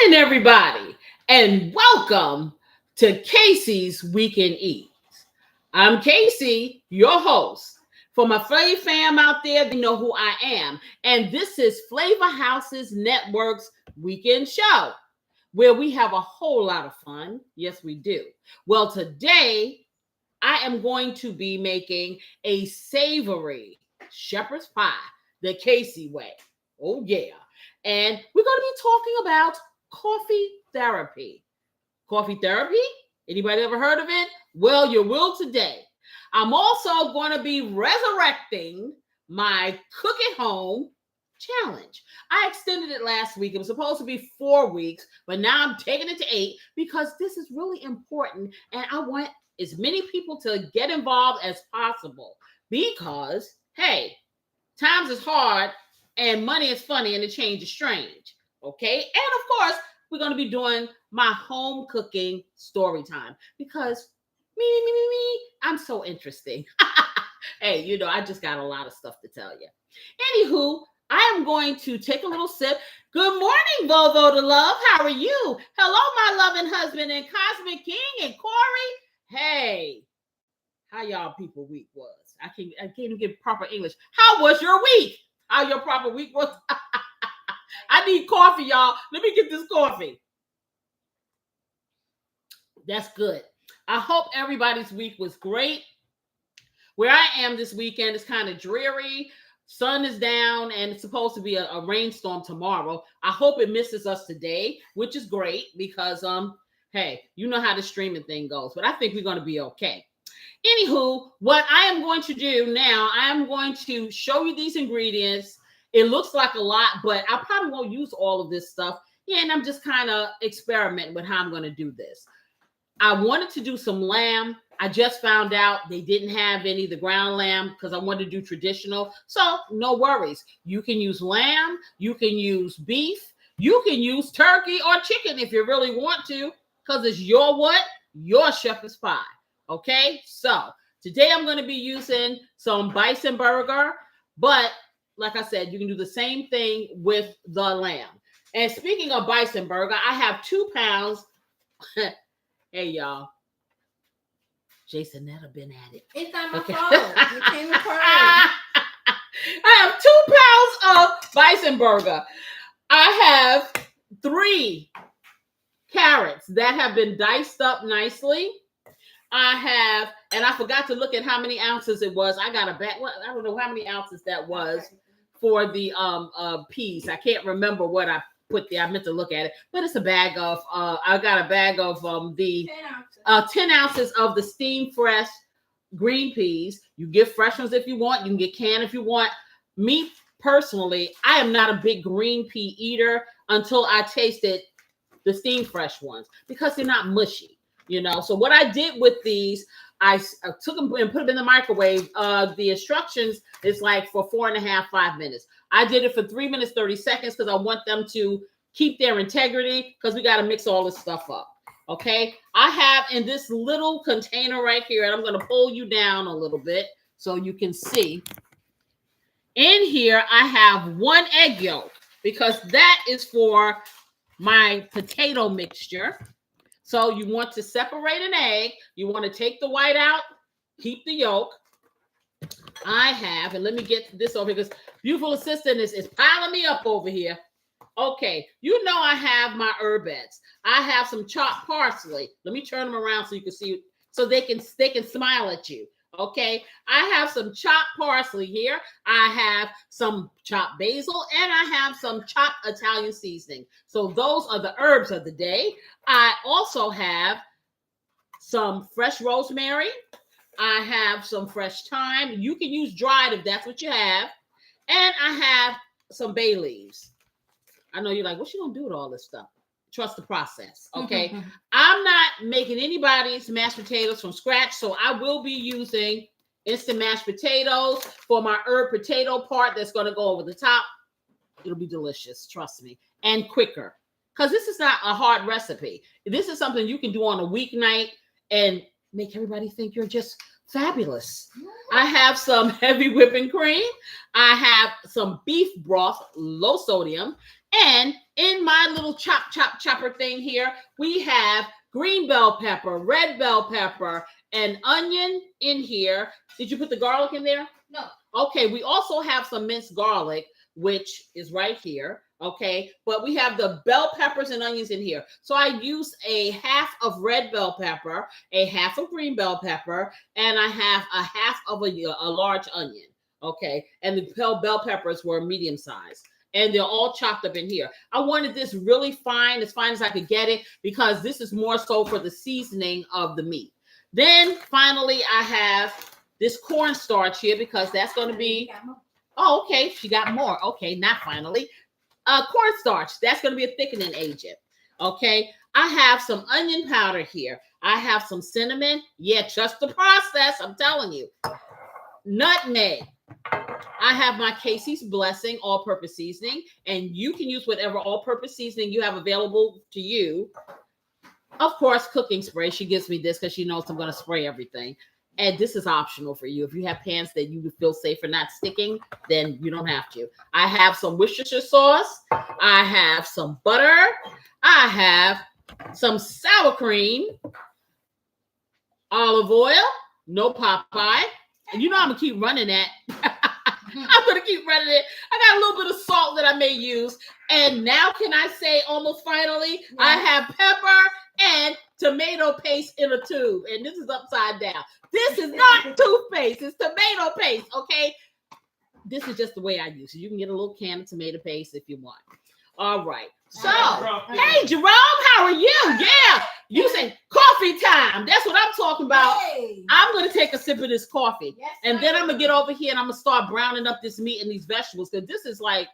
morning, everybody, and welcome to Casey's Weekend Eats. I'm Casey, your host. For my Flavor fam out there, they know who I am. And this is Flavor House's Network's Weekend Show, where we have a whole lot of fun. Yes, we do. Well, today I am going to be making a savory shepherd's pie the Casey way. Oh, yeah. And we're going to be talking about coffee therapy. Coffee therapy? Anybody ever heard of it? Well, you will today. I'm also going to be resurrecting my cook at home challenge. I extended it last week. It was supposed to be 4 weeks, but now I'm taking it to 8 because this is really important and I want as many people to get involved as possible because, hey, times is hard and money is funny and the change is strange. Okay. And of course, we're going to be doing my home cooking story time because me, I'm so interesting. Hey, I just got a lot of stuff to tell you. Anywho, I am going to take a little sip. Good morning, Volvo to Love. How are you? Hello, my loving husband and Cosmic King and Corey. Hey, how y'all people week was? I can't even get proper English. How was your week? How your proper week was? I need coffee, y'all. Let me get this coffee. That's good. I hope everybody's week was great. Where I am this weekend is kind of dreary. Sun is down and it's supposed to be a rainstorm tomorrow. I hope it misses us today, which is great because, hey, you know how the streaming thing goes, but I think we're going to be okay. Anywho, what I am going to do now, I am going to show you these ingredients. It looks like a lot, but I probably won't use all of this stuff. Yeah, and I'm just kind of experimenting with how I'm going to do this. I wanted to do some lamb. I just found out they didn't have any of the ground lamb because I wanted to do traditional. So no worries. You can use lamb. You can use beef. You can use turkey or chicken if you really want to because it's your what? Your shepherd's pie. Okay, so today I'm going to be using some bison burger, but like I said, you can do the same thing with the lamb. And speaking of bison burger, I have 2 pounds. Hey, y'all. Jason Netta been at it. It's on my phone. You came across. I have 2 pounds of bison burger. I have 3 carrots that have been diced up nicely. And I forgot to look at how many ounces it was. I got a bag. Well, I don't know how many ounces that was for the peas. I can't remember what I put there. I meant to look at it, but it's a bag of. I got a bag of the 10 ounces of the steamed fresh green peas. You get fresh ones if you want. You can get canned if you want. Me personally, I am not a big green pea eater until I tasted the steamed fresh ones because they're not mushy. So what I did with these, I took them and put them in the microwave. The instructions is like for 4.5, 5 minutes. I did it for 3 minutes, 30 seconds because I want them to keep their integrity because we got to mix all this stuff up. Okay. I have in this little container right here, and I'm going to pull you down a little bit so you can see. In here, I have 1 egg yolk because that is for my potato mixture. So you want to separate an egg. You want to take the white out, keep the yolk. I have, and let me get this over here because beautiful assistant is piling me up over here. Okay, I have my herbettes. I have some chopped parsley. Let me turn them around so you can see, so they can smile at you. Okay, I have some chopped parsley here. I have some chopped basil, and I have some chopped Italian seasoning. So those are the herbs of the day. I also have some fresh rosemary. I have some fresh thyme. You can use dried if that's what you have. And I have some bay leaves. I know you're like, what's she gonna do with all this stuff? Trust the process, okay? I'm not making anybody's mashed potatoes from scratch, so I will be using instant mashed potatoes for my herb potato part that's going to go over the top. It'll be delicious, trust me, and quicker because this is not a hard recipe. This is something you can do on a weeknight and make everybody think you're just fabulous. I have some heavy whipping cream. I have some beef broth, low sodium, And in my little chopper thing here, we have green bell pepper, red bell pepper, and onion in here. Did you put the garlic in there? No. Okay, we also have some minced garlic, which is right here. Okay, but we have the bell peppers and onions in here. So I used a half of red bell pepper, a half of green bell pepper, and I have a half of a large onion. Okay, and the bell peppers were medium sized. And they're all chopped up in here. I wanted this really fine as I could get it, because this is more so for the seasoning of the meat. Then finally, I have this cornstarch here, because that's going to be, oh, okay, she got more. Okay, not finally. Cornstarch, that's going to be a thickening agent. Okay, I have some onion powder here. I have some cinnamon. Yeah, trust the process, I'm telling you. Nutmeg. I have my Casey's Blessing all-purpose seasoning, and you can use whatever all-purpose seasoning you have available to you. Of course, cooking spray. She gives me this because she knows I'm going to spray everything. And this is optional for you. If you have pans that you feel safe for not sticking, then you don't have to. I have some Worcestershire sauce. I have some butter. I have some sour cream, olive oil, no Popeye. And you know I'm going to keep running that. I'm going to keep running it. I got a little bit of salt that I may use. And now can I say almost finally, I have pepper and tomato paste in a tube. And this is upside down. This is not toothpaste. It's tomato paste, okay? This is just the way I use it. You can get a little can of tomato paste if you want. All right. So, hey, Jerome, how are you? Yeah. You say coffee time. That's what I'm talking about. Hey. I'm going to take a sip of this coffee. Yes, and then I'm going to get over here and I'm going to start browning up this meat and these vegetables, because this is like,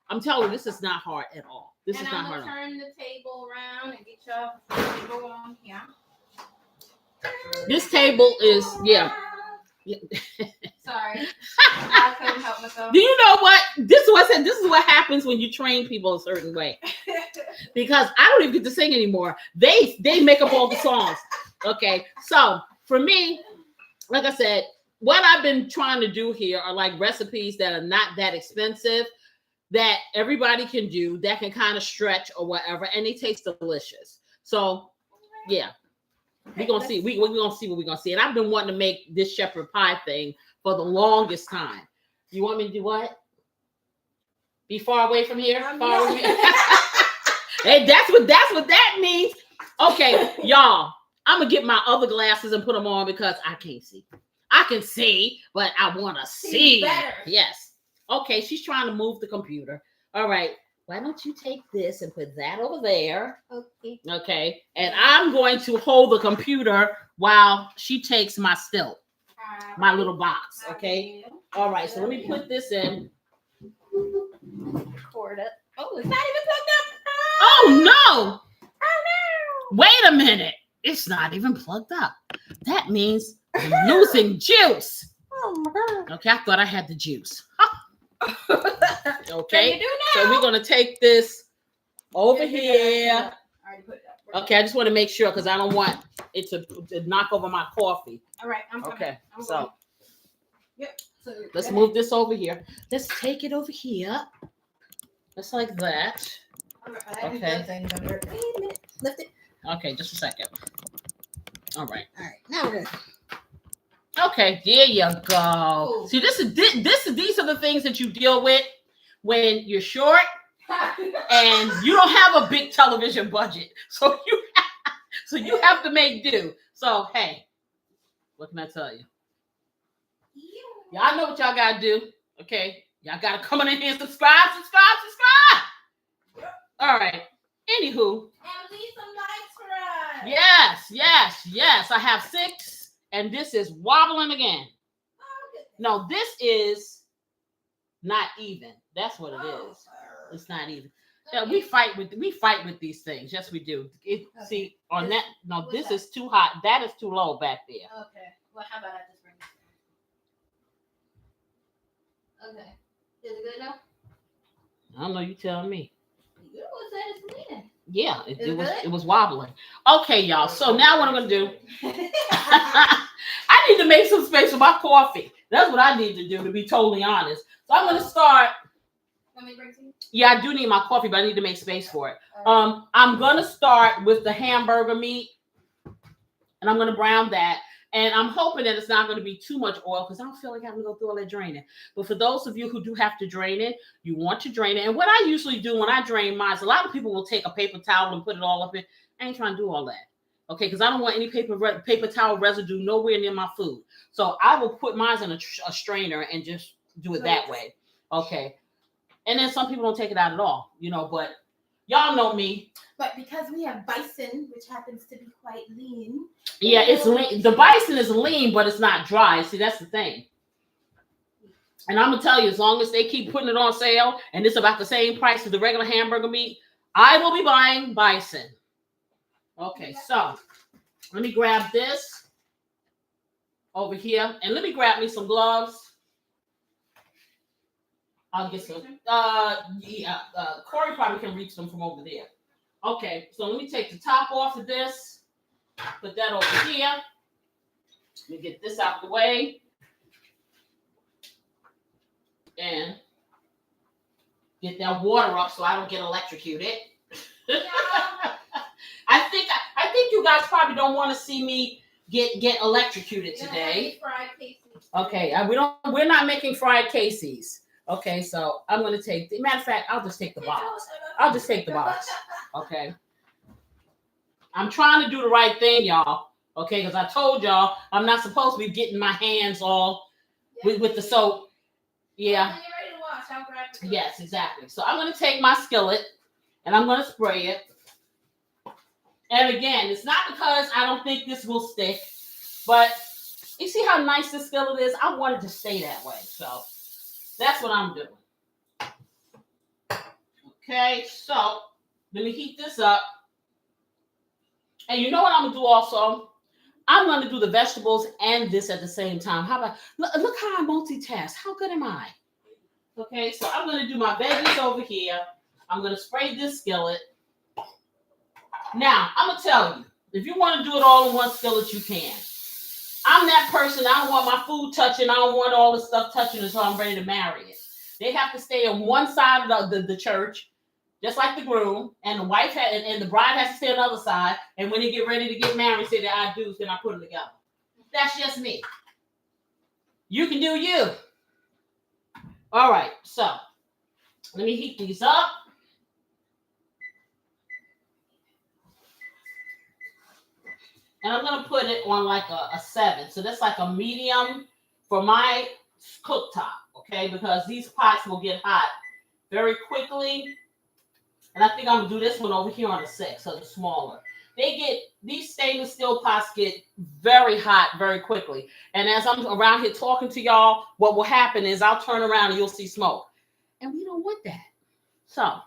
I'm telling you, this is not hard at all. This is not hard. I'm going to turn the table around and get y'all table on here. This table is, yeah. Sorry. I couldn't help myself. Do you know what? This is what happens when you train people a certain way. Because I don't even get to sing anymore. They make up all the songs. Okay. So for me, like I said, what I've been trying to do here are like recipes that are not that expensive, that everybody can do, that can kind of stretch or whatever, and they taste delicious. So yeah. We're gonna see. We're gonna see what we're gonna see. And I've been wanting to make this shepherd pie thing for the longest time. You want me to do what? Be far away from here? Far away. Hey, that's what that means. Okay, y'all. I'm gonna get my other glasses and put them on because I can't see. I can see, but I want to see better. Yes. Okay, she's trying to move the computer. All right. Why don't you take this and put that over there? Okay. Okay. And I'm going to hold the computer while she takes my stilt, my little box. Okay. All right. So let me put this in. Cord up. Oh, it's not even plugged up. Oh no. Oh no. Wait a minute. It's not even plugged up. That means I'm losing juice. Oh my God. Okay. I thought I had the juice. Okay. You do now. So we're going to take this over here. Okay, I just want to make sure because I don't want it to knock over my coffee. All right, I'm coming. Okay, I'm so going. Yep. So let's move this over here. Let's take it over here. Just like that. All right. Okay. Lift it. Okay, just a second. All right. All right. Now we're good. Okay, there you go. Ooh. See, these are the things that you deal with when you're short and you don't have a big television budget. So you have to make do. So hey, what can I tell you? Y'all know what y'all gotta do. Okay, y'all gotta come on in here and subscribe. All right. Anywho. And leave some likes for us. Yes. I have 6. And this is wobbling again. No, this is not even. That's what it is. It's not even. Yeah, we fight with these things. Yes, we do. See, on that. No, this is too hot. That is too low back there. Okay. Well, how about I just bring this down? Okay. Is it good now? I don't know. You tell me. You said it's leaning. Yeah, it was wobbling. Okay, y'all. So now what I'm gonna do? I need to make some space for my coffee. That's what I need to do, to be totally honest. So I'm gonna start Want me to bring tea? Yeah, I do need my coffee, but I need to make space for it. I'm gonna start with the hamburger meat, and I'm gonna brown that. And I'm hoping that it's not going to be too much oil because I don't feel like having to go through all that draining. But for those of you who do have to drain it, you want to drain it. And what I usually do when I drain mine, a lot of people will take a paper towel and put it all up in. I ain't trying to do all that. Okay, because I don't want any paper towel residue nowhere near my food. So I will put mine in a strainer and just do it that way. Okay. And then some people don't take it out at all, but y'all know me. But because we have bison, which happens to be quite lean. Yeah, it's lean. The bison is lean, but it's not dry. See, that's the thing. And I'm gonna tell you, as long as they keep putting it on sale and it's about the same price as the regular hamburger meat, I will be buying bison. Okay, so let me grab this over here, and let me grab me some gloves. I'll get some. Corey probably can reach them from over there. Okay, so let me take the top off of this. Put that over here. Let me get this out the way. And get that water up so I don't get electrocuted. I think you guys probably don't want to see me get electrocuted today. Okay, we're not making fried Casey's. Okay, so I'm gonna take matter of fact, I'll just take the box. Okay. I'm trying to do the right thing, y'all. Okay, because I told y'all I'm not supposed to be getting my hands all with the soap. Yeah. Yes, exactly. So I'm going to take my skillet and I'm going to spray it. And again, it's not because I don't think this will stick, but you see how nice this skillet is? I want it to stay that way. So that's what I'm doing. Okay, so let me heat this up. And you know what I'm going to do also? I'm going to do the vegetables and this at the same time. How about, look how I multitask. How good am I? Okay, so I'm going to do my veggies over here. I'm going to spray this skillet. Now, I'm going to tell you, if you want to do it all in one skillet, you can. I'm that person. I don't want my food touching. I don't want all the stuff touching until I'm ready to marry it. They have to stay on one side of the church, just like the groom, and the wife and the bride has to stay on the other side. And when they get ready to get married, say that I do, then I put them together. That's just me. You can do you. All right, so let me heat these up. And I'm going to put it on like a 7. So that's like a medium for my cooktop, okay? Because these pots will get hot very quickly. And I think I'm going to do this one over here on a 6, so it's smaller. These stainless steel pots get very hot very quickly. And as I'm around here talking to y'all, what will happen is I'll turn around and you'll see smoke. And we don't want that. So,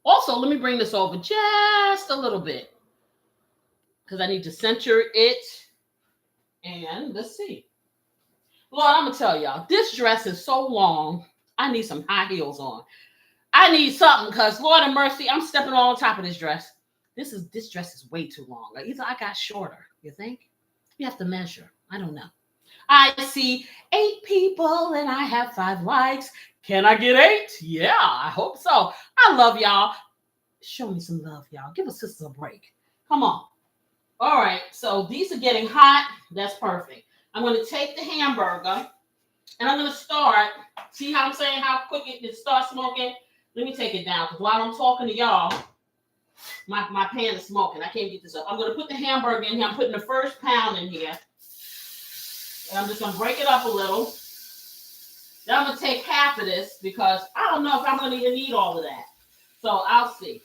also, let me bring this over just a little bit, because I need to center it. And let's see. Lord, I'm going to tell y'all, this dress is so long, I need some high heels on. I need something, because Lord have mercy, I'm stepping all on top of this dress. This dress is way too long. Like, either I got shorter, you think? You have to measure. I don't know. I see 8 people and I have 5 likes. Can I get 8? Yeah, I hope so. I love y'all. Show me some love, y'all. Give a sister a break. Come on. All right, so these are getting hot. That's perfect. I'm going to take the hamburger and I'm going to start. See how I'm saying how quick it starts smoking? Let me take it down, because while I'm talking to y'all, my pan is smoking. I can't get this up. I'm going to put the hamburger in here. I'm putting the first pound in here. And I'm just going to break it up a little. Then I'm going to take half of this, because I don't know if I'm going to even need all of that. So I'll see.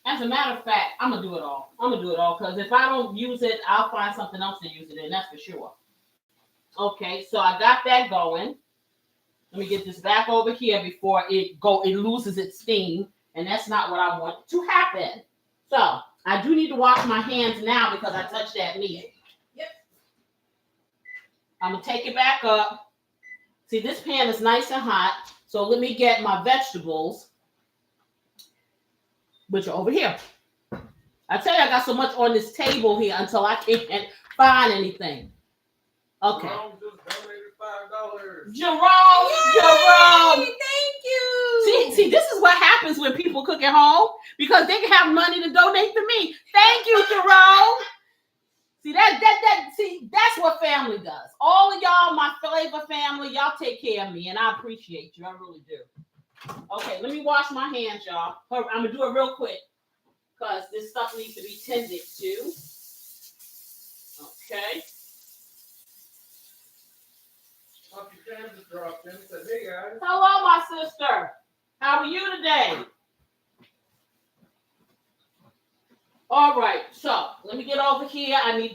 As a matter of fact, I'm going to do it all. I'm going to do it all, because if I don't use it, I'll find something else to use it in. That's for sure. Okay, so I got that going. Let me get this back over here before it loses its steam. And that's not what I want to happen. So I do need to wash my hands now because I touched that meat. Yep. I'm going to take it back up. See, this pan is nice and hot. So let me get my vegetables, which are over here. I tell you, I got so much on this table here until I can't find anything. Okay. Just donated $5. Jerome, Jerome. Thank you. See, this is what happens when people cook at home because they can have money to donate to me. Thank you, Jerome. See that's what family does. All of y'all, my flavor family, y'all take care of me, and I appreciate you. I really do. Okay, let me wash my hands, y'all. I'm gonna do it real quick because this stuff needs to be tended to. Okay. Hello, my sister. How are you today? All right, so let me get over here. I'm gonna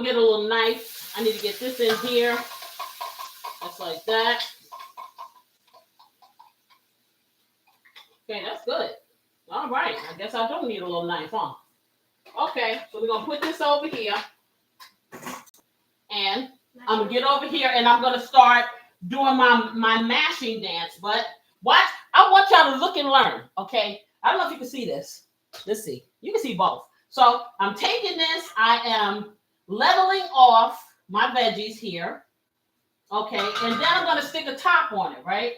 get a little knife. I need to get this in here. Just like that. Okay, that's good. All right, I guess I don't need a little knife, huh? Okay, so we're gonna put this over here. And I'm gonna get over here and I'm gonna start doing my mashing dance. But watch, I want y'all to look and learn, okay? I don't know if you can see this. Let's see. You can see both. So I'm taking this, I am leveling off my veggies here, okay? And then I'm gonna stick a top on it, right?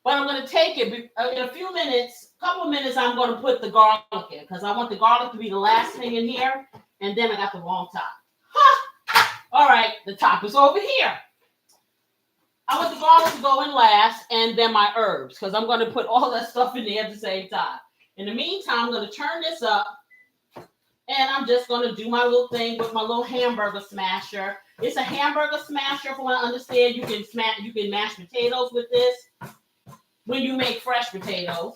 But I'm gonna take it in a few minutes, couple of minutes, I'm gonna put the garlic in because I want the garlic to be the last thing in here. And then I got the wrong top. All right, the top is over here. I want the garlic to go in last and then my herbs because I'm going to put all that stuff in there at the same time. In the meantime, I'm going to turn this up and I'm just going to do my little thing with my little hamburger smasher. It's a hamburger smasher from what I understand. You can mash potatoes with this when you make fresh potatoes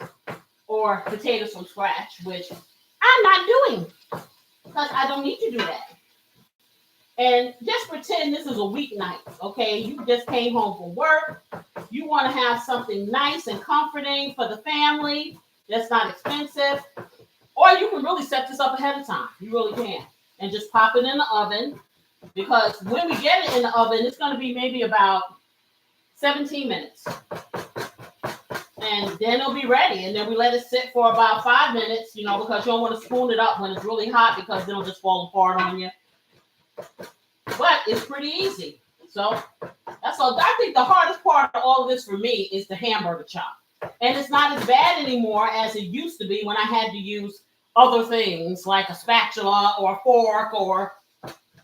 or potatoes from scratch, which I'm not doing because I don't need to do that. And just pretend this is a weeknight, okay? You just came home from work. You want to have something nice and comforting for the family that's not expensive. Or you can really set this up ahead of time. You really can. And just pop it in the oven. Because when we get it in the oven, it's going to be maybe about 17 minutes. And then it'll be ready. And then we let it sit for about 5 minutes, because you don't want to spoon it up when it's really hot because then it'll just fall apart on you. But it's pretty easy. So that's all. I think the hardest part of all of this for me is the hamburger chop. And it's not as bad anymore as it used to be when I had to use other things like a spatula or a fork or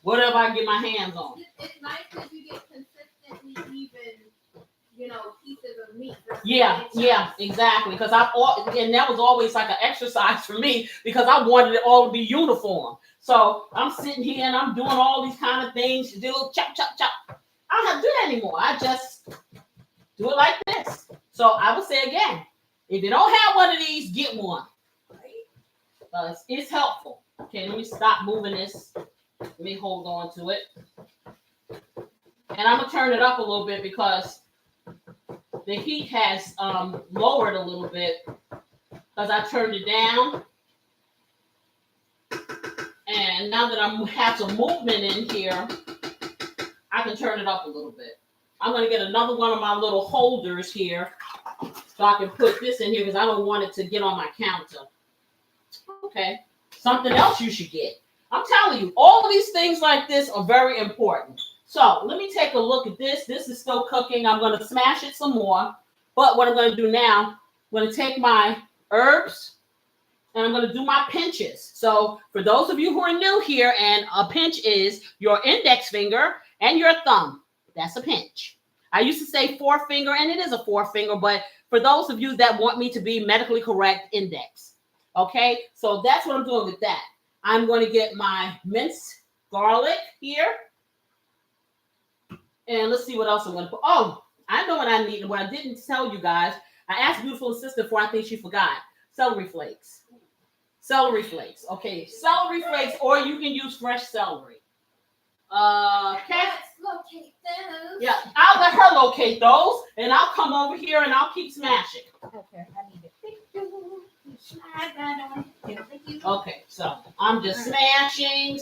whatever I get my hands on. It's nice that you get consistently even, pieces of meat. Yeah, exactly. Because and that was always like an exercise for me because I wanted it all to be uniform. So I'm sitting here and I'm doing all these kind of things. You do a little chop, chop, chop. I don't have to do that anymore. I just do it like this. So I would say again, if you don't have one of these, get one. Because it's helpful. Okay, let me stop moving this. Let me hold on to it. And I'm going to turn it up a little bit because the heat has lowered a little bit because I turned it down. And now that I have some movement in here, I can turn it up a little bit. I'm going to get another one of my little holders here so I can put this in here because I don't want it to get on my counter. Okay. Something else you should get. I'm telling you, all of these things like this are very important. So let me take a look at this. This is still cooking. I'm going to smash it some more. But what I'm going to do now, I'm going to take my herbs and I'm going to do my pinches. So for those of you who are new here, and a pinch is your index finger and your thumb. That's a pinch. I used to say forefinger, and it is a forefinger, but for those of you that want me to be medically correct, index. Okay, so that's what I'm doing with that. I'm going to get my minced garlic here. And let's see what else I'm going to put. Oh, I know what I need. What I didn't tell you guys, I asked beautiful assistant for, I think she forgot. Celery flakes. Celery flakes. Okay, celery flakes, or you can use fresh celery. Okay. Let's locate those. Yeah, I'll let her locate those, and I'll come over here and I'll keep smashing. Okay, I need it. Slide that on. Thank you. Okay, so I'm just smashing.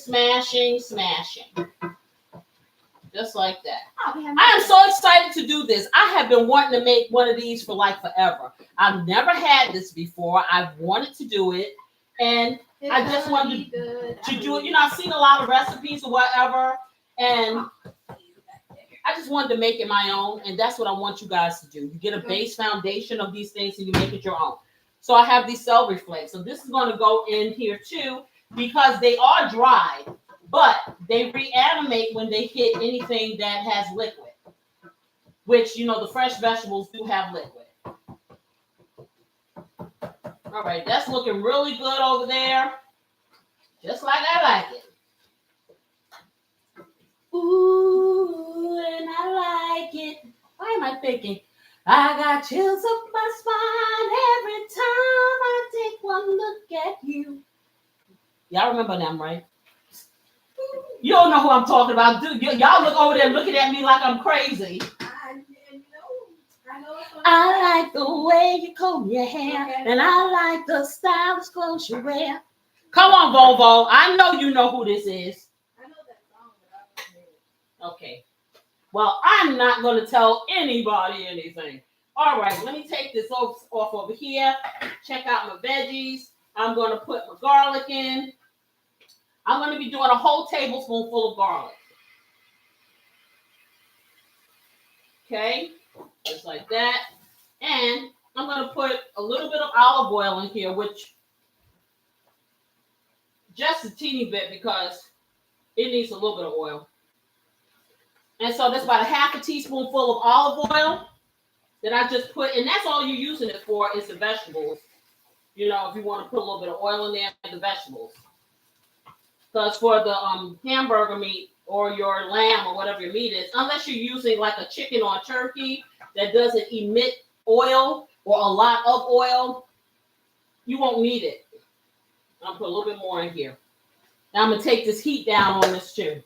Just like that. I am so excited to do this. I have been wanting to make one of these for like forever. I've never had this before. I've wanted to do it. And It's I just gonna wanted be good. to do it. You know, I've seen a lot of recipes or whatever, and I just wanted to make it my own, and that's what I want you guys to do. You get a base foundation of these things and you make it your own. So I have these celery flakes. So this is going to go in here too because they are dried, but they reanimate when they hit anything that has liquid, which, you know, the fresh vegetables do have liquid. All right, that's looking really good over there, just like I like it. Ooh, and I like it. Why am I thinking? I got chills up my spine every time I take one look at you. Y'all remember them, right? You don't know who I'm talking about, do you? Y'all look over there looking at me like I'm crazy. I like the way you comb your hair, and I like the stylish clothes you wear. Come on, Volvo. I know you know who this is. I know that song, but I don't know it. Okay. Well, I'm not going to tell anybody anything. All right, let me take this off over here. Check out my veggies. I'm going to put my garlic in. I'm going to be doing a whole tablespoonful of garlic. Okay, just like that. And I'm going to put a little bit of olive oil in here, which just a teeny bit because it needs a little bit of oil. And so that's about a half a teaspoonful of olive oil that I just put, and that's all you're using it for is the vegetables. You know, if you want to put a little bit of oil in there, the vegetables. Because for the hamburger meat or your lamb or whatever your meat is, unless you're using like a chicken or a turkey that doesn't emit oil or a lot of oil, you won't need it. I'll put a little bit more in here. Now I'm going to take this heat down on this too.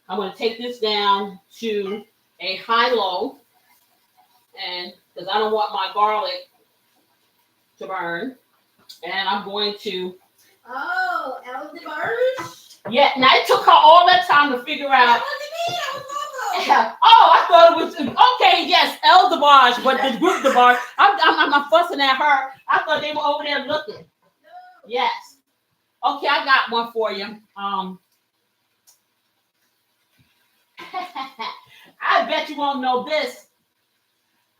I'm going to take this down to a high-low, and because I don't want my garlic to burn, and I'm going to. Oh, elderberries. Yeah, now it took her all that time to figure out. Oh, I thought it was okay. Yes, elderberries, but the group debarge. I'm fussing at her. I thought they were over there looking. No. Yes. Okay, I got one for you. I bet you won't know this.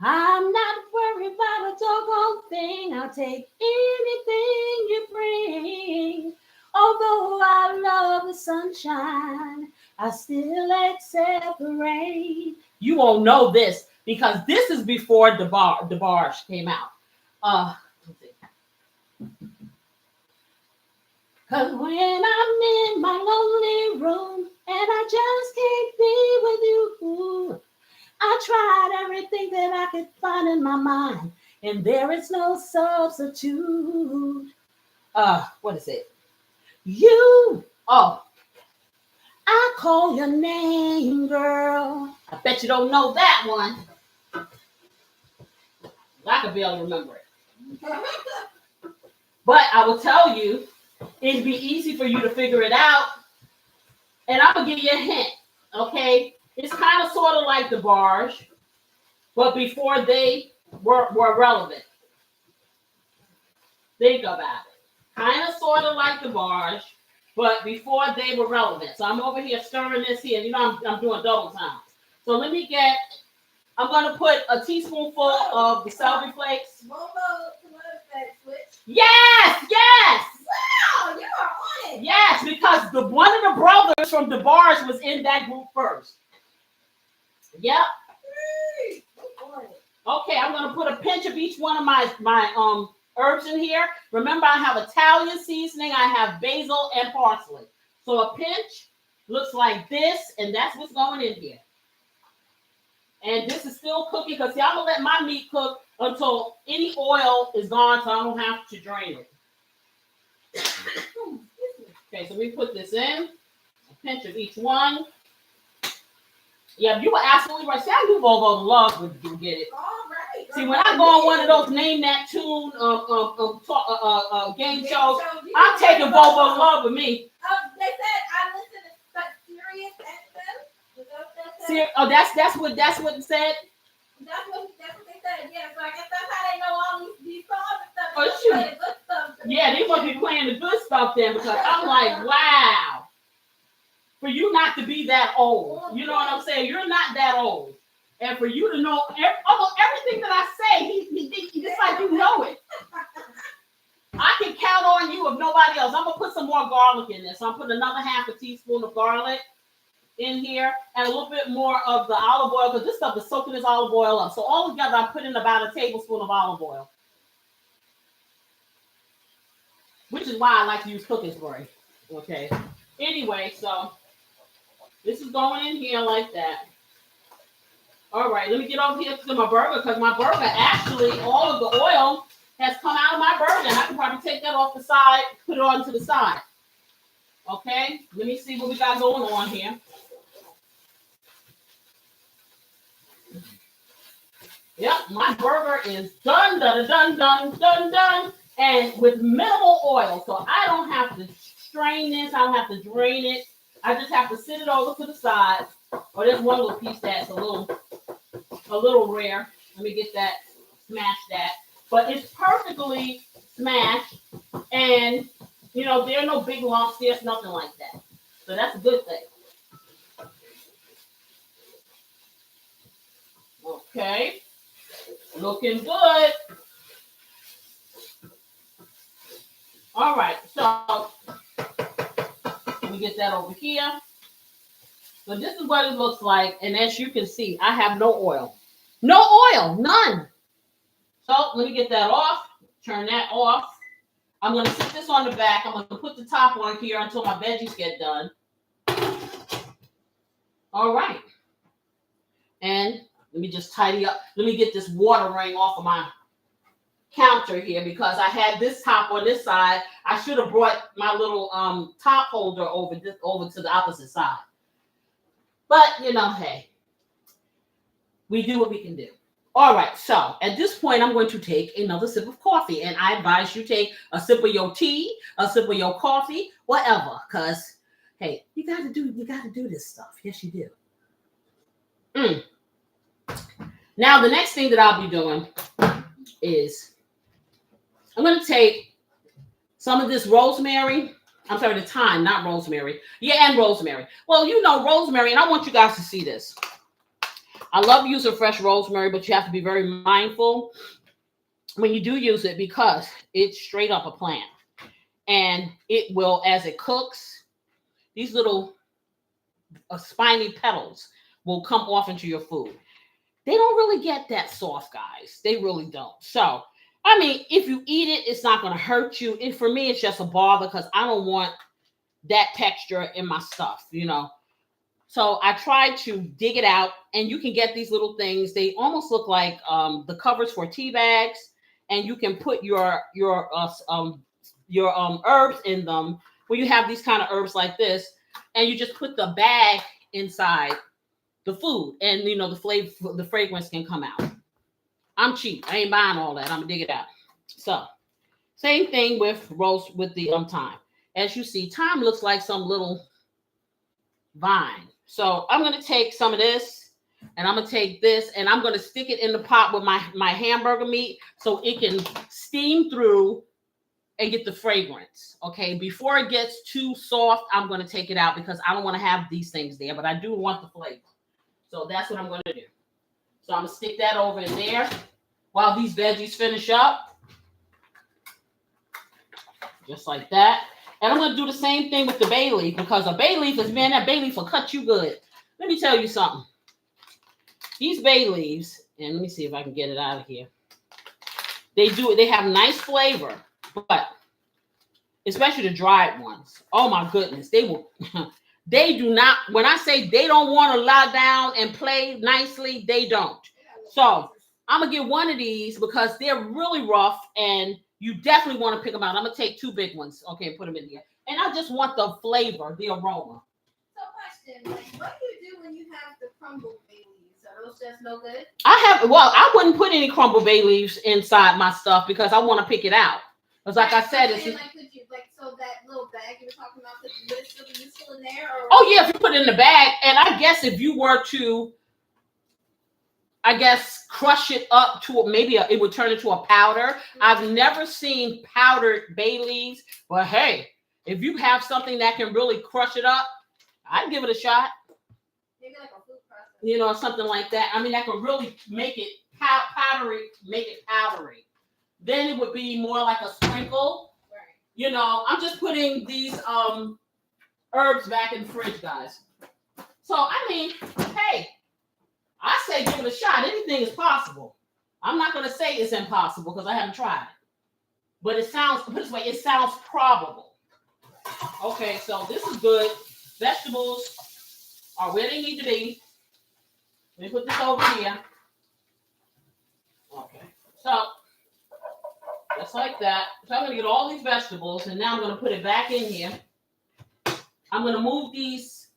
I'm not worried about a doggone thing. I'll take anything you bring. Although I love the sunshine, I still accept the rain. You won't know this because this is before DeBarge came out. Let's see. Cause when I'm in my lonely room and I just can't be with you, I tried everything that I could find in my mind, and there is no substitute. What is it? You. Oh, I call your name, girl. I bet you don't know that one. I could be able to remember it. But I will tell you, it'd be easy for you to figure it out. And I'm going to give you a hint, okay? It's kind of sort of like the barge, but before they were relevant. Think about it. Kind of sort of like the barge, but before they were relevant. So I'm over here stirring this here. You know, I'm doing double time. So let me get, I'm going to put a teaspoonful of the celery flakes. Yes, yes. Wow, you are on it. Yes, because one of the brothers from the bars was in that group first. Yep. Okay, I'm going to put a pinch of each one of my herbs in here. Remember, I have Italian seasoning. I have basil and parsley. So a pinch looks like this, and that's what's going in here. And this is still cooking because see, I'm going to let my meat cook until any oil is gone so I don't have to drain it. Okay, so we put this in. A pinch of each one. Yeah, you were absolutely right. See, I knew Volvo love would get it. All right. See, when I go on one of those name that tune game shows, I'm taking Volvo love with me. They said I listen to Sirius XM. Is that what that said? Oh, that's what it said. That's what they said. Yeah, so I guess that's how they know all these songs and stuff. Oh, shoot. Yeah, they must be playing the good stuff then because I'm like, wow. For you not to be that old. You know what I'm saying? You're not that old. And for you to know almost everything that I say, it's like you know it. I can count on you if nobody else. I'm going to put some more garlic in this. So I'm putting another half a teaspoon of garlic in here and a little bit more of the olive oil because this stuff is soaking this olive oil up. So all together, I'm putting about a tablespoon of olive oil, which is why I like to use cooking spray. Okay. Anyway, so this is going in here like that. All right, let me get over here to my burger because my burger actually, all of the oil has come out of my burger. And I can probably take that off the side, put it on to the side. Okay, let me see what we got going on here. Yep, my burger is done, done, and with minimal oil. So I don't have to strain this. I don't have to drain it. I just have to sit it over to the side. Oh, there's one little piece that's a little rare. Let me get that, smash that. But it's perfectly smashed, and there are no big lumps. There's nothing like that. So that's a good thing. Okay, looking good. All right, so let me get that over here. So this is what it looks like, and as you can see, I have no oil. No oil, none. So let me get that off, turn that off. I'm going to sit this on the back. I'm going to put the top on here until my veggies get done. All right. And let me just tidy up. Let me get this water ring off of my counter here because I had this top on this side. I should have brought my little top holder over to the opposite side. But, hey, we do what we can do. All right, so at this point, I'm going to take another sip of coffee, and I advise you take a sip of your tea, a sip of your coffee, whatever, because hey, you got to do this stuff. Yes, you do. Now, the next thing that I'll be doing is I'm going to take some of this rosemary. I'm sorry, the thyme, not rosemary. Yeah, and rosemary. Well, rosemary, and I want you guys to see this. I love using fresh rosemary, but you have to be very mindful when you do use it because it's straight up a plant. And it will, as it cooks, these little spiny petals will come off into your food. They don't really get that soft, guys. They really don't. So, I mean, if you eat it, it's not going to hurt you. And for me, it's just a bother because I don't want that texture in my stuff, So I tried to dig it out, and you can get these little things. They almost look like the covers for tea bags, and you can put your herbs in them. When you have these kind of herbs like this, and you just put the bag inside the food, and the fragrance can come out. I'm cheap. I ain't buying all that. I'm gonna dig it out. So same thing with the thyme. As you see, thyme looks like some little vine. So I'm going to take some of this, and I'm going to take this, and I'm going to stick it in the pot with my hamburger meat so it can steam through and get the fragrance. Okay, before it gets too soft, I'm going to take it out because I don't want to have these things there, but I do want the flavor. So that's what I'm going to do. So I'm going to stick that over in there while these veggies finish up. Just like that. And I'm going to do the same thing with the bay leaf because a bay leaf that bay leaf will cut you good. Let me tell you something. These bay leaves, and let me see if I can get it out of here. They have nice flavor, but especially the dried ones. Oh my goodness. They do not, when I say they don't want to lie down and play nicely, they don't. So I'm going to get one of these because they're really rough and you definitely want to pick them out. I'm going to take 2 big ones, okay, and put them in here. And I just want the flavor, the aroma. So question, what do you do when you have the crumbled bay leaves? Are those just no good? I wouldn't put any crumbled bay leaves inside my stuff because I want to pick it out. Because like I said, it's... so that little bag you were talking about, would it still be useful in there? Or... Oh, yeah, if you put it in the bag. And I guess if you were to... I guess, crush it up to maybe it would turn into a powder. I've never seen powdered bay leaves, but hey, if you have something that can really crush it up, I'd give it a shot. Maybe like a food processor. You know, something like that. I mean, that could really make it powdery, make it powdery. Then it would be more like a sprinkle. Right. You know, I'm just putting these herbs back in the fridge, guys. So I mean, hey, I say give it a shot. Anything is possible. I'm not gonna say it's impossible because I haven't tried it. But it sounds, put it this way, it sounds probable. Okay, so this is good. Vegetables are where they need to be. Let me put this over here. Okay, so just like that. So I'm gonna get all these vegetables, and now I'm gonna put it back in here. I'm gonna move these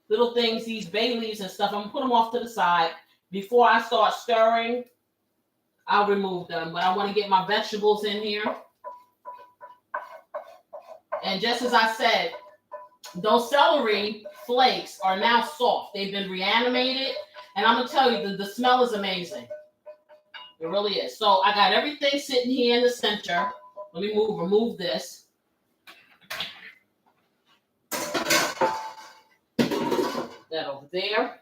little things, these bay leaves and stuff. I'm gonna put them off to the side. Before I start stirring, I'll remove them. But I want to get my vegetables in here. And just as I said, those celery flakes are now soft. They've been reanimated. And I'm going to tell you, the smell is amazing. It really is. So I got everything sitting here in the center. Let me remove this. That over there.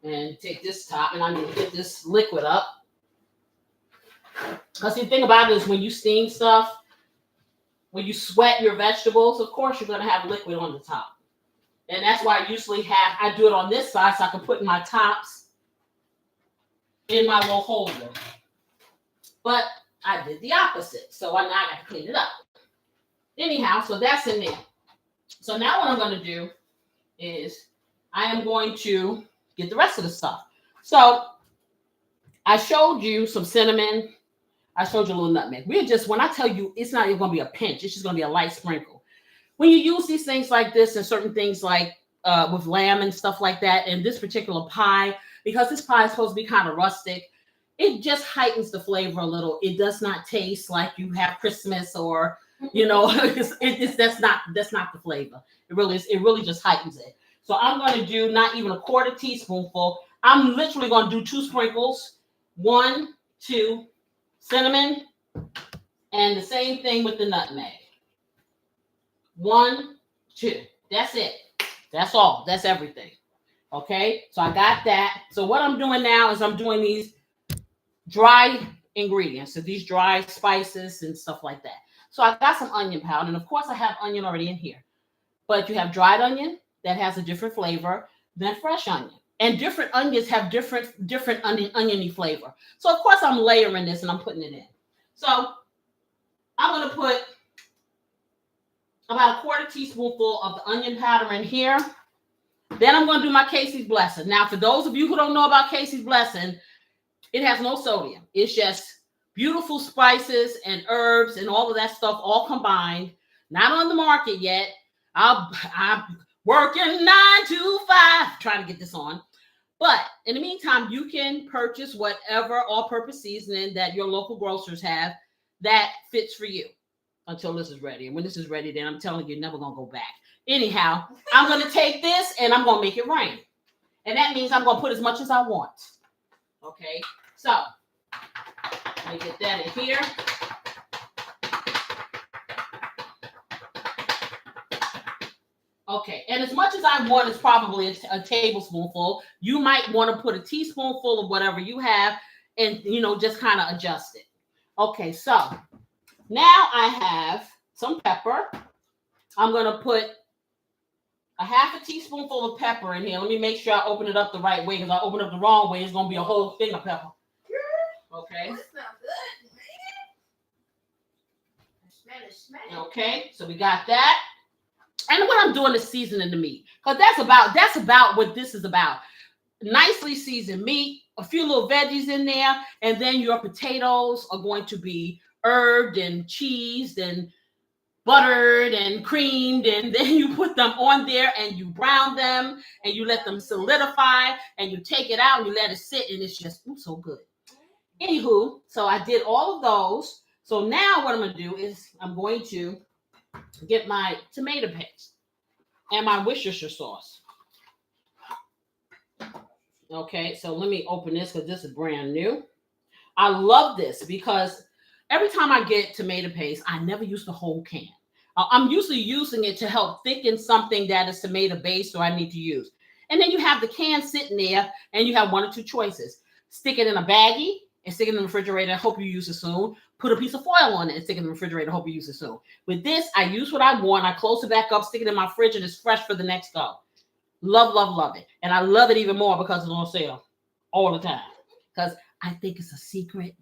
And take this top, and I need to get this liquid up. Because the thing about it is when you steam stuff, when you sweat your vegetables, of course you're going to have liquid on the top. And that's why I usually I do it on this side so I can put my tops in my little holder. But I did the opposite. So now I got to clean it up. Anyhow, so that's in there. So now what I'm going to do is I am going to get the rest of the stuff. So I showed you some cinnamon. I showed you a little nutmeg. When I tell you, it's not even going to be a pinch. It's just going to be a light sprinkle. When you use these things like this and certain things like with lamb and stuff like that, and this particular pie, because this pie is supposed to be kind of rustic, it just heightens the flavor a little. It does not taste like you have Christmas or, you know, that's not the flavor. It really just heightens it. So I'm going to do not even a quarter teaspoonful. I'm literally going to do 2 sprinkles. 1, 2, cinnamon, and the same thing with the nutmeg. 1, 2. That's it. That's all. That's everything. Okay, so I got that. So what I'm doing now is I'm doing these dry ingredients, so these dry spices and stuff like that. So I got some onion powder, and of course I have onion already in here. But you have dried onion that has a different flavor than fresh onion. And different onions have different oniony flavor. So of course I'm layering this and I'm putting it in. So I'm going to put about a quarter teaspoonful of the onion powder in here. Then I'm going to do my Casey's Blessing. Now, for those of you who don't know about Casey's Blessing, it has no sodium. It's just beautiful spices and herbs and all of that stuff all combined. Not on the market yet. I'm working 9 to 5 trying to get this on. But in the meantime, you can purchase whatever all-purpose seasoning that your local grocers have that fits for you until this is ready. And when this is ready, then I'm telling you, you're never going to go back. Anyhow, I'm going to take this and I'm going to make it rain. And that means I'm going to put as much as I want. Okay, so let me get that in here. Okay, and as much as I want is probably a tablespoonful. You might want to put a teaspoonful of whatever you have and, you know, just kind of adjust it. Okay, so now I have some pepper. I'm going to put a half a teaspoonful of pepper in here. Let me make sure I open it up the right way, because I open it up the wrong way, it's going to be a whole thing of pepper. Okay. That smells good, man. Smell it. Okay, so we got that. And what I'm doing is seasoning the meat, because that's about what this is about. Nicely seasoned meat, a few little veggies in there, and then your potatoes are going to be herbed and cheesed and buttered and creamed, and then you put them on there and you brown them and you let them solidify and you take it out and you let it sit, and it's just so good. Anywho, so I did all of those. So now what I'm going to do is I'm going to get my tomato paste and my Worcestershire sauce. Okay, so let me open this because this is brand new. I love this because every time I get tomato paste, I never use the whole can. I'm usually using it to help thicken something that is tomato based or I need to use. And then you have the can sitting there and you have one or two choices. Stick it in a baggie and stick it in the refrigerator and hope you use it soon. Put a piece of foil on it and stick it in the refrigerator and hope you use it soon. With this, I use what I want. I close it back up, stick it in my fridge, and it's fresh for the next go. Love, love, love it. And I love it even more because it's on sale all the time. Because I think it's a secret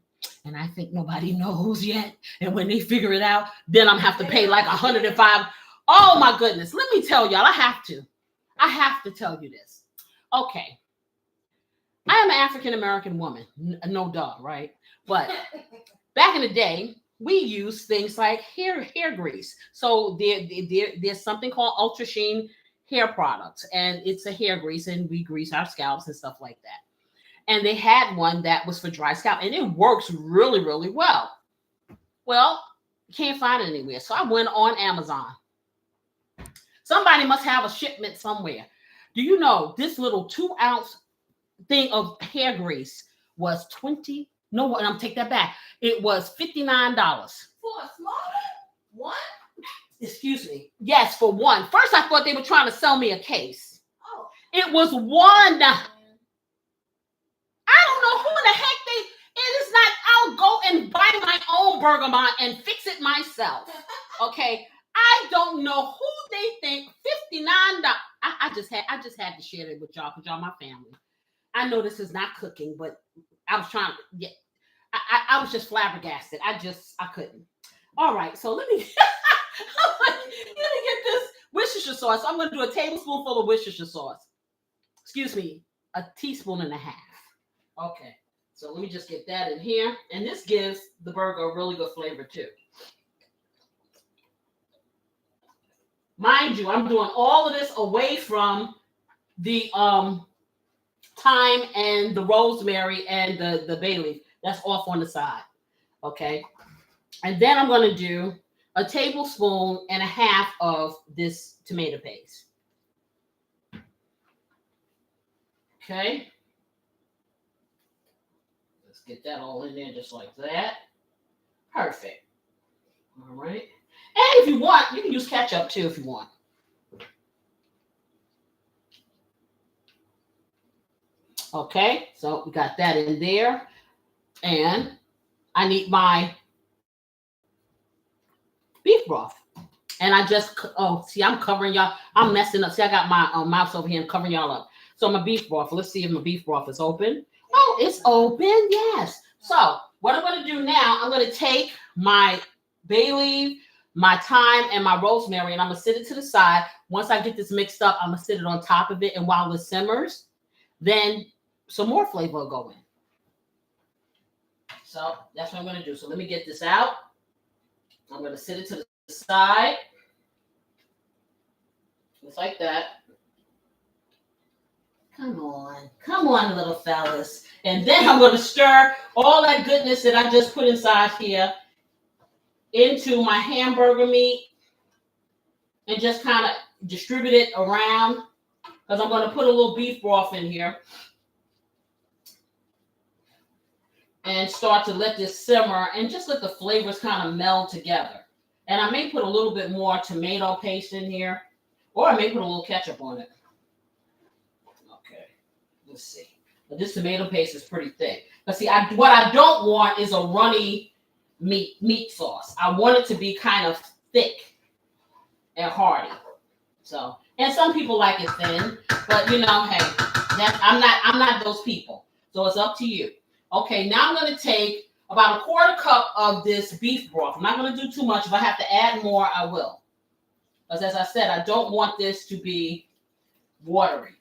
and I think nobody knows yet. And when they figure it out, then I'm have to pay like 105. Oh my goodness. Let me tell y'all, I have to. I have to tell you this. Okay. I am an African American woman. No duh, right? But back in the day, we used things like hair grease. So there's something called Ultra Sheen hair products, and it's a hair grease, and we grease our scalps and stuff like that. And they had one that was for dry scalp, and it works really, really well. Well, can't find it anywhere. So I went on Amazon. Somebody must have a shipment somewhere. Do you know this little 2 ounce thing of hair grease was 20? No, I'm take that back. It was $59. For a small one? Excuse me. Yes, for one. First, I thought they were trying to sell me a case. Oh. It was one. I don't know who in the heck they. It is not. I'll go and buy my own bergamot and fix it myself. Okay. I don't know who they think. $59. I just had to share it with y'all because y'all my family. I know this is not cooking, but I was trying to get. I was just flabbergasted. I couldn't. All right, so let me get this Worcestershire sauce. I'm going to do a tablespoonful of Worcestershire sauce. Excuse me, a teaspoon and a half. Okay, so let me just get that in here, and this gives the burger a really good flavor too. Mind you, I'm doing all of this away from the thyme and the rosemary and the bay leaf. That's off on the side. Okay. And then I'm going to do a tablespoon and a half of this tomato paste. Okay. Let's get that all in there just like that. Perfect. All right. And if you want, you can use ketchup too if you want. Okay, so we got that in there. And I need my beef broth. And I just, see, I'm covering y'all. I'm messing up. See, I got my mouse over here and covering y'all up. So my beef broth, let's see if my beef broth is open. Oh, it's open, yes. So what I'm going to do now, I'm going to take my bay leaf, my thyme, and my rosemary, and I'm going to sit it to the side. Once I get this mixed up, I'm going to sit it on top of it. And while it simmers, then some more flavor will go in. So that's what I'm going to do. So let me get this out. I'm going to sit it to the side. Just like that. Come on, little fellas. And then I'm going to stir all that goodness that I just put inside here into my hamburger meat and just kind of distribute it around because I'm going to put a little beef broth in here and start to let this simmer and just let the flavors kind of meld together. And I may put a little bit more tomato paste in here, or I may put a little ketchup on it. Okay, let's see. But this tomato paste is pretty thick. But see, what I don't want is a runny meat sauce. I want it to be kind of thick and hearty. So, and some people like it thin, but you know, hey, I'm not those people. So it's up to you. Okay, now I'm going to take about a quarter cup of this beef broth. I'm not going to do too much. If I have to add more, I will. Because as I said, I don't want this to be watery.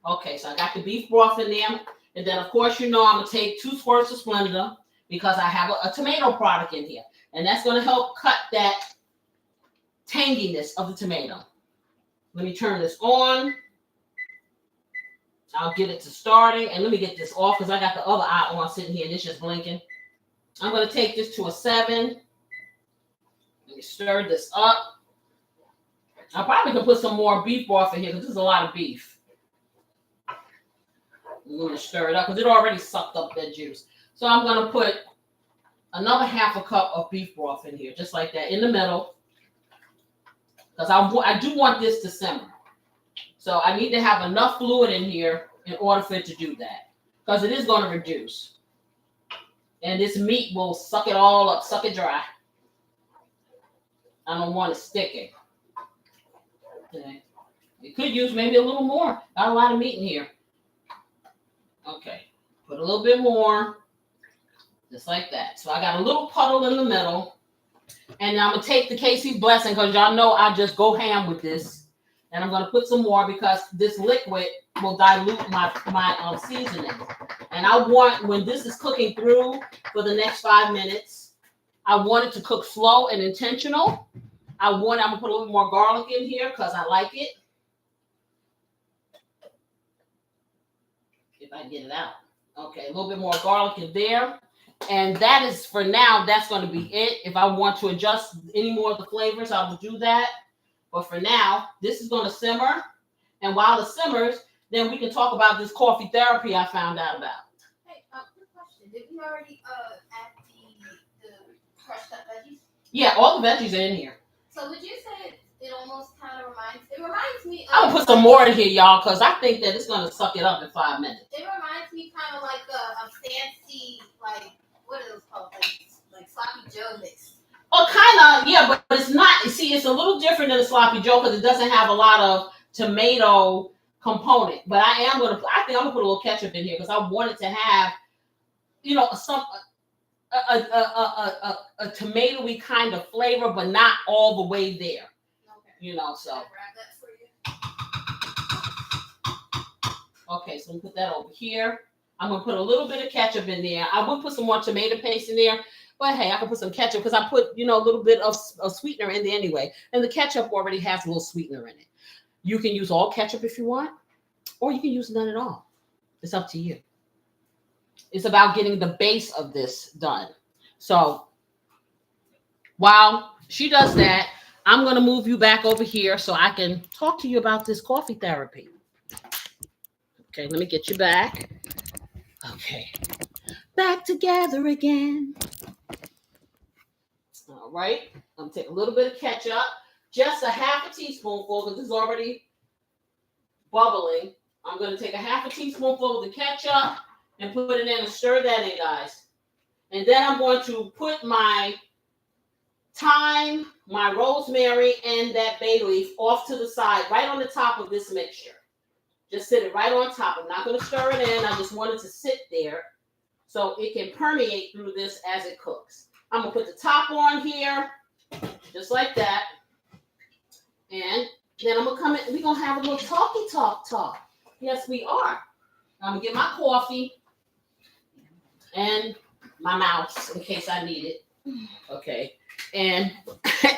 Okay, so I got the beef broth in there. And then, of course, you know I'm going to take 2 squirts of Splenda because I have a tomato product in here. And that's going to help cut that tanginess of the tomato. Let me turn this on. I'll get it to starting. And let me get this off because I got the other eye on sitting here and it's just blinking. I'm going to take this to a 7. Let me stir this up. I probably could put some more beef broth in here because this is a lot of beef. I'm going to stir it up because it already sucked up that juice. So I'm going to put another half a cup of beef broth in here, just like that, in the middle. Because I do want this to simmer. So I need to have enough fluid in here in order for it to do that. Because it is going to reduce. And this meat will suck it all up, suck it dry. I don't want it sticking. Okay. You could use maybe a little more. Got a lot of meat in here. Okay. Put a little bit more. Just like that. So I got a little puddle in the middle. And I'm going to take the KC Blessing because y'all know I just go ham with this. And I'm going to put some more because this liquid will dilute my seasoning. And I want, when this is cooking through for the next 5 minutes, I want it to cook slow and intentional. I'm going to put a little more garlic in here because I like it. If I can get it out. Okay, a little bit more garlic in there. And that is, for now, that's going to be it. If I want to adjust any more of the flavors, I will do that. But for now, this is going to simmer. And while it simmers, then we can talk about this coffee therapy I found out about. Hey, quick question. Did we already add the crushed up veggies? Yeah, all the veggies are in here. So would you say it almost kind of reminds me of... I'm going to put some more in here, y'all, because I think that it's going to suck it up in 5 minutes. It reminds me kind of like a fancy, like, what are those called? Like sloppy Joe mix. Oh, kind of, yeah, but it's not. See, it's a little different than a sloppy Joe because it doesn't have a lot of tomato component. But I think I'm gonna put a little ketchup in here because I want it to have, you know, a tomatoey kind of flavor, but not all the way there. Okay. You know, so. I'll grab that for you. Okay, so I'm gonna put that over here. I'm gonna put a little bit of ketchup in there. I would put some more tomato paste in there. But hey, I can put some ketchup because I put, you know, a little bit of sweetener in there anyway. And the ketchup already has a little sweetener in it. You can use all ketchup if you want, or you can use none at all. It's up to you. It's about getting the base of this done. So while she does that, I'm going to move you back over here so I can talk to you about this coffee therapy. Okay, let me get you back. Okay. Back together again. All right, I'm gonna take a little bit of ketchup, just a half a teaspoonful because it's already bubbling. I'm gonna take a half a teaspoonful of the ketchup and put it in and stir that in, guys. And then I'm going to put my thyme, my rosemary, and that bay leaf off to the side, right on the top of this mixture. Just sit it right on top. I'm not gonna stir it in. I just want it to sit there so it can permeate through this as it cooks. I'm going to put the top on here, just like that. And then I'm going to come in. We're going to have a little talk. Yes, we are. I'm going to get my coffee and my mouse in case I need it. Okay. And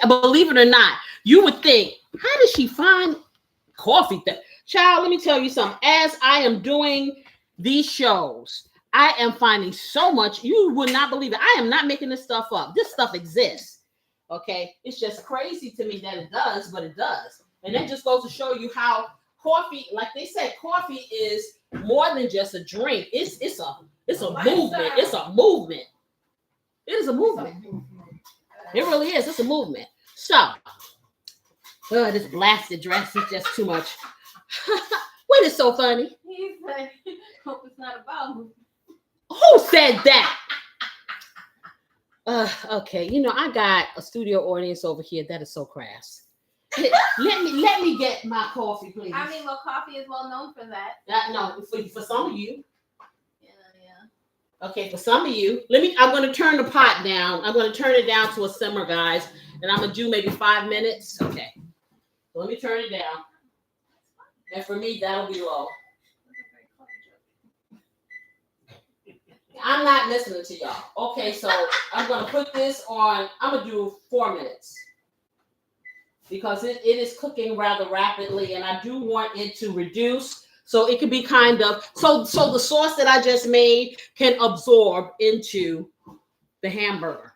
believe it or not, you would think, how does she find coffee? Child, let me tell you something. As I am doing these shows, I am finding so much. You would not believe it. I am not making this stuff up. This stuff exists. Okay. It's just crazy to me that it does, but it does. And that just goes to show you how coffee, like they said, coffee is more than just a drink. It's a movement. It's a movement. It is a movement. It really is. It's a movement. So, this blasted dress is just too much. What is so funny? He said, hope it's not about me. Who said that? Okay, you know, I got a studio audience over here that is so crass. Let me get my coffee, please. I mean, well, coffee is well known for that. No, for some of you. Yeah. Okay, for some of you. I'm going to turn the pot down. I'm going to turn it down to a simmer, guys. And I'm going to do maybe 5 minutes. Okay. So let me turn it down. And for me, that'll be low. I'm not listening to y'all. Okay, so I'm going to put this on. I'm going to do 4 minutes. Because it is cooking rather rapidly. And I do want it to reduce. So it could be kind of, so the sauce that I just made can absorb into the hamburger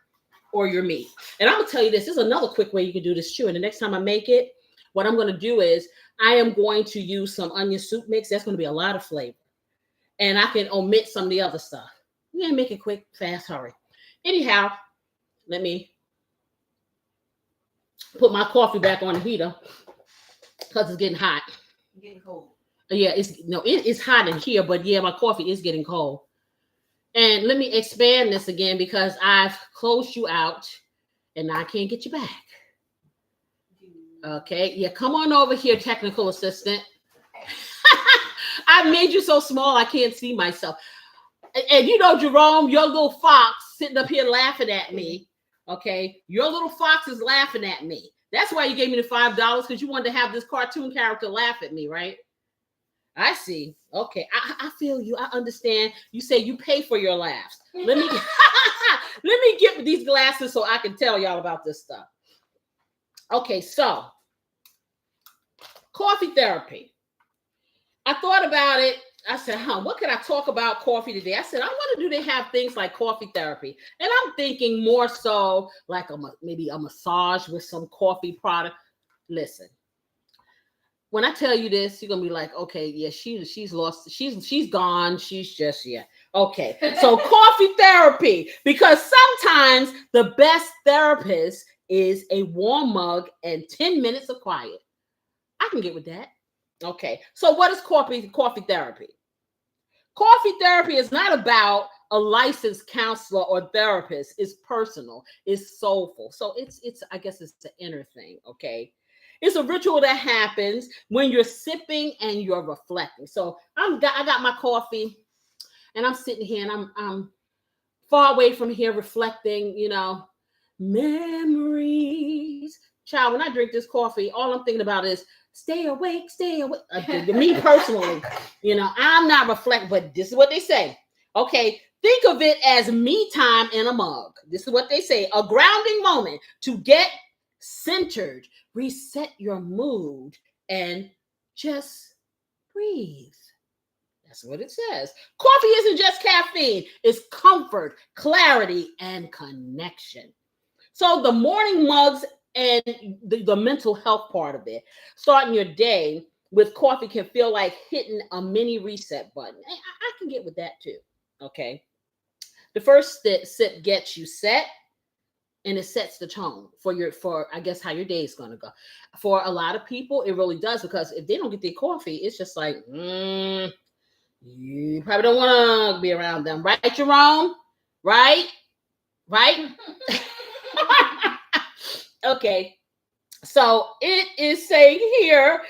or your meat. And I'm going to tell you this is another quick way you can do this too. And the next time I make it, what I'm going to do is I am going to use some onion soup mix. That's going to be a lot of flavor. and I can omit some of the other stuff. We're gonna make it quick, fast, hurry. Anyhow, let me put my coffee back on the heater because it's getting hot. Getting cold. Yeah, it's hot in here, but yeah, my coffee is getting cold. And let me expand this again because I've closed you out and I can't get you back. Okay, yeah, come on over here, technical assistant. I made you so small I can't see myself. And you know, Jerome, your little fox sitting up here laughing at me. Okay, your little fox is laughing at me. That's why you gave me the $5 because you wanted to have this cartoon character laugh at me, right? I see. Okay, I feel you. I understand. You say you pay for your laughs. Let me let me get these glasses so I can tell y'all about this stuff. Okay, so coffee therapy. I thought about it. I said, what can I talk about coffee today? I said, I wonder, do they have things like coffee therapy? And I'm thinking more so like maybe a massage with some coffee product. Listen, when I tell you this, you're gonna be like, okay, yeah, she's lost, she's gone, she's just okay. So coffee therapy, because sometimes the best therapist is a warm mug and 10 minutes of quiet. I can get with that. Okay, so what is coffee therapy? Coffee therapy is not about a licensed counselor or therapist. It's personal. It's soulful. So it's I guess it's the inner thing. Okay, it's a ritual that happens when you're sipping and you're reflecting. So I got my coffee, and I'm sitting here, and I'm far away from here reflecting. You know, memories. Child, when I drink this coffee, all I'm thinking about is stay awake, stay awake. Me personally, you know, I'm not reflecting, but this is what they say. Okay, think of it as me time in a mug. This is what they say: a grounding moment to get centered, reset your mood, and just breathe. That's what it says. Coffee isn't just caffeine; it's comfort, clarity, and connection. So the morning mugs and the mental health part of it, starting your day with coffee can feel like hitting a mini reset button. I can get with that too. Okay. The first sip gets you set, and it sets the tone for I guess how your day is going to go. For a lot of people, it really does, because if they don't get their coffee, it's just like, you probably don't want to be around them. Right, Jerome? Right? Okay, so it is saying here,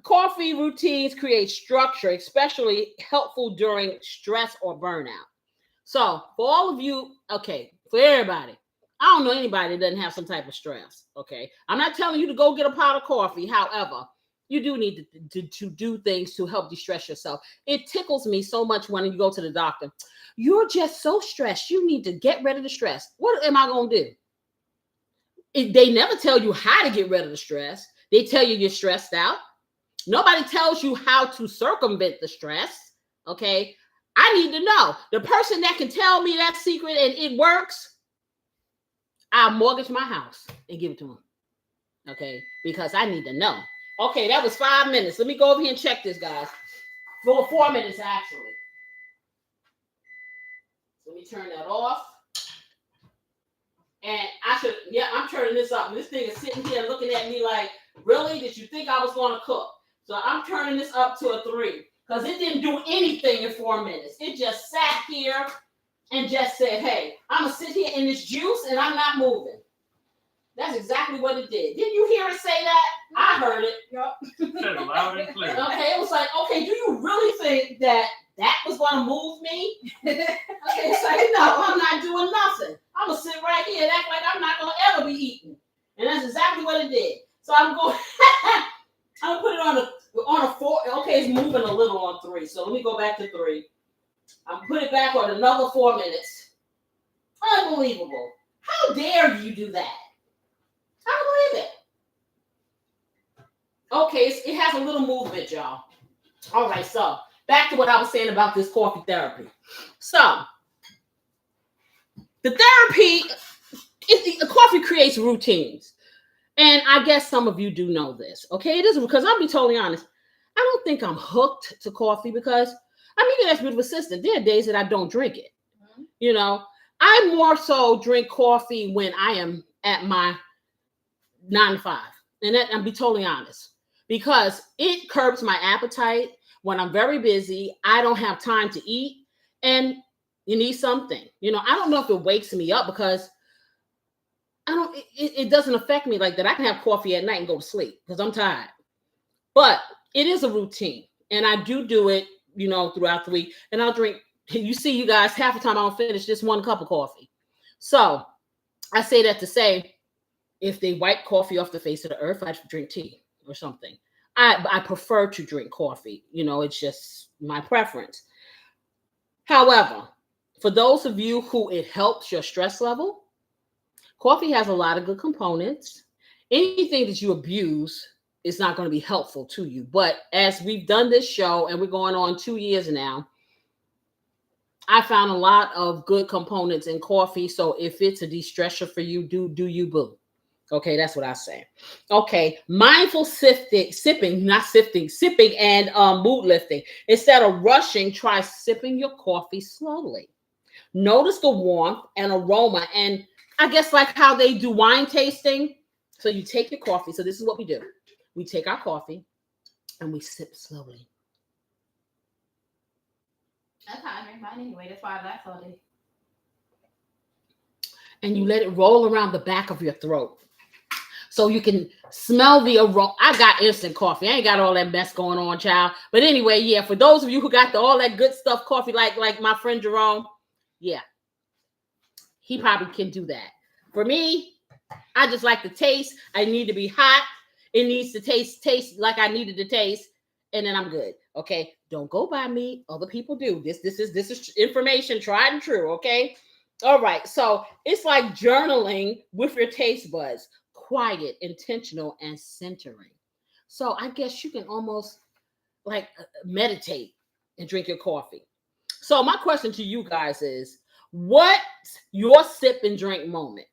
coffee routines create structure, especially helpful during stress or burnout. So for all of you, okay, for everybody, I don't know anybody that doesn't have some type of stress. Okay, I'm not telling you to go get a pot of coffee. However, you do need to do things to help de-stress yourself. It tickles me so much when you go to the doctor. You're just so stressed. You need to get rid of the stress. What am I going to do? They never tell you how to get rid of the stress. They tell you you're stressed out. Nobody tells you how to circumvent the stress. Okay, I need to know. The person that can tell me that secret and it works, I'll mortgage my house and give it to them. Okay, because I need to know. Okay, that was 5 minutes. Let me go over here and check this, guys. For 4 minutes, actually. Let me turn that off. And I'm turning this up. This thing is sitting here looking at me like, really? Did you think I was going to cook? So I'm turning this up to a 3 because it didn't do anything in 4 minutes. It just sat here and just said, hey, I'm going to sit here in this juice and I'm not moving. That's exactly what it did. Didn't you hear it say that? I heard it. Yep. Said it loud and clear. Okay, it was like, okay, do you really think that was going to move me? Okay, it's like, no, I'm not doing nothing. I'm going to sit right here and act like I'm not going to ever be eating. And that's exactly what it did. So I'm going to put it on a 4. Okay, it's moving a little on 3. So let me go back to 3. I'm going to put it back on another 4 minutes. Unbelievable. How dare you do that? I don't believe it. Okay, it has a little movement, y'all. All right, so back to what I was saying about this coffee therapy. So the therapy, the coffee creates routines. And I guess some of you do know this. Okay, it is, because I'll be totally honest. I don't think I'm hooked to coffee because I mean, you can ask beautiful sister. There are days that I don't drink it. You know, I more so drink coffee when I am at my 9 to 5, and that, I'll be totally honest, because it curbs my appetite. When I'm very busy, I don't have time to eat, and you need something. You know, I don't know if it wakes me up because I don't. It doesn't affect me like that. I can have coffee at night and go to sleep because I'm tired. But it is a routine, and I do it, you know, throughout the week. And I'll drink. You see, you guys, half the time I don't finish just one cup of coffee. So I say that to say, if they wipe coffee off the face of the earth, I'd drink tea or something. I prefer to drink coffee. You know, it's just my preference. However, for those of you who it helps your stress level, coffee has a lot of good components. Anything that you abuse is not going to be helpful to you. But as we've done this show and we're going on 2 years now, I found a lot of good components in coffee. So if it's a de-stressor for you, do you boo. Okay, that's what I say. Okay, mindful sipping and mood lifting. Instead of rushing, try sipping your coffee slowly. Notice the warmth and aroma, and I guess like how they do wine tasting. So you take your coffee. So this is what we do. We take our coffee and we sip slowly. That's how I drink mine anyway. That's why I laugh all day. And you let it roll around the back of your throat. So you can smell the aroma. I got instant coffee. I ain't got all that mess going on, child. But anyway, yeah, for those of you who got all that good stuff coffee, like my friend Jerome, yeah, he probably can do that. For me, I just like the taste. I need to be hot. It needs to taste like I needed to taste, and then I'm good. Okay, don't go by me. Other people do. This is information tried and true. Okay, all right. So it's like journaling with your taste buds. Quiet, intentional, and centering. So I guess you can almost like meditate and drink your coffee. So my question to you guys is, what's your sip and drink moment?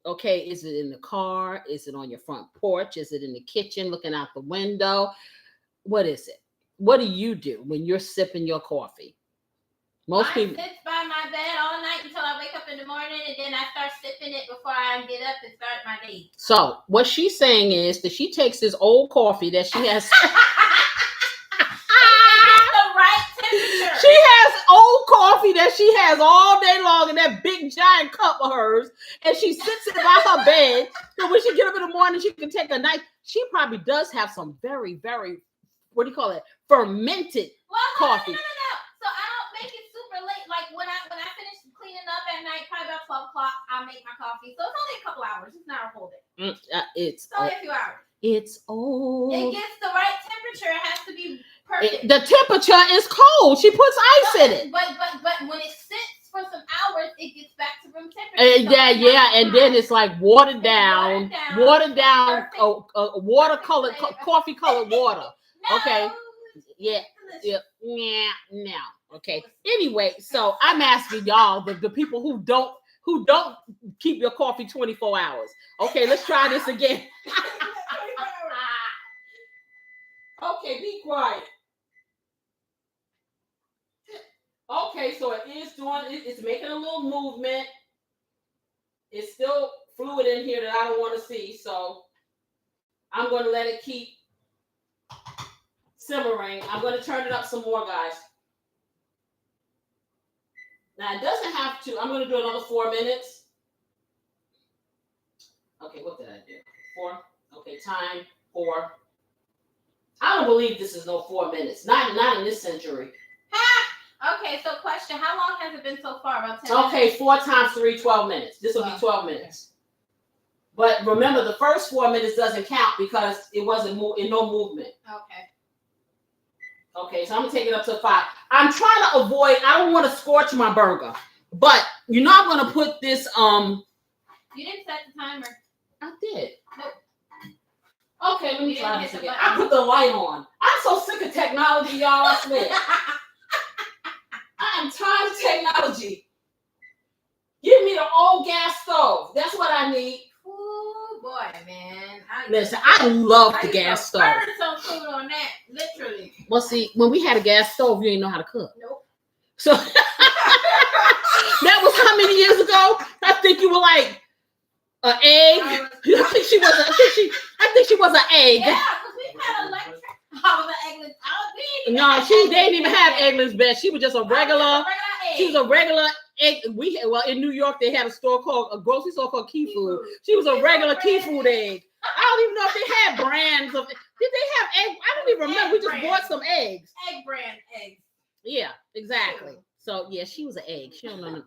Okay, is it in the car? Is it on your front porch? Is it in the kitchen looking out the window? What is it? What do you do when you're sipping your coffee? Most people sits by my bed all night until I wake up in the morning, and then I start sipping it before I get up and start my day. So what she's saying is that she takes this old coffee that she has. She has old coffee that she has all day long in that big giant cup of hers, and she sits it by her bed. So when she get up in the morning, she can take a night. She probably does have some very, very, what do you call it, fermented coffee. No. So I don't make it super late. Like when I finish cleaning up at night, probably about 12 o'clock, I'll make my coffee. So it's only a couple hours. It's not a whole day. It's only a few hours. It's old. It gets the right temperature. It has to be perfect. The temperature is cold. She puts ice in it. But when it sits for some hours, it gets back to room temperature. And then it's like watered down watercolor, coffee colored water. No, okay. Yeah. Now. Okay. Anyway, so I'm asking y'all, the people who don't keep your coffee 24 hours. Okay, let's try this again. Okay, be quiet. Okay, so it is it's making a little movement. It's still fluid in here that I don't want to see, so I'm going to let it keep simmering. I'm going to turn it up some more, guys. Now, it doesn't have to. I'm going to do another 4 minutes. Okay, what did I do? 4? Okay, time 4. I don't believe this is no 4 minutes. Not in this century. Okay, so question. How long has it been so far? About 10 minutes? Okay, 4 times 3, 12 minutes. This will be 12 minutes. But remember, the first 4 minutes doesn't count because it wasn't in no movement. Okay. Okay, so I'm going to take it up to 5. I'm trying to avoid, I don't want to scorch my burger. But you're not going to put this, You didn't set the timer. I did. Nope. Okay, let me try this again. I put the light on. I'm so sick of technology, y'all, I swear. I am tired of technology. Give me the old gas stove. That's what I need. Ooh, boy. boy, man. Listen, I love the gas stove. Burn some food on that, literally. Well, see, when we had a gas stove, you didn't know how to cook. Nope. So that was how many years ago? I think you were like an egg. I think she was an egg. Yeah, because we had electric. I was an eggless. No, they didn't even have eggless bed. She was just a regular. She was a regular egg. In New York they had a grocery store called Key Food. She was a regular Key Food egg. I don't even know if they had brands of. Did they have egg? I don't even remember. We just bought some eggs. Egg brand eggs. Yeah, exactly. So yeah, she was an egg. She don't know. Yeah, because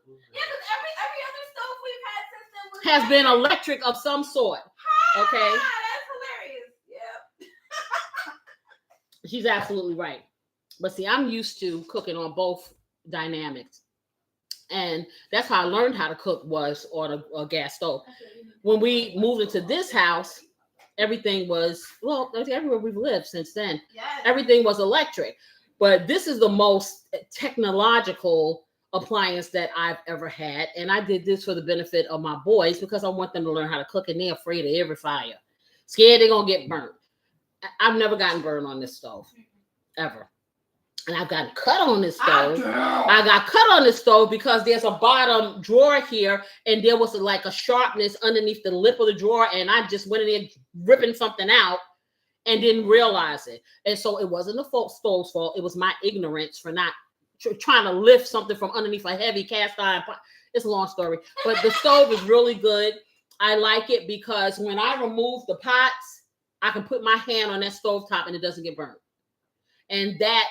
every other stove we've had since then has been electric of some sort. Okay. That's hilarious. Yeah. She's absolutely right. But see, I'm used to cooking on both dynamics. And that's how I learned how to cook was on a gas stove. When we moved into this house, everything was, well, everywhere we've lived since then, everything was electric. But this is the most technological appliance that I've ever had. And I did this for the benefit of my boys because I want them to learn how to cook, and they're afraid of every fire. Scared they're going to get burnt. I've never gotten burned on this stove, ever. And I've gotten cut on this stove. I got cut on this stove because there's a bottom drawer here, and there was like a sharpness underneath the lip of the drawer, and I just went in there ripping something out and didn't realize it. And so it wasn't the stove's fault. It was my ignorance for not trying to lift something from underneath a heavy cast iron. It's a long story, but the stove is really good. I like it because when I remove the pots, I can put my hand on that stove top and it doesn't get burnt. And that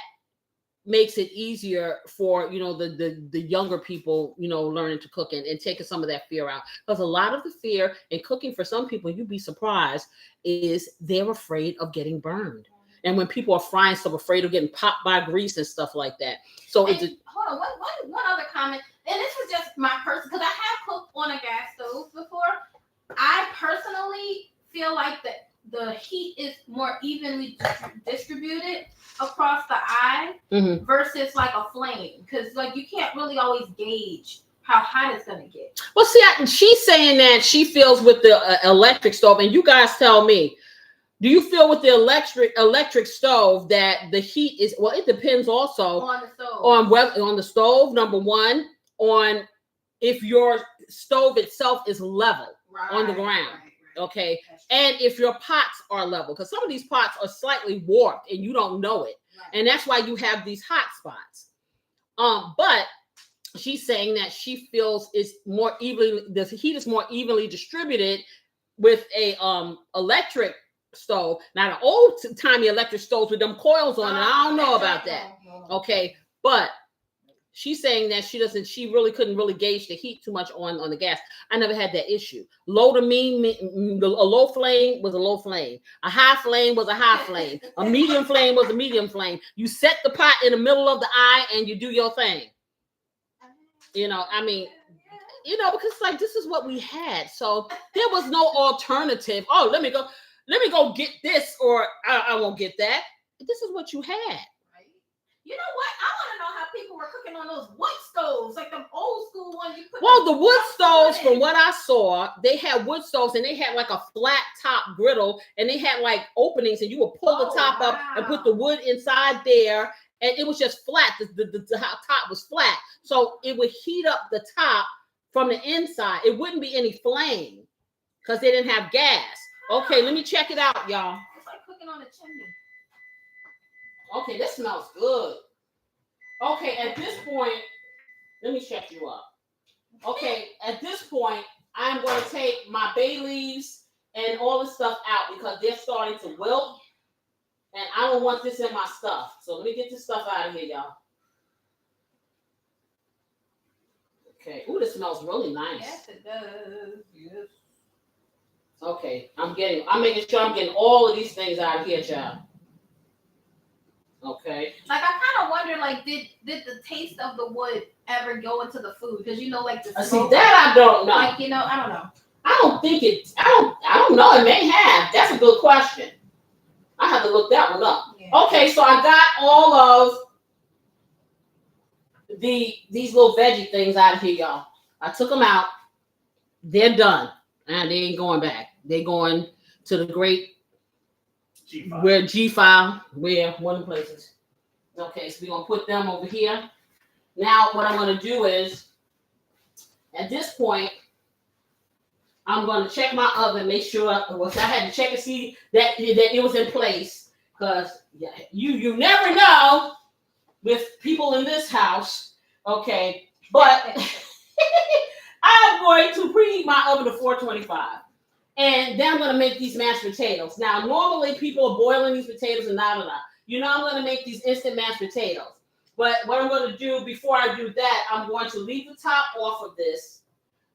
makes it easier for, the younger people, learning to cook and taking some of that fear out. Because a lot of the fear in cooking for some people, you'd be surprised, is they're afraid of getting burned. And when people are frying stuff, afraid of getting popped by grease and stuff like that. So hold on, one other comment. And this is just my person, because I have cooked on a gas stove before. I personally feel like the heat is more evenly distributed across the eye versus like a flame, because like you can't really always gauge how hot it's gonna get. Well, see, she's saying that she feels with the electric stove, and you guys tell me, do you feel with the electric stove that the heat is, well, it depends also on the stove, on the stove, number one, on if your stove itself is level on the ground. Right. Okay. And if your pots are level, because some of these pots are slightly warped and you don't know it. Right. And that's why you have these hot spots. But she's saying that she feels the heat is more evenly distributed with a electric stove. Now the old timey electric stoves with them coils on it, I don't know about that. Okay. But she's saying that she really couldn't really gauge the heat too much on the gas. I never had that issue. A low flame was a low flame. A high flame was a high flame. A medium flame was a medium flame. You set the pot in the middle of the eye and you do your thing. Because like this is what we had. So there was no alternative. Oh, let me go get this, or I won't get that. This is what you had. You know what? I want to know how people were cooking on those wood stoves, like the old school ones. The wood stoves, from what I saw, they had wood stoves and they had like a flat top griddle, and they had like openings, and you would pull the top up and put the wood inside there, and it was just flat. The top was flat, so it would heat up the top from the inside. It wouldn't be any flame because they didn't have gas. Okay, let me check it out, y'all. It's like cooking on a chimney. Okay, this smells good. Okay, at this point, let me check you up. Okay, at this point, I'm going to take my bay leaves and all the stuff out because they're starting to wilt, and I don't want this in my stuff. So let me get this stuff out of here, y'all. Okay. Ooh, this smells really nice. Yes, it does. Yes. Okay, I'm making sure I'm getting all of these things out of here, child. Okay. Like I kind of wonder, like, did the taste of the wood ever go into the food? Because like the see that I don't know. Like I don't know. I don't think it. I don't know. It may have. That's a good question. I have to look that one up. Yeah. Okay, so I got all of these little veggie things out of here, y'all. I took them out. They're done, and they ain't going back. They going to the great G5. where G5, where one of the places. Okay, so we're gonna put them over here. Now what I'm gonna do is, at this point, I'm gonna check my oven, make sure. Well, I had to check and see that it was in place, because you never know with people in this house. Okay, but I'm going to preheat my oven to 425. And then I'm going to make these mashed potatoes. Now, normally people are boiling these potatoes and I'm going to make these instant mashed potatoes. But what I'm going to do before I do that, I'm going to leave the top off of this.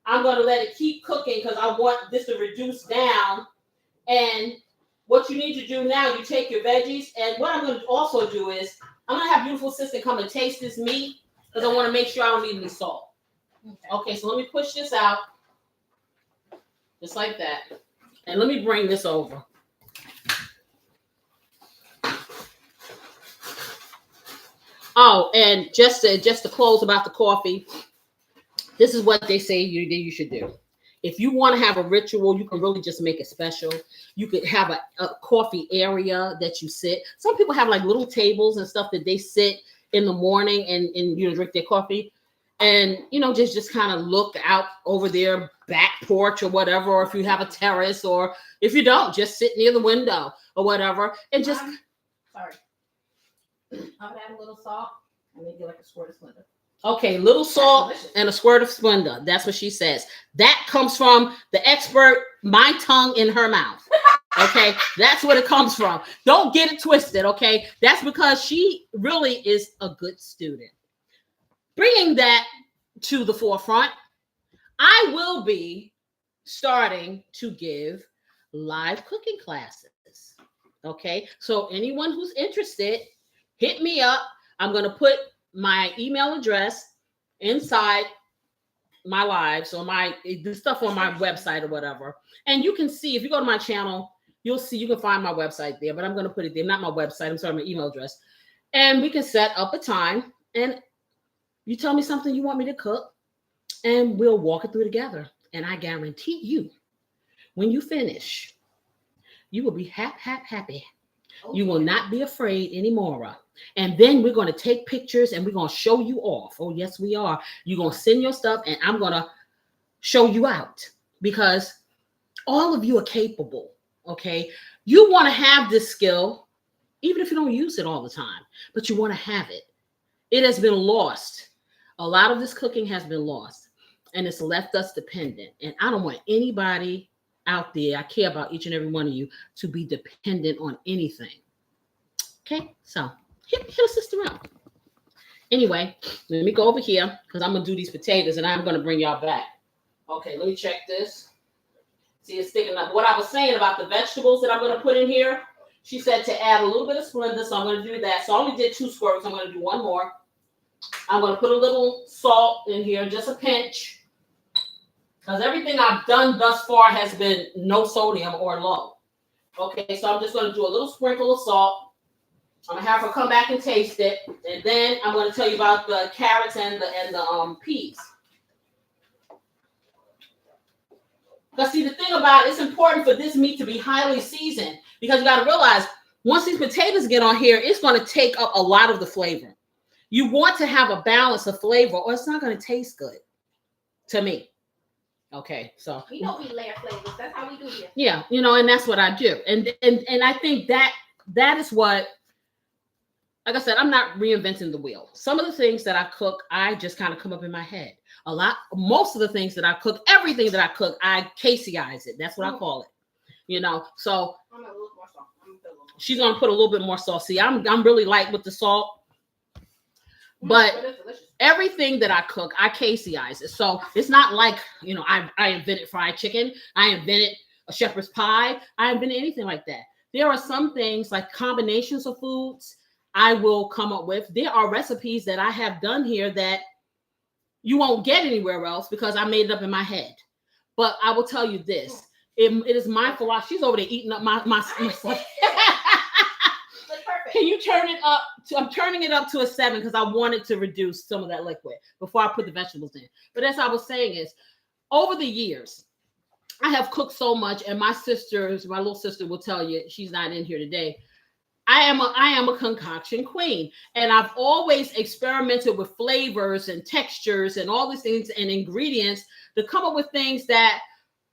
I'm going to let it keep cooking because I want this to reduce down. And what you need to do now, you take your veggies. And what I'm going to also do is, I'm going to have beautiful sister come and taste this meat because I want to make sure I don't need any salt. Okay, so let me push this out. Just like that. And let me bring this over. Oh, and just to close about the coffee, this is what they say you should do. If you want to have a ritual, you can really just make it special. You could have a coffee area that you sit. Some people have like little tables and stuff that they sit in the morning and drink their coffee. And, just kind of look out over their back porch or whatever, or if you have a terrace, or if you don't, just sit near the window or whatever. And just... Sorry. I would add a little salt and maybe like a squirt of Splenda. Okay, little salt and a squirt of Splenda. That's what she says. That comes from the expert, my tongue in her mouth. Okay, that's what it comes from. Don't get it twisted, okay? That's because she really is a good student. Bringing that to the forefront, I will be starting to give live cooking classes. Okay, so anyone who's interested, hit me up. I'm going to put my email address inside my lives or the stuff on my website or whatever. And you can see, if you go to my channel, you'll see, you can find my website there, but I'm going to put it there. Not my website, I'm sorry, my email address. And we can set up a time and you tell me something you want me to cook, and we'll walk it through together. And I guarantee you, when you finish, you will be happy. Okay. You will not be afraid anymore. And then we're going to take pictures and we're going to show you off. Oh, yes, we are. You're going to send your stuff and I'm going to show you out because all of you are capable. Okay. You want to have this skill, even if you don't use it all the time, but you want to have it. It has been lost. A lot of this cooking has been lost and it's left us dependent. And I don't want anybody out there, I care about each and every one of you, to be dependent on anything. Okay, so hit a sister out. Anyway, let me go over here because I'm going to do these potatoes and I'm going to bring y'all back. Okay, let me check this. See, it's sticking up. What I was saying about the vegetables that I'm going to put in here, she said to add a little bit of Splenda, so I'm going to do that. So I only did 2 squirts. I'm going to do 1 more. I'm going to put a little salt in here, just a pinch, because everything I've done thus far has been no sodium or low. Okay, so I'm just going to do a little sprinkle of salt. I'm going to have her come back and taste it, and then I'm going to tell you about the carrots and the peas. Because see, the thing about it, it's important for this meat to be highly seasoned, because you got to realize once these potatoes get on here, it's going to take up a lot of the flavor. You want to have a balance of flavor or it's not going to taste good to me. Okay, so we layer flavors. That's how we do here. Yeah, and that's what I do. And I think that is what, like I said, I'm not reinventing the wheel. Some of the things that I cook, I just kind of come up in my head. Most of the things that I cook, everything that I cook, I Casey-ize it. That's what I call it. So I'm a little more salt. She's gonna put a little bit more salt. See, I'm really light with the salt. But everything that I cook, I Casey-ize it. So it's not like, I invented fried chicken. I invented a shepherd's pie. I invented anything like that. There are some things like combinations of foods I will come up with. There are recipes that I have done here that you won't get anywhere else because I made it up in my head. But I will tell you this. It is my philosophy. She's over there eating up my stuff. Can you turn it up? I'm turning it up to a 7 because I wanted to reduce some of that liquid before I put the vegetables in. But as I was saying is, over the years, I have cooked so much, and my sisters, my little sister will tell you, she's not in here today. I am a concoction queen, and I've always experimented with flavors and textures and all these things and ingredients to come up with things that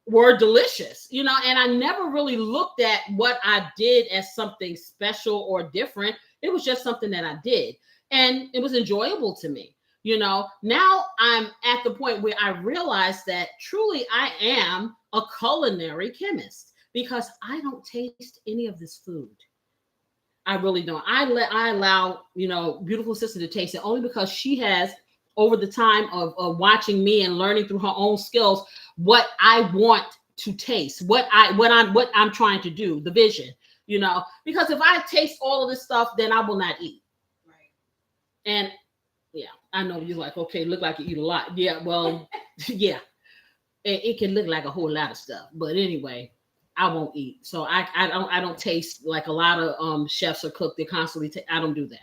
were delicious, and I never really looked at what I did as something special or different. It was just something that I did, and it was enjoyable to me. Now I'm at the point where I realize that truly I am a culinary chemist because I don't taste any of this food. I really don't. I allow, beautiful sister to taste it only because she has, over the time of watching me and learning through her own skills, what I want to taste, what I'm trying to do, the vision, because if I taste all of this stuff, then I will not eat. Right. And yeah, I know you're like, okay, look like you eat a lot. Yeah, well, yeah, it can look like a whole lot of stuff, but anyway, I won't eat. So I don't taste like a lot of chefs or cook. They constantly I don't do that.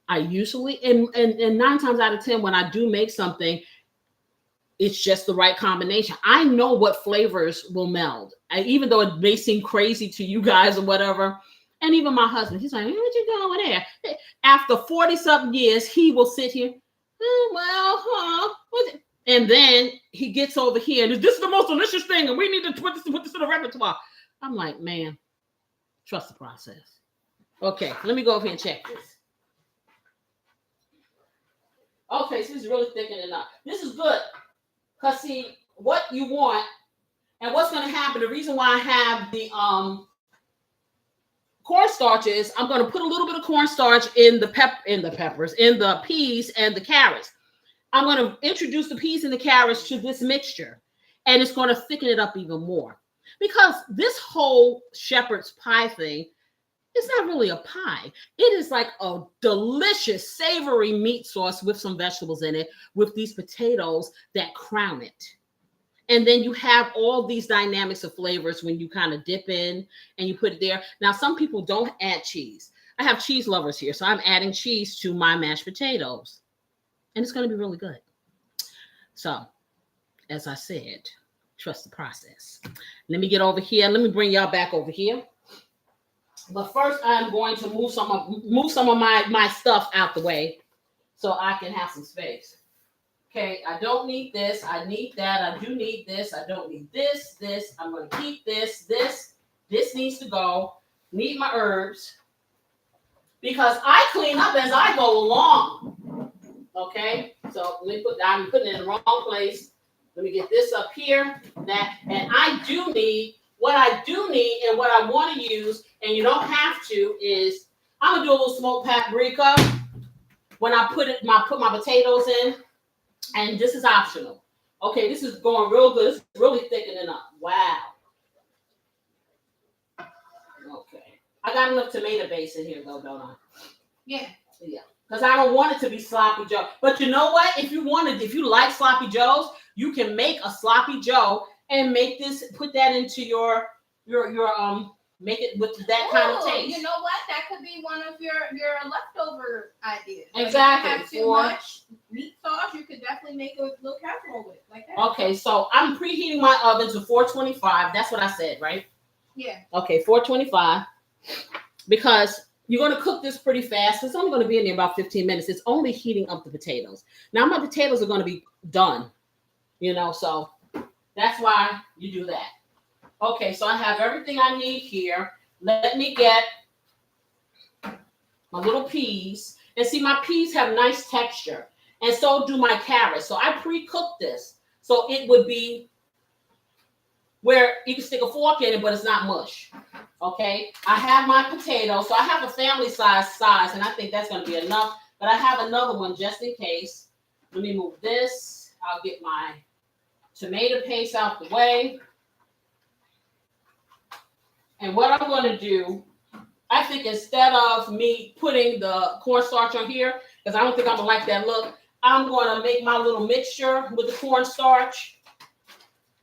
I usually and 9 times out of 10 when I do make something, it's just the right combination. I know what flavors will meld. Even though it may seem crazy to you guys or whatever. And even my husband, he's like, hey, what you doing over there? After 40-something years, he will sit here. And then he gets over here and this is the most delicious thing, and we need to put this in the repertoire. I'm like, man, trust the process. Okay, let me go over here and check this. Okay, so this is really thickening up. This is good. Because see, what you want and what's going to happen, the reason why I have the cornstarch is I'm going to put a little bit of cornstarch in the peppers, in the peas and the carrots. I'm going to introduce the peas and the carrots to this mixture, and it's going to thicken it up even more. Because this whole shepherd's pie thing is not really a pie. It is like a delicious, savory meat sauce with some vegetables in it, with these potatoes that crown it. And then you have all these dynamics of flavors when you kind of dip in and you put it there. Now, some people don't add cheese. I have cheese lovers here, so I'm adding cheese to my mashed potatoes. And it's going to be really good. So, as I said, trust the process. Let me get over here. Let me bring y'all back over here. But first, I'm going to move some of my stuff out the way so I can have some space. Okay, I don't need this. I need that. I do need this. I don't need this. I'm going to keep this. This needs to go. Need my herbs. Because I clean up as I go along. Okay, so let me I'm putting it in the wrong place. Let me get this up here. And I do need, what I do need and what I want to use, and you don't have to, is I'm going to do a little smoked paprika when I put my potatoes in. And this is optional. Okay, this is going real good. It's really thickening up. Wow. Okay. I got enough tomato base in here, though, don't I? Yeah. Yeah. Because I don't want it to be sloppy Joe. But you know what? If you like sloppy Joes, you can make a sloppy Joe and put that into your make it with that kind of taste. You know what? That could be one of your leftover ideas. Exactly. If you have too much meat sauce, you could definitely make a little casserole with it, like that. Okay, so I'm preheating my oven to 425. That's what I said, right? Yeah. Okay, 425. Because you're going to cook this pretty fast. It's only going to be in there about 15 minutes. It's only heating up the potatoes. Now, my potatoes are going to be done, so that's why you do that. Okay, so I have everything I need here. Let me get my little peas. And see, my peas have nice texture. And so do my carrots. So I pre-cooked this. So it would be where you can stick a fork in it, but it's not mush. Okay, I have my potatoes. So I have a family size, and I think that's going to be enough. But I have another one just in case. Let me move this. I'll get my tomato paste out the way. And what I'm going to do, I think instead of me putting the cornstarch on here, because I don't think I'm going to like that look, I'm going to make my little mixture with the cornstarch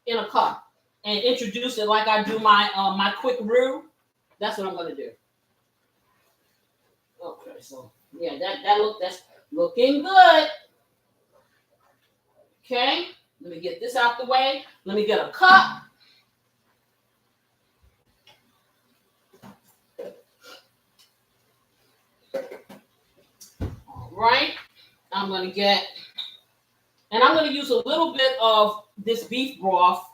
in a cup and introduce it like I do my quick roux. That's what I'm going to do. Okay, so yeah, that's looking good. Okay, let me get this out the way. Let me get a cup. All right. I'm going to get, and I'm going to use a little bit of this beef broth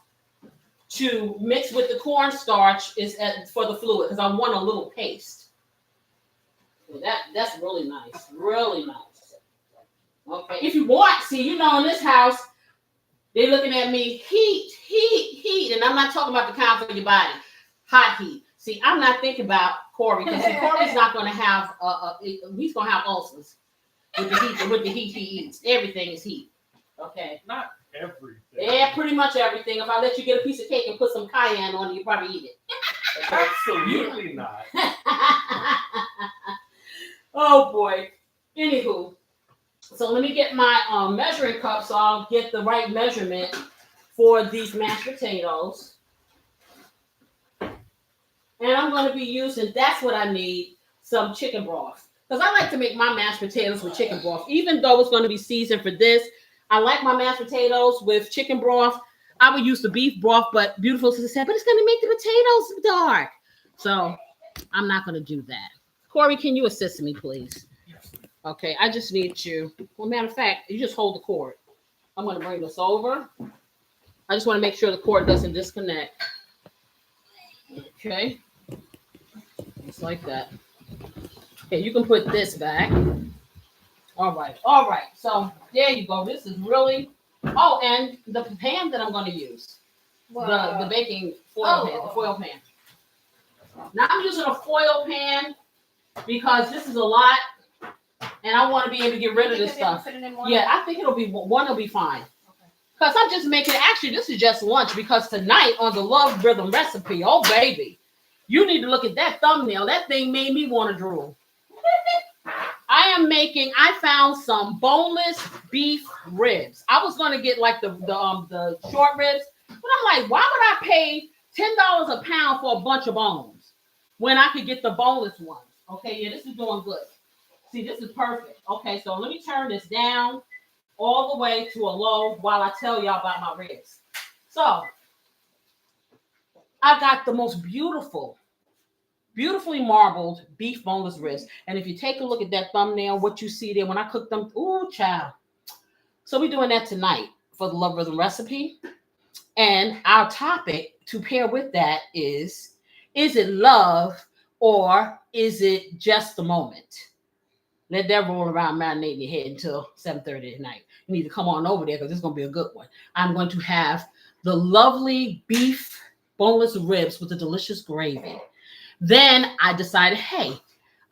to mix with the cornstarch for the fluid because I want a little paste. That's really nice. Really nice. Okay. If you want, see, you know, in this house, they're looking at me, heat. And I'm not talking about the kind for your body. Hot heat. See, I'm not thinking about Corey because Corey's not going to have, he's going to have ulcers with the heat he eats. Everything is heat. Okay. Not everything. Yeah, pretty much everything. If I let you get a piece of cake and put some cayenne on it, you probably eat it. Absolutely not. Oh boy. Anywho, so let me get my measuring cup so I'll get the right measurement for these mashed potatoes. And I'm going to be using, that's what I need, some chicken broth. Because I like to make my mashed potatoes with chicken broth. Even though it's going to be seasoned for this, I like my mashed potatoes with chicken broth. I would use the beef broth, but beautiful sister said, but it's going to make the potatoes dark. So I'm not going to do that. Corey, can you assist me, please? Okay, I just need you. Well, matter of fact, you just hold the cord. I'm going to bring this over. I just want to make sure the cord doesn't disconnect. Okay. Just like that. Okay, you can put this back. All right. So there you go. This is really. Oh, and the pan that I'm going to use, the baking foil pan, the foil pan. Now I'm using a foil pan because this is a lot, and I want to be able to get rid of this stuff. Yeah, I think it'll be one. Will be fine. Because I'm just making. Actually, this is just lunch because tonight on the Love Rhythm recipe, oh baby, you need to look at that thumbnail. That thing made me want to drool. I found some boneless beef ribs. I was gonna get like the short ribs, but I'm like, why would I pay $10 a pound for a bunch of bones when I could get the boneless ones? Okay, yeah, this is doing good. See, this is perfect. Okay, so let me turn this down all the way to a low while I tell y'all about my ribs. So I got the most beautifully marbled beef boneless ribs. And if you take a look at that thumbnail, what you see there when I cook them, ooh, child. So we're doing that tonight for the Love Rhythm recipe. And our topic to pair with that is it love or is it just the moment? Let that roll around, marinate in your head until 7:30 at night. You need to come on over there because it's going to be a good one. I'm going to have the lovely beef boneless ribs with the delicious gravy. Then I decided, hey,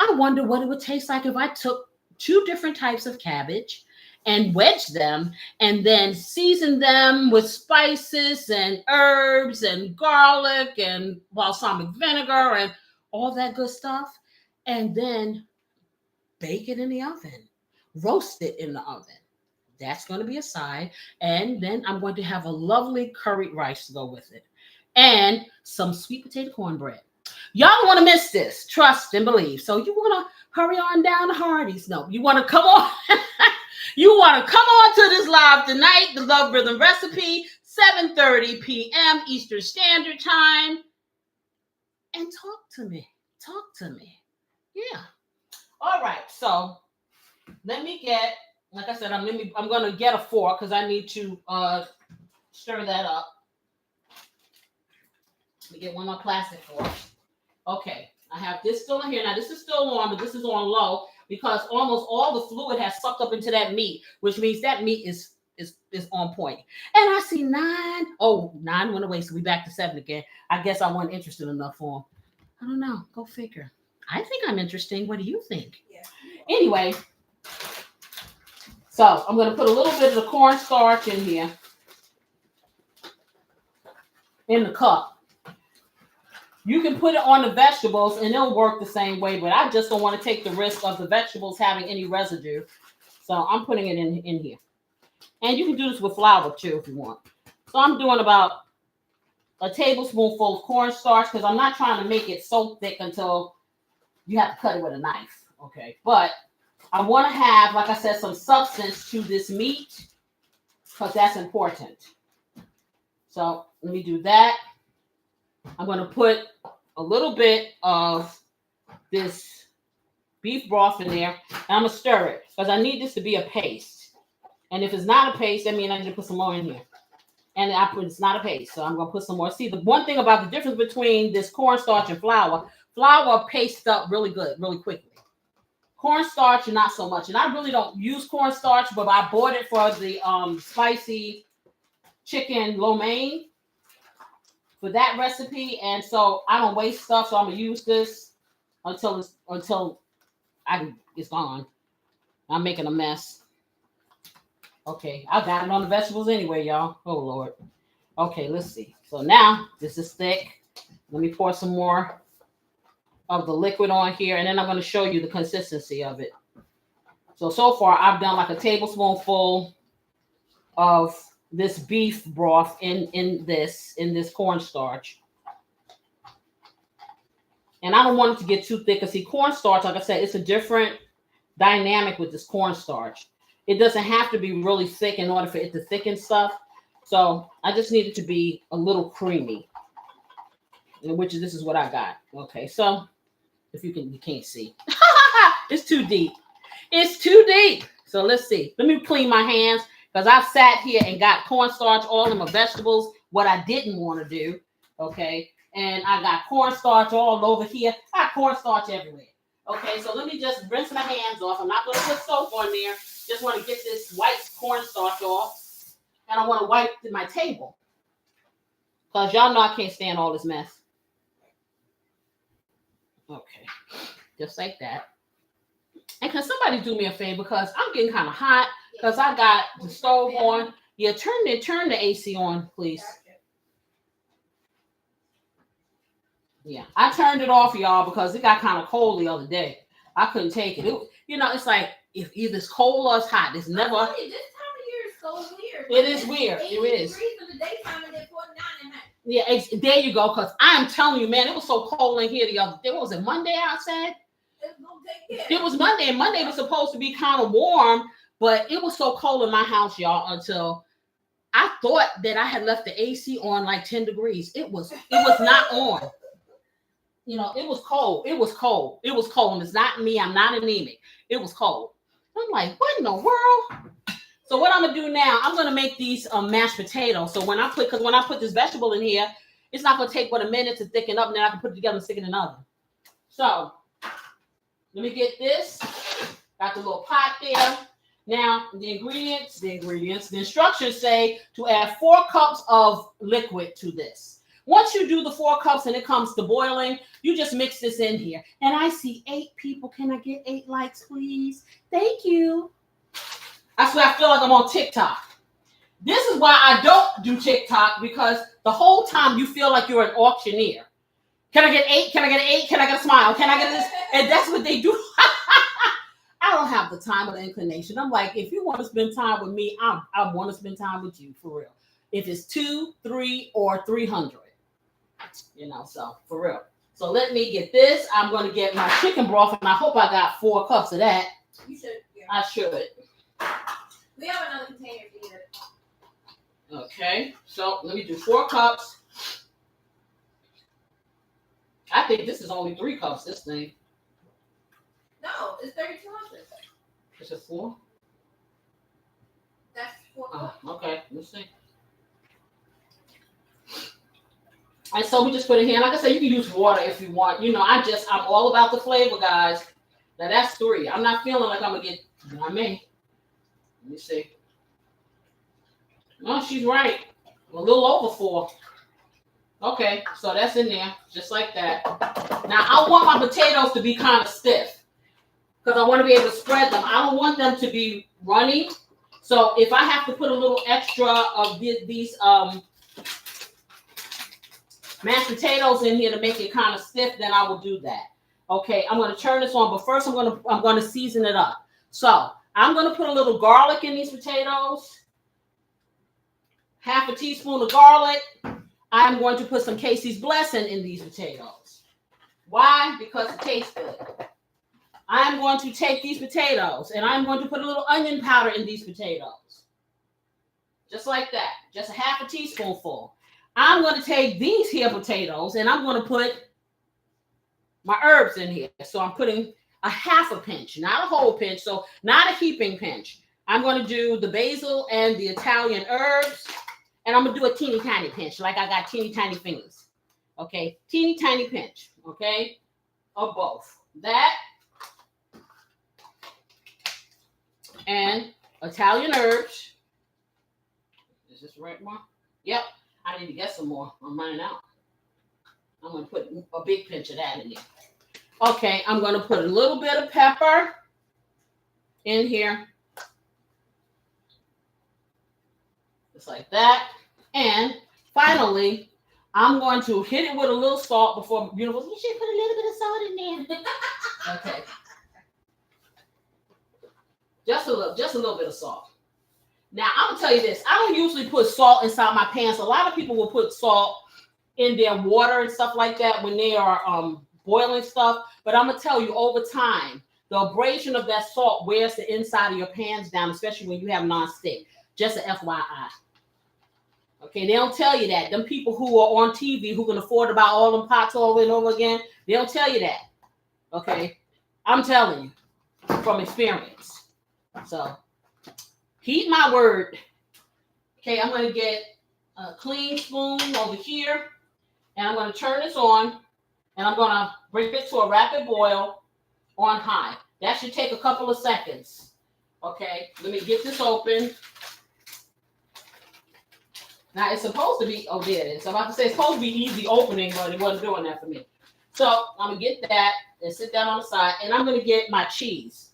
I wonder what it would taste like if I took 2 different types of cabbage and wedged them and then seasoned them with spices and herbs and garlic and balsamic vinegar and all that good stuff. And then bake it in the oven, roast it in the oven. That's going to be a side. And then I'm going to have a lovely curried rice to go with it and some sweet potato cornbread. Y'all don't want to miss this. Trust and believe. So you want to hurry on down to Hardee's. No, you want to come on. You want to come on to this live tonight, the Love Rhythm recipe, 7:30 p.m. Eastern Standard Time. And talk to me. Yeah. All right. So let me get, like I said, I'm going to get a fork because I need to stir that up. Let me get one of my plastic forks. Okay, I have this still in here. Now, this is still on, but this is on low because almost all the fluid has sucked up into that meat, which means that meat is on point. And I see 9. Oh, 9 went away, so we back to 7 again. I guess I wasn't interested enough for them. I don't know. Go figure. I think I'm interesting. What do you think? Yeah. Anyway, so I'm going to put a little bit of the cornstarch in here in the cup. You can put it on the vegetables and it'll work the same way, but I just don't want to take the risk of the vegetables having any residue. So I'm putting it in here. And you can do this with flour too if you want. So I'm doing about a tablespoonful of cornstarch because I'm not trying to make it so thick until you have to cut it with a knife. Okay. But I want to have, like I said, some substance to this meat because that's important. So let me do that. I'm going to put a little bit of this beef broth in there. And I'm going to stir it because I need this to be a paste. And if it's not a paste, that means I need to put some more in here. And it's not a paste, so I'm going to put some more. See, the one thing about the difference between this cornstarch and flour pastes up really good, really quickly. Cornstarch, not so much. And I really don't use cornstarch, but I bought it for the spicy chicken lo mein for that recipe. And so I don't waste stuff, so I'm going to use this until it's gone. I'm making a mess. Okay, I got it on the vegetables anyway, y'all. Oh, Lord. Okay, let's see. So now, this is thick. Let me pour some more of the liquid on here, and then I'm going to show you the consistency of it. So far, I've done like a tablespoonful of this beef broth in this cornstarch. And I don't want it to get too thick, because see, cornstarch, like I said, it's a different dynamic with this cornstarch. It doesn't have to be really thick in order for it to thicken stuff. So I just need it to be a little creamy, this is what I got. Okay, so if you can't see. It's too deep. It's too deep. So let's see. Let me clean my hands, because I've sat here and got cornstarch all in my vegetables, what I didn't want to do. Okay, and I got cornstarch all over here. I got cornstarch everywhere. Okay, so let me just rinse my hands off. I'm not going to put soap on there. Just want to get this white cornstarch off. And I want to wipe my table, because y'all know I can't stand all this mess. Okay, just like that. And can somebody do me a favor, because I'm getting kind of hot, because I got the stove on. Yeah, turn the AC on, please. Yeah, I turned it off, y'all, because it got kind of cold the other day. I couldn't take it. It's like if either it's cold or it's hot. It's never. This time of year is so weird. It is weird. It is. Degrees in the daytime and then 49 at night. Yeah, there you go. Because I'm telling you, man, it was so cold in here the other day. What was it, Monday outside? It was Monday, and Monday was supposed to be kind of warm, but it was so cold in my house, y'all, until I thought that I had left the AC on like 10 degrees. It was not on. It was cold. It was cold. It was cold. And it's not me. I'm not anemic. It was cold. I'm like, what in the world? So what I'm going to do now, I'm going to make these mashed potatoes. So when I put this vegetable in here, it's not going to take but a minute to thicken up, and then I can put it together and stick it in the oven. So let me get this. Got the little pot there. Now, the instructions say to add 4 cups of liquid to this. Once you do the 4 cups and it comes to boiling, you just mix this in here. And I see 8 people. Can I get 8 likes, please? Thank you. That's why I feel like I'm on TikTok. This is why I don't do TikTok, because the whole time you feel like you're an auctioneer. Can I get 8? Can I get 8? Can I get a smile? Can I get this? And that's what they do. I don't have the time or the inclination. I'm like, if you want to spend time with me, I want to spend time with you, for real. If it's 2, 3, or 300. So for real. So let me get this. I'm going to get my chicken broth, and I hope I got 4 cups of that. You should. Yeah. I should. We have another container here. Okay, so let me do 4 cups. I think this is only 3 cups, this thing. No, it's 3,200. Is it 4? That's 4 cups. Okay, let's see. And so we just put it here. Like I said, you can use water if you want. I'm all about the flavor, guys. Now that's 3. I'm not feeling like I'm going to get, I may. Let me see. No, she's right. A little over 4. Okay, so that's in there, just like that. Now, I want my potatoes to be kind of stiff, because I want to be able to spread them. I don't want them to be runny. So if I have to put a little extra of these mashed potatoes in here to make it kind of stiff, then I will do that. Okay, I'm going to turn this on, but first I'm going to season it up. So I'm going to put a little garlic in these potatoes. Half a teaspoon of garlic. I'm going to put some Casey's Blessing in these potatoes. Why? Because it tastes good. I'm going to take these potatoes and I'm going to put a little onion powder in these potatoes. Just like that. Just a half a teaspoonful. I'm going to take these here potatoes and I'm going to put my herbs in here. So a half a pinch, not a whole pinch. So not a heaping pinch. I'm going to do the basil and the Italian herbs. And I'm going to do a teeny tiny pinch, like I got teeny tiny fingers. Okay, teeny tiny pinch, okay, of both. That and Italian herbs. Is this the right one? Yep, I need to get some more. I'm running out. I'm going to put a big pinch of that in there. Okay, I'm going to put a little bit of pepper in here. Just like that. And finally, I'm going to hit it with a little salt before Beautiful. You should put a little bit of salt in there. Okay. Just a little bit of salt. Now, I'm going to tell you this. I don't usually put salt inside my pans. A lot of people will put salt in their water and stuff like that when they are boiling stuff. But I'm going to tell you, over time, the abrasion of that salt wears the inside of your pans down, especially when you have non-stick. Just an FYI. Okay, they don't tell you that. Them people who are on TV who can afford to buy all them pots over and over again, they don't tell you that. Okay, I'm telling you from experience. So, heed my word. Okay, I'm going to get a clean spoon over here, and I'm going to turn this on, and I'm going to bring it to a rapid boil on high. That should take a couple of seconds. Okay, let me get this open. Now, it's supposed to be, oh, there it is. I'm about to say it's supposed to be easy opening, but it wasn't doing that for me. So, I'm going to get that and sit down on the side, and I'm going to get my cheese.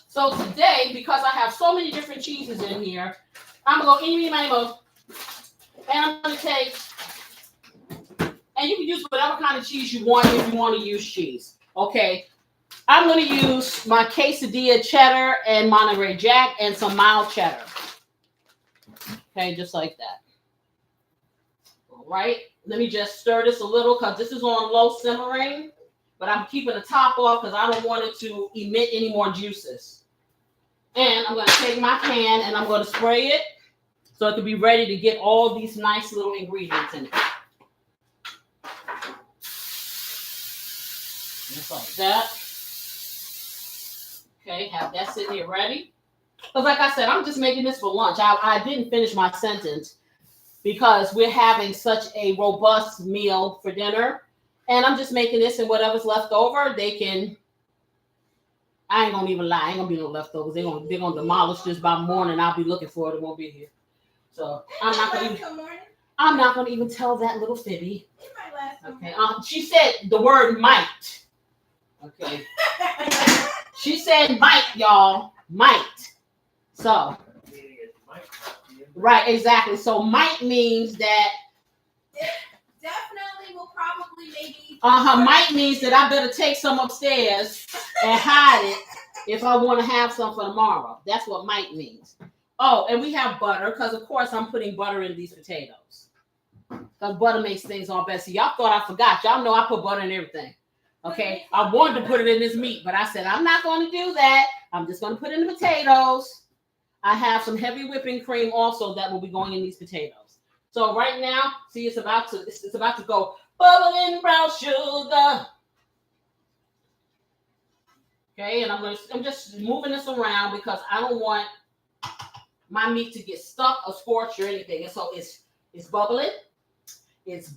So, today, because I have so many different cheeses in here, I'm going to go eeny, meeny, mo, and I'm going to take, and you can use whatever kind of cheese you want if you want to use cheese. Okay. I'm going to use my quesadilla cheddar and Monterey Jack and some mild cheddar. Okay, just like that. All right. Let me just stir this a little because this is on low simmering, but I'm keeping the top off because I don't want it to emit any more juices. And I'm going to take my pan and I'm going to spray it so it can be ready to get all these nice little ingredients in it. Just like that. Okay, have that sitting here ready. Because like I said, I'm just making this for lunch. I didn't finish my sentence because we're having such a robust meal for dinner. And I'm just making this, and whatever's left over, they can, I ain't gonna even lie, ain't gonna be no leftovers. They're gonna demolish this by morning. I'll be looking for it. It won't be here. So I'm not gonna even tell that little fibby. Okay. She said the word might. Okay. She said might, y'all. Might. So. Right, exactly. So might means that. It definitely will probably maybe. Might means that I better take some upstairs and hide it if I want to have some for tomorrow. That's what might means. Oh, and we have butter because, of course, I'm putting butter in these potatoes. Because butter makes things all better. See, y'all thought I forgot. Y'all know I put butter in everything. Okay, I wanted to put it in this meat, but I said, I'm not going to do that. I'm just going to put it in the potatoes. I have some heavy whipping cream also that will be going in these potatoes. So right now, see, it's about to go bubbling brown sugar. Okay, and I'm just moving this around because I don't want my meat to get stuck or scorched or anything. And so it's bubbling, and it's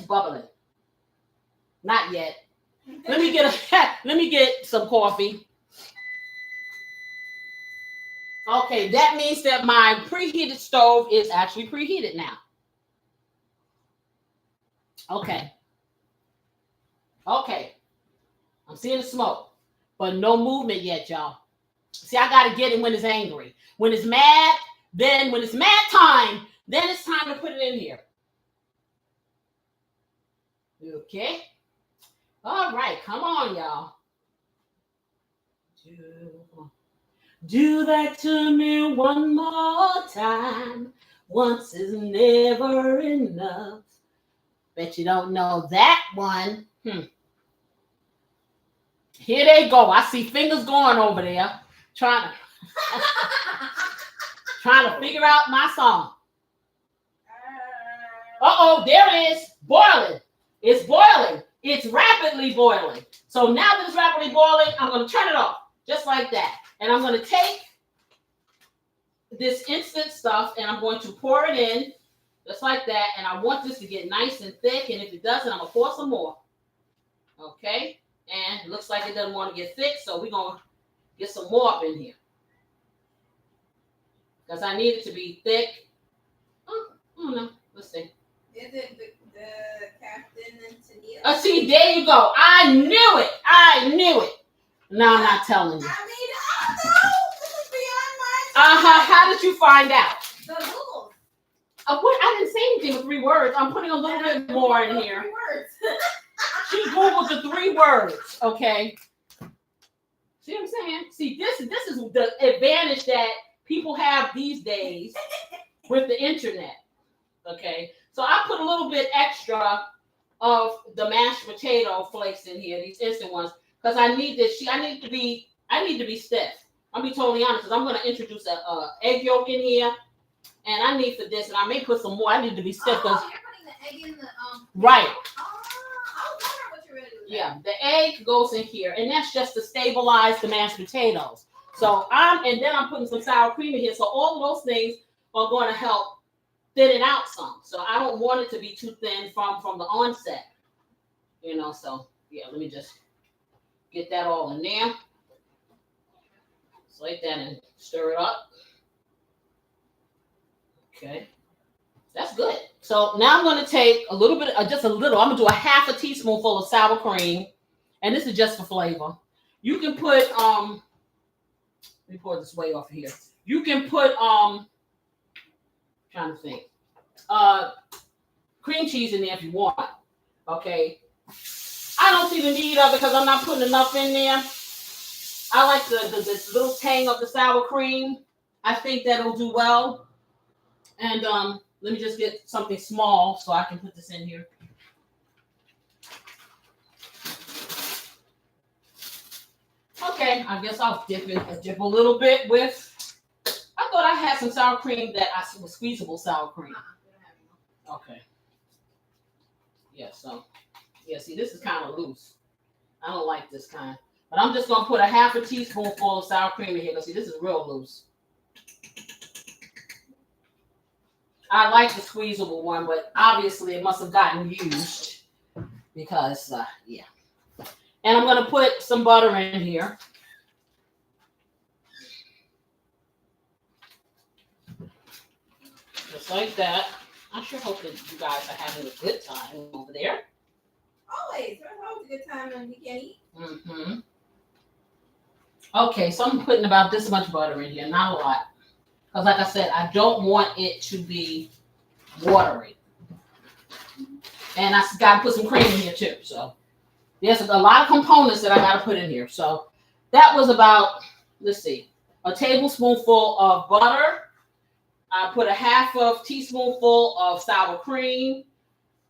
bubbling. Not yet. Let me get some coffee. Okay, that means that my preheated stove is actually preheated now. Okay. I'm seeing the smoke, but no movement yet, y'all. See, I got to get it when it's angry. When it's mad, then when it's mad time, then it's time to put it in here. Okay. All right, come on, y'all. Do that to me one more time. Once is never enough. Bet you don't know that one. Here they go. I see fingers going over there, trying to figure out my song. Uh-oh, there it is. Boiling. It's boiling. It's rapidly boiling. So now that it's rapidly boiling, I'm going to turn it off just like that. And I'm going to take this instant stuff and I'm going to pour it in just like that. And I want this to get nice and thick. And if it doesn't, I'm going to pour some more. Okay. And it looks like it doesn't want to get thick. So we're going to get some more up in here. Because I need it to be thick. Oh, I don't know. Let's see. Is it the captain and Tania? See, there you go. I knew it. I knew it. No, I'm not telling you. I mean, I don't know. This is beyond my. How did you find out? The Google. What? I didn't say anything with 3 words. I'm putting a little bit more in here. 3 words. She Googled the 3 words. Okay. See what I'm saying? See, this is the advantage that people have these days with the internet. Okay. So I put a little bit extra of the mashed potato flakes in here, these instant ones, because I need this. I need to be stiff. I'll be totally honest, because I'm going to introduce a egg yolk in here, and I need for this, and I may put some more. I need to be stiff because you're putting the egg in the right. I was wondering what you're ready to do. Yeah, the egg goes in here, and that's just to stabilize the mashed potatoes. So and then I'm putting some sour cream in here. So all of those things are going to help thin it out some. So I don't want it to be too thin from the onset. You know, so yeah, let me just get that all in there. Just like that and stir it up. Okay. That's good. So now I'm going to take a little bit, just a little, I'm going to do a half a teaspoonful of sour cream. And this is just for flavor. You can put, let me pour this way off of here. You can put, trying to think, cream cheese in there if you want. Okay. I don't see the need of it because I'm not putting enough in there. I like this little tang of the sour cream. I think that'll do well. And let me just get something small so I can put this in here. Okay, I guess I'll dip a little bit with. I thought I had some sour cream that was squeezable sour cream. Okay. Yeah, so yeah, see, this is kind of loose. I don't like this kind. But I'm just gonna put a half a teaspoonful of sour cream in here. Because see, this is real loose. I like the squeezable one, but obviously it must have gotten used because, yeah. And I'm going to put some butter in here. Just like that. I sure hope that you guys are having a good time over there. Always. There's always a good time when we can eat. Mm-hmm. Okay, so I'm putting about this much butter in here, not a lot. Because like I said, I don't want it to be watery. And I got to put some cream in here too. So there's a lot of components that I got to put in here. So that was about, let's see, a tablespoonful of butter. I put a half of teaspoonful of sour cream.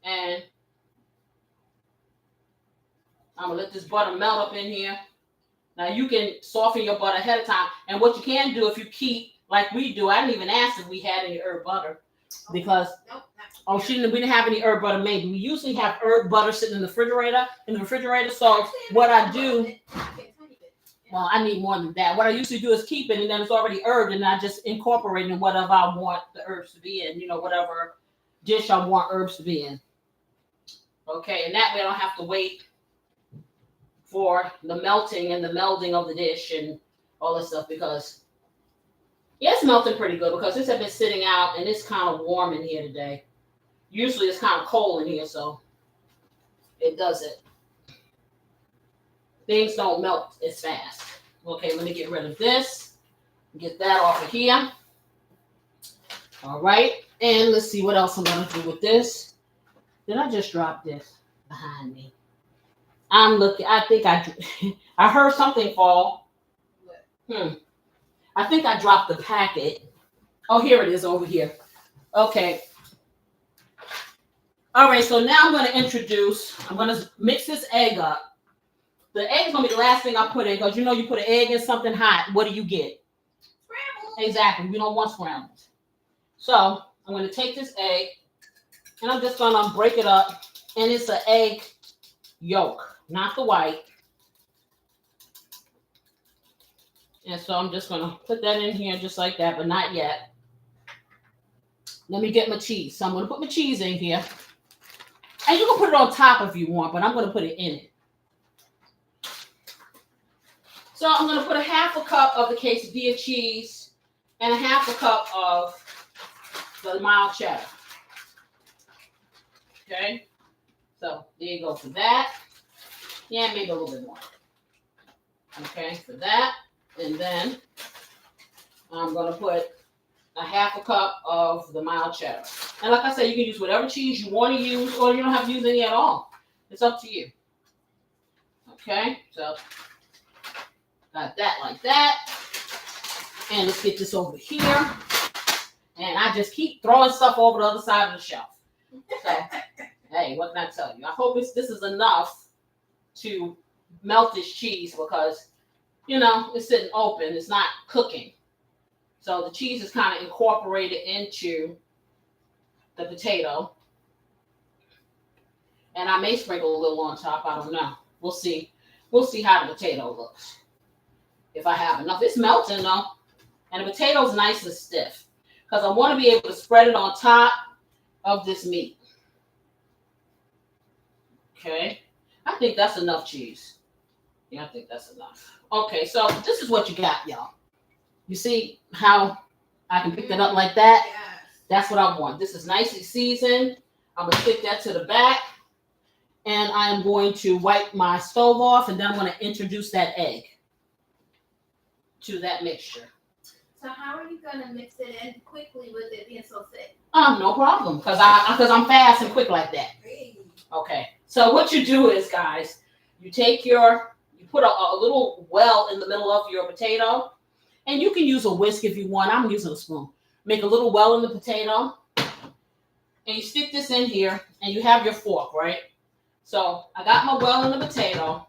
And I'm going to let this butter melt up in here. Now you can soften your butter ahead of time. And what you can do if you keep, like we do, I didn't even ask if we had any herb butter because we didn't have any herb butter made. We usually have herb butter sitting in the refrigerator. So what I do, well, I need more than that. What I usually do is keep it, and then it's already herbed, and I just incorporate in whatever I want the herbs to be in. You know, whatever dish I want herbs to be in. Okay, and that way I don't have to wait for the melting and the melding of the dish and all that stuff because. Yeah, it's melting pretty good because this has been sitting out and it's kind of warm in here today. Usually it's kind of cold in here, so it doesn't. Things don't melt as fast. Okay, let me get rid of this. Get that off of here. All right, and let's see what else I'm going to do with this. Did I just drop this behind me? I'm looking. I think I heard something fall. I think I dropped the packet. Oh, here it is over here. Okay. All right, so now I'm going to mix this egg up. The egg is going to be the last thing I put in because you know you put an egg in something hot, what do you get? Scrambled. Exactly. We don't want scrambled. So I'm going to take this egg and I'm just going to break it up And it's an egg yolk, not the white. And so I'm just going to put that in here just like that, but not yet. Let me get my cheese. So I'm going to put my cheese in here. And you can put it on top if you want, but I'm going to put it in it. So I'm going to put a half a cup of the quesadilla cheese and a half a cup of the mild cheddar. Okay? So there you go for that. Yeah, maybe a little bit more. Okay, for that. And then I'm going to put a half a cup of the mild cheddar. And like I said, you can use whatever cheese you want to use, or you don't have to use any at all. It's up to you. Okay, so got that like that. And let's get this over here. And I just keep throwing stuff over the other side of the shelf. So, hey, what can I tell you? I hope this is enough to melt this cheese because, you know, it's sitting open. It's not cooking. So the cheese is kind of incorporated into the potato. And I may sprinkle a little on top. I don't know. We'll see. We'll see how the potato looks. If I have enough. It's melting though. And the potato's nice and stiff. Because I want to be able to spread it on top of this meat. Okay. I think that's enough cheese. Yeah, I think that's enough. Okay, so this is what you got, y'all. You see how I can pick that up like that? Yes. That's what I want. This is nicely seasoned. I'm going to stick that to the back. And I'm going to wipe my stove off. And then I'm going to introduce that egg to that mixture. So how are you gonna mix it in quickly with it being so thick? No problem. Because I'm fast and quick like that. Okay. So what you do is, guys, you put a little well in the middle of your potato. And you can use a whisk if you want. I'm using a spoon. Make a little well in the potato. And you stick this in here. And you have your fork, right? So I got my well in the potato.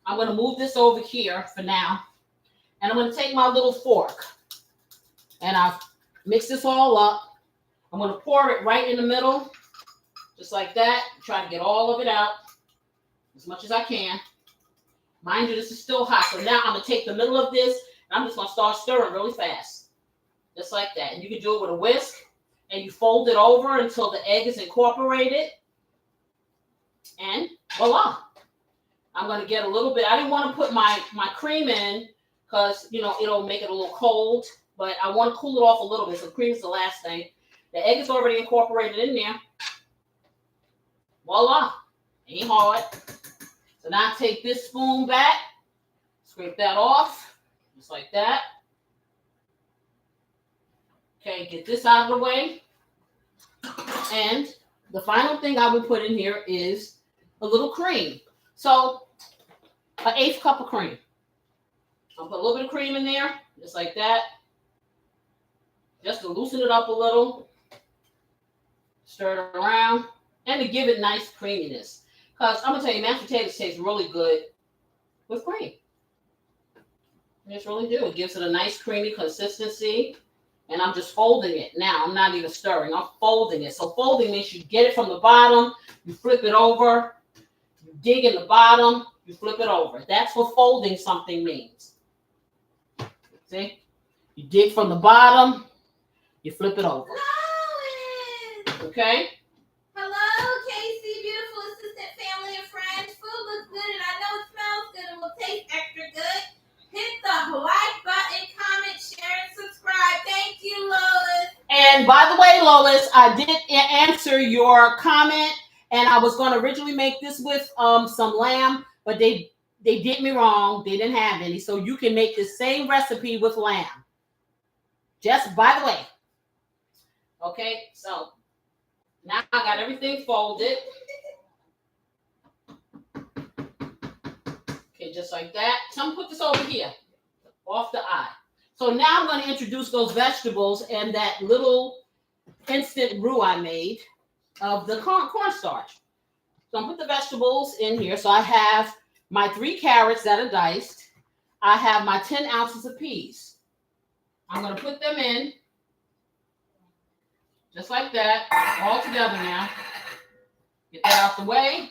I'm going to move this over here for now. And I'm going to take my little fork. And I've mixed this all up. I'm going to pour it right in the middle. Just like that. Try to get all of it out. As much as I can. Mind you, this is still hot. So now I'm going to take the middle of this. And I'm just going to start stirring really fast. Just like that. And you can do it with a whisk. And you fold it over until the egg is incorporated. And voila. I'm going to get a little bit. I didn't want to put my cream in because, you know, it'll make it a little cold. But I want to cool it off a little bit. So cream is the last thing. The egg is already incorporated in there. Voila. Ain't hard. So now I take this spoon back. Scrape that off. Just like that. Okay, get this out of the way. And the final thing I will put in here is a little cream. So, an 1/8 cup of cream. I'll put a little bit of cream in there, just like that. Just to loosen it up a little. Stir it around. And to give it nice creaminess. Because I'm going to tell you, mashed potatoes taste really good with cream. They just really do. It gives it a nice creamy consistency. And I'm just folding it. Now, I'm not even stirring. I'm folding it. So folding means you get it from the bottom. You flip it over. You dig in the bottom. You flip it over. That's what folding something means. See? You dig from the bottom. You flip it over. Lois! Okay? Hello, Casey, beautiful assistant, family, and friends. Food looks good, and I know it smells good and will taste extra good. Hit the like button, comment, share, and subscribe. Thank you, Lois. And by the way, Lois, I did answer your comment, and I was going to originally make this with some lamb, but they did me wrong. They didn't have any, so you can make the same recipe with lamb. Just by the way. Okay, so now I got everything folded. Okay, just like that. So I'm going to put this over here, off the eye. So now I'm going to introduce those vegetables and that little instant roux I made of the cornstarch. So I'm going to put the vegetables in here. So I have my 3 carrots that are diced. I have my 10 ounces of peas. I'm going to put them in. Just like that. All together now. Get that out the way.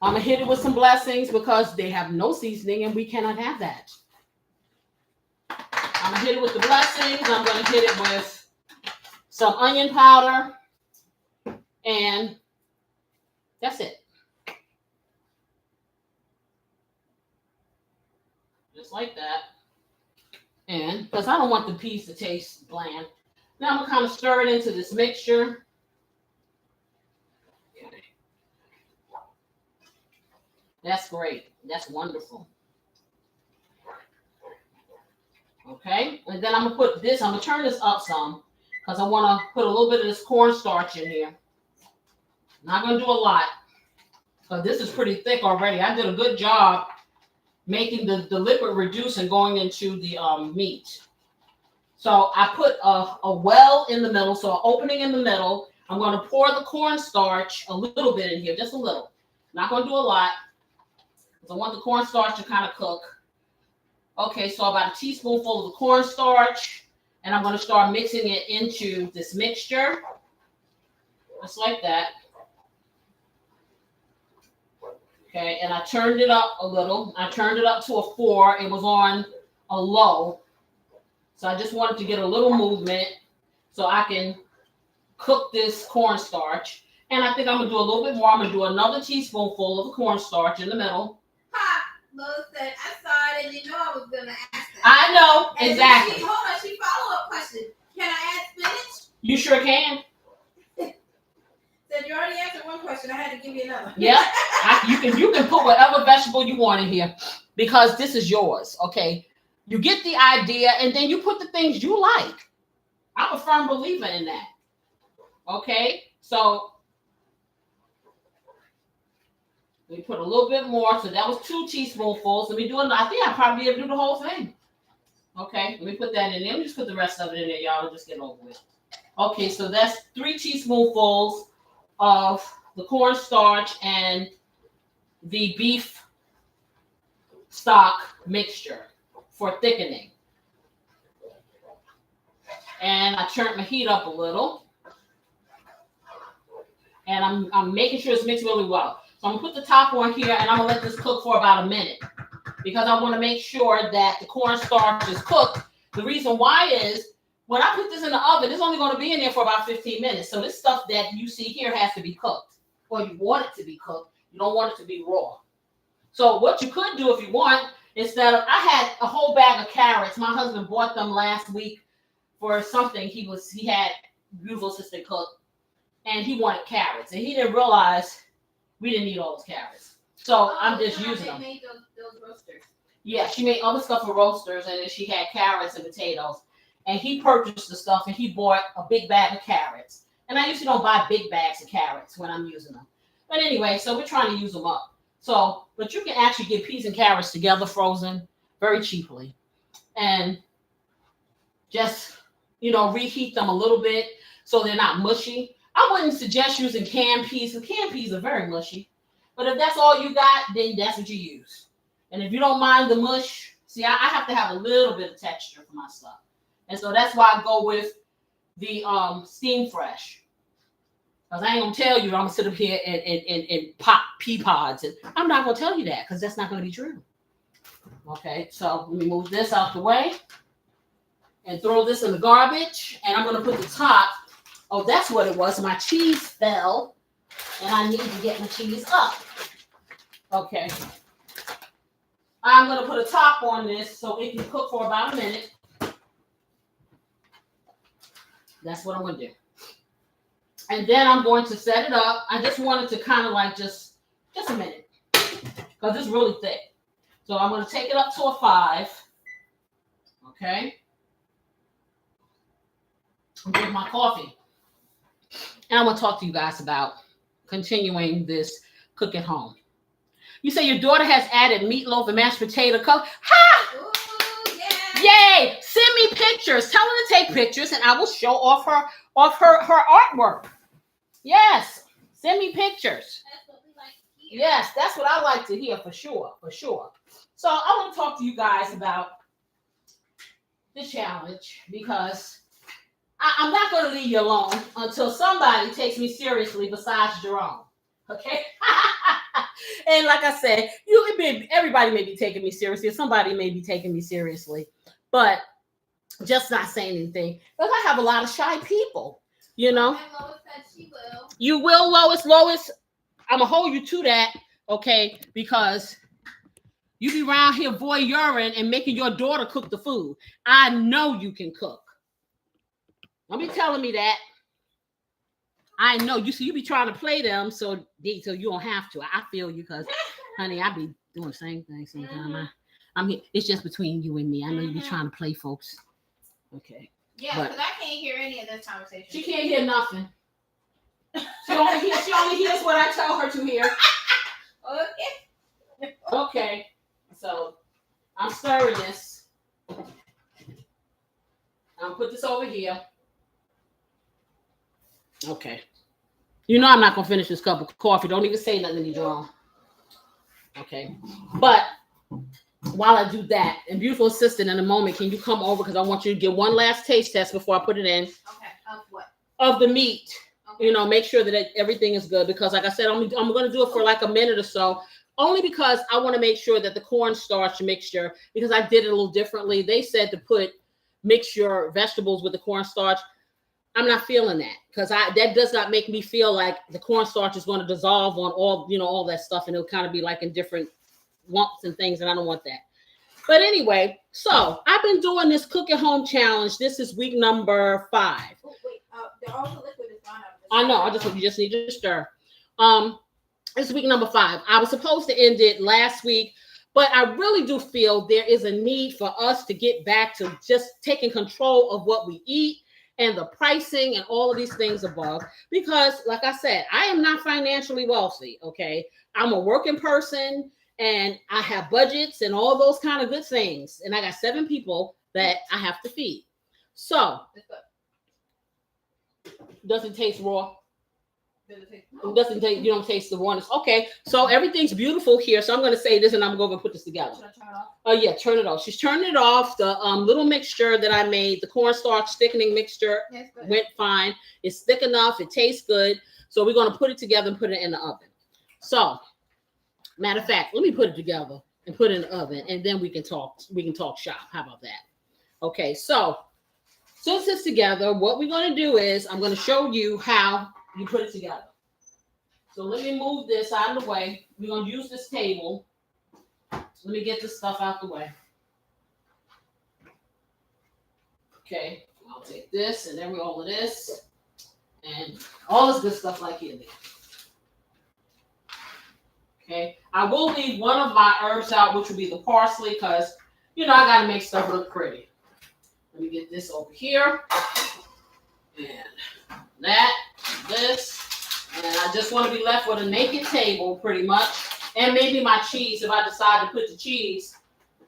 I'm going to hit it with some blessings because they have no seasoning and we cannot have that. I'm going to hit it with the blessings. I'm going to hit it with some onion powder. And that's it. Just like that. And because I don't want the peas to taste bland. Now I'm going to kind of stir it into this mixture. Okay. That's great. That's wonderful. Okay. And then I'm going to put this, I'm going to turn this up some because I want to put a little bit of this cornstarch in here. Not going to do a lot because this is pretty thick already. I did a good job making the liquid reduce and going into the meat. So I put a well in the middle, so an opening in the middle. I'm going to pour the cornstarch a little bit in here, just a little. Not going to do a lot because I want the cornstarch to kind of cook. Okay, so about a teaspoonful of the cornstarch, and I'm going to start mixing it into this mixture, just like that. Okay, and I turned it up a little. I turned it up to a 4. It was on a low. So I just wanted to get a little movement so I can cook this cornstarch. And I think I'm going to do a little bit more. I'm going to do another teaspoonful of the cornstarch in the middle. Ha! Lois said, I saw it and you know I was going to ask that. I know, and exactly. Hold on, she follow-up question. Can I add spinach? You sure can. Said you already answered one question. I had to give you another. Yeah, you can put whatever vegetable you want in here because this is yours. Okay, you get the idea, and then you put the things you like. I'm a firm believer in that. Okay, so we put a little bit more. So that was 2 teaspoonfuls. Let me do it. I think I probably be able to do the whole thing. Okay, let me put that in there. Let me just put the rest of it in there, y'all. We'll just get over it. Okay, so that's 3 teaspoonfuls of the cornstarch and the beef stock mixture for thickening. And I turned my heat up a little. And I'm making sure it's mixed really well. So I'm gonna put the top on here and I'm gonna let this cook for about a minute because I want to make sure that the cornstarch is cooked. The reason why is when I put this in the oven, it's only going to be in there for about 15 minutes. So this stuff that you see here has to be cooked. Or you want it to be cooked. You don't want it to be raw. So what you could do if you want, instead of, I had a whole bag of carrots. My husband bought them last week for something he had beautiful assistant cook. And he wanted carrots. And he didn't realize we didn't need all those carrots. So I'm just using them. Made those roasters. Yeah, she made other stuff for roasters. And then she had carrots and potatoes. And he purchased the stuff and he bought a big bag of carrots. And I usually don't buy big bags of carrots when I'm using them. But anyway, so we're trying to use them up. So, but you can actually get peas and carrots together frozen very cheaply. And just, reheat them a little bit so they're not mushy. I wouldn't suggest using canned peas because canned peas are very mushy. But if that's all you got, then that's what you use. And if you don't mind the mush, see, I have to have a little bit of texture for my stuff. And so that's why I go with the steam fresh. Because I ain't going to tell you I'm going to sit up here and pop pea pods. And I'm not going to tell you that because that's not going to be true. Okay, so let me move this out the way and throw this in the garbage. And I'm going to put the top. Oh, that's what it was. My cheese fell. And I need to get my cheese up. Okay. I'm going to put a top on this so it can cook for about a minute. That's what I'm going to do. And then I'm going to set it up. I just wanted to kind of like just a minute because it's really thick. So I'm going to take it up to a 5. Okay. I'm getting my coffee. And I'm going to talk to you guys about continuing this cook at home. You say your daughter has added meatloaf and mashed potato color. Ha! Ooh, yeah. Yay! Send me pictures. Tell her to take pictures, and I will show off her artwork. Yes, send me pictures. That's what we like to hear. Yes, that's what I like to hear for sure. So I want to talk to you guys about the challenge because I'm not going to leave you alone until somebody takes me seriously besides Jerome. Okay. And like I said, everybody may be taking me seriously. Somebody may be taking me seriously, but just not saying anything. Because I have a lot of shy people, you know. And Lois said she will. You will, Lois. Lois, I'm going to hold you to that, okay? Because you be around here voyeuring and making your daughter cook the food. I know you can cook. Don't be telling me that. I know you. See, you be trying to play them so you don't have to. I feel you because, honey, I be doing the same thing sometimes. I'm here. It's just between you and me. I know you be trying to play, folks. Okay. Yeah, because I can't hear any of this conversation. She can't hear nothing. She only hears what I tell her to hear. Okay. Okay. So I'm stirring this. I'll put this over here. Okay. You know I'm not gonna finish this cup of coffee. Don't even say nothing to Jerome. Okay. But while I do that, and beautiful assistant, in a moment, can you come over because I want you to get one last taste test before I put it in. Okay. Of what? Of the meat. Okay. You know, make sure that everything is good because, like I said, I'm going to do it for like a minute or so, only because I want to make sure that the cornstarch mixture, because I did it a little differently. They said to mix your vegetables with the cornstarch. I'm not feeling that because that does not make me feel like the cornstarch is going to dissolve on all that stuff, and it'll kind of be like in different lumps and things, and I don't want that. But anyway, so I've been doing this cook at home challenge. This is week number 5. Oh, wait, all the liquid is gone out. I know. You just need to stir. This is week number 5. I was supposed to end it last week, but I really do feel there is a need for us to get back to just taking control of what we eat and the pricing and all of these things above. Because, like I said, I am not financially wealthy. Okay, I'm a working person. And I have budgets and all those kind of good things. And I got 7 people that I have to feed. So, does it taste raw? It doesn't taste, you don't taste the rawness. Okay, so everything's beautiful here. So I'm going to say this and I'm going to put this together. Should I turn it off? Oh, yeah, turn it off. She's turning it off. The little mixture that I made, the cornstarch thickening mixture, went fine. It's thick enough. It tastes good. So we're going to put it together and put it in the oven. So, matter of fact, let me put it together and put it in the oven, and then we can talk shop. How about that? Okay, so since it's together, what we're going to do is I'm going to show you how you put it together. So let me move this out of the way. We're going to use this table. Let me get this stuff out the way. Okay, I'll take this and then all of this and all this good stuff like here. Okay, I will leave one of my herbs out, which will be the parsley, because, I got to make stuff look pretty. Let me get this over here. And this. And I just want to be left with a naked table, pretty much. And maybe my cheese, if I decide to put the cheese,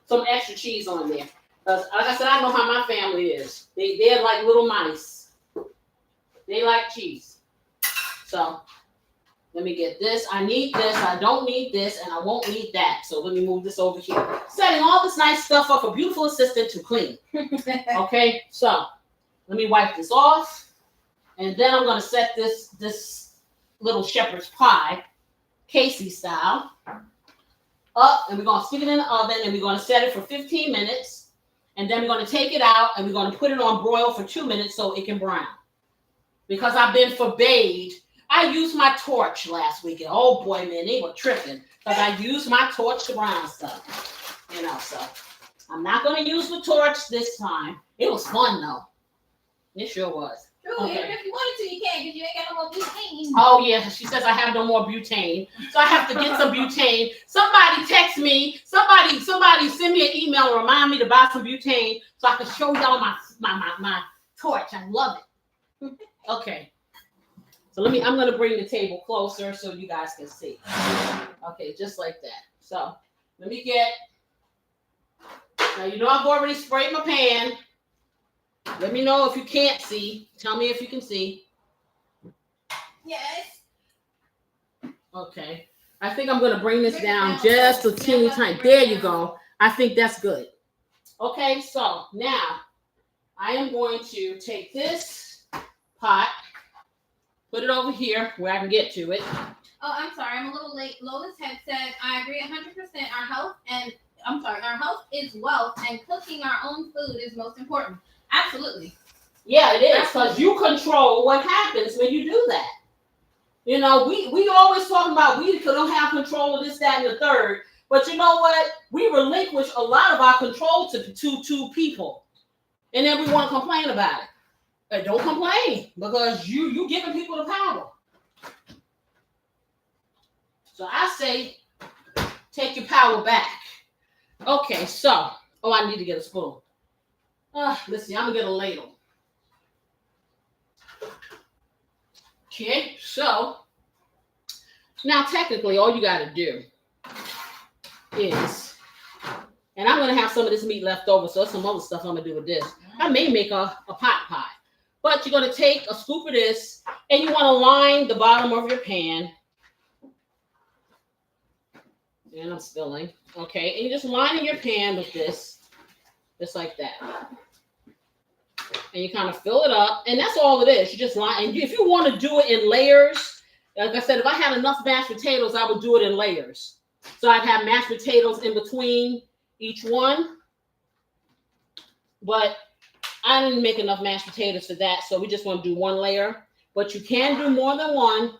some extra cheese on there. Because, like I said, I know how my family is. They're like little mice. They like cheese. So, let me get this. I need this. I don't need this. And I won't need that. So let me move this over here. Setting all this nice stuff up for beautiful assistant to clean. Okay. So let me wipe this off. And then I'm going to set this little shepherd's pie, Casey style, up. And we're going to stick it in the oven. And we're going to set it for 15 minutes. And then we're going to take it out. And we're going to put it on broil for 2 minutes so it can brown. Because I've been forbade. I used my torch last weekend. Oh boy, man, they were tripping because I used my torch to brown stuff. So I'm not going to use the torch this time. It was fun though. It sure was. True, okay. Even if you wanted to, you can't because you ain't got no more butane. Oh yeah, she says I have no more butane, so I have to get some butane. Somebody text me. Somebody send me an email and remind me to buy some butane so I can show y'all my torch. I love it. Okay. So I'm going to bring the table closer so you guys can see. Okay, just like that. So let me now I've already sprayed my pan. Let me know if you can't see. Tell me if you can see. Yes. Okay. I think I'm going to bring this down just a teeny tiny. There you go. I think that's good. Okay, so now I am going to take this pot, put it over here where I can get to it. Oh, I'm sorry. I'm a little late. Lois had said, I agree 100%. Our health is wealth, and cooking our own food is most important. Absolutely. Yeah, it is, because you control what happens when you do that. You know, we always talking about we don't have control of this, that, and the third. But you know what? We relinquish a lot of our control to people, and then we want to complain about it. But don't complain, because you giving people the power. So I say, take your power back. Okay, so I need to get a spoon. Let's see, I'm gonna get a ladle. Okay, so now technically all you gotta do is, and I'm gonna have some of this meat left over, so some other stuff I'm gonna do with this. I may make a pot pie, but you're gonna take a scoop of this, and you want to line the bottom of your pan. And I'm spilling. Okay, and you're just lining your pan with this, just like that. And you kind of fill it up, and that's all it is. You just line, and if you want to do it in layers, like I said, if I had enough mashed potatoes, I would do it in layers. So I'd have mashed potatoes in between each one, but I didn't make enough mashed potatoes for that, so we just want to do one layer. But you can do more than one.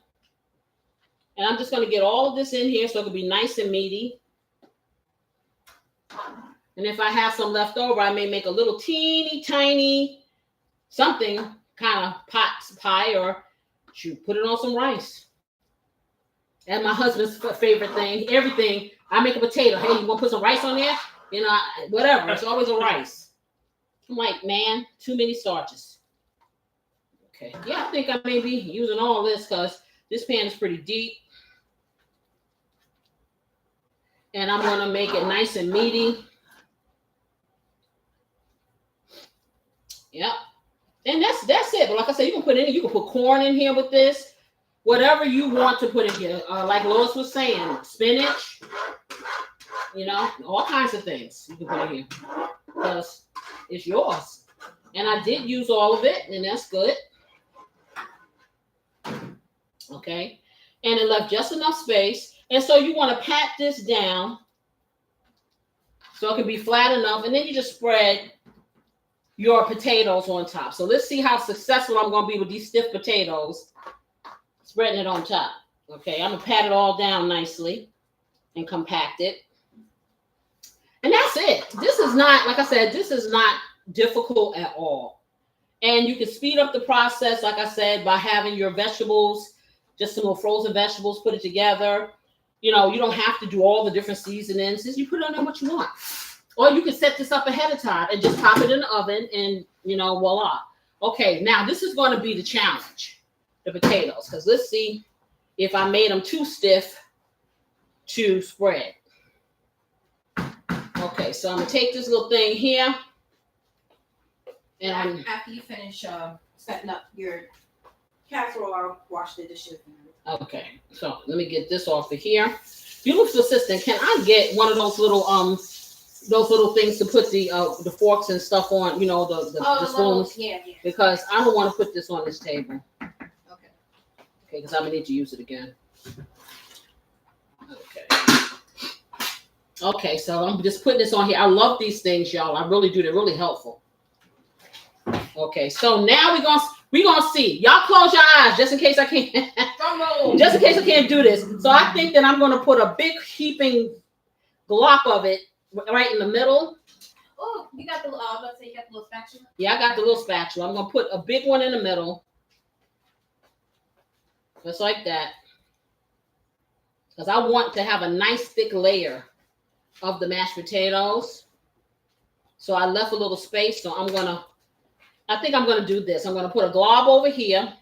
And I'm just going to get all of this in here so it can be nice and meaty. And if I have some left over, I may make a little teeny tiny something kind of pot pie, or shoot, put it on some rice. That's my husband's favorite thing. Everything, I make a potato. Hey, you want to put some rice on there? You know, whatever. It's always a rice. I'm like, man, too many starches. Okay. Yeah, I think I may be using all this because this pan is pretty deep. And I'm going to make it nice and meaty. Yep. And that's it. But like I said, you can put corn in here with this. Whatever you want to put in here. Like Lois was saying, spinach. You know, all kinds of things you can put in here. Because it's yours. And I did use all of it, and that's good. Okay. And it left just enough space. And so you want to pat this down so it can be flat enough. And then you just spread your potatoes on top. So let's see how successful I'm going to be with these stiff potatoes. Spreading it on top. Okay, I'm going to pat it all down nicely and compact it. And that's it. This is not, like I said, this is not difficult at all. And you can speed up the process, like I said, by having your vegetables, just some more frozen vegetables, put it together. You know, you don't have to do all the different seasonings. Just you put on there what you want. Or you can set this up ahead of time and just pop it in the oven and, you know, voila. Okay, now this is going to be the challenge, the potatoes. Because let's see if I made them too stiff to spread. Okay, so I'm going to take this little thing here. And after you finish setting up your casserole, I'll wash the dishes. Okay, so let me get this off of here. Beautiful assistant, can I get one of those little things to put the forks and stuff on? You know, the spoons. Yeah. Because I don't want to put this on this table. Okay, because I'm gonna need to use it again. Okay. Okay, so I'm just putting this on here. I love these things, y'all. I really do. They're really helpful. Okay, so now we're gonna see. Y'all close your eyes just in case I can't. Just in case I can't do this. So I think that I'm gonna put a big heaping glop of it right in the middle. Oh, you got the let's say you got the little spatula. Yeah, I got the little spatula. I'm gonna put a big one in the middle. Just like that. Because I want to have a nice thick layer of the mashed potatoes. So I left a little space. So I think I'm gonna do this. I'm gonna put a glob over here.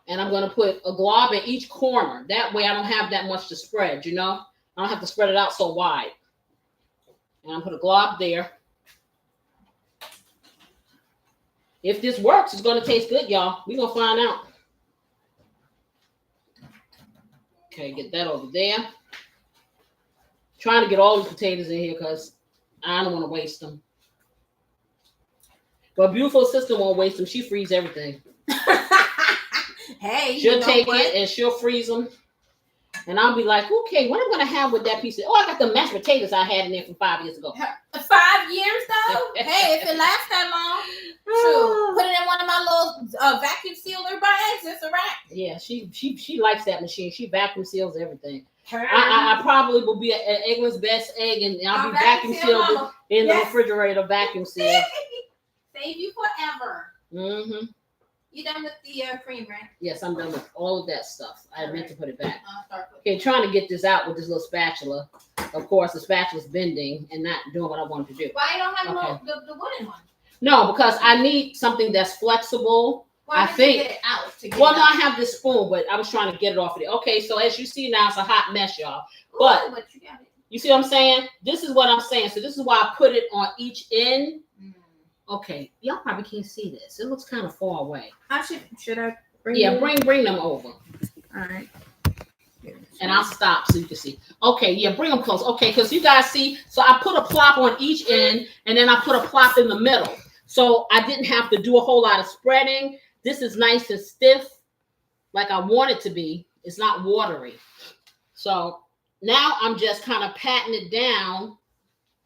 And I'm gonna put a glob in each corner. That way I don't have that much to spread, you know? I don't have to spread it out so wide. And I'm gonna put a glob there. If this works, it's gonna taste good, y'all. We're gonna find out. Okay, get that over there. Trying to get all the potatoes in here because I don't want to waste them. But beautiful sister won't waste them. She frees everything. Hey, She'll you know take what? it and she'll freeze them. And I'll be like, okay, what am I going to have with that piece of... Oh, I got the mashed potatoes I had in there from 5 years ago. 5 years though? Hey, if it lasts that long, shoot, put it in one of my little vacuum sealer bags. It's a wrap. Yeah, she likes that machine. She vacuum seals everything. I probably will be at England's best egg, and I'll be vacuum sealed in the refrigerator, vacuum sealed. Save you forever. Mm-hmm. You done with the cream, right? Yes, I'm done with all of that stuff. I meant to put it back. Okay, trying to get this out with this little spatula. Of course, the spatula's bending and not doing what I wanted to do. Why you don't have the wooden one? No, because I need something that's flexible. Why did you get it out? No, I have this spoon, but I was trying to get it off of it. Okay, so as you see now, it's a hot mess, y'all. But you got it. You see what I'm saying? This is what I'm saying. So this is why I put it on each end. Okay, y'all probably can't see this. It looks kind of far away. Should I bring? Yeah, bring them over. All right. And I'll stop so you can see. Okay, yeah, bring them close. Okay, because you guys see, so I put a plop on each end, and then I put a plop in the middle. So I didn't have to do a whole lot of spreading. This is nice and stiff, like I want it to be. It's not watery. So now I'm just kind of patting it down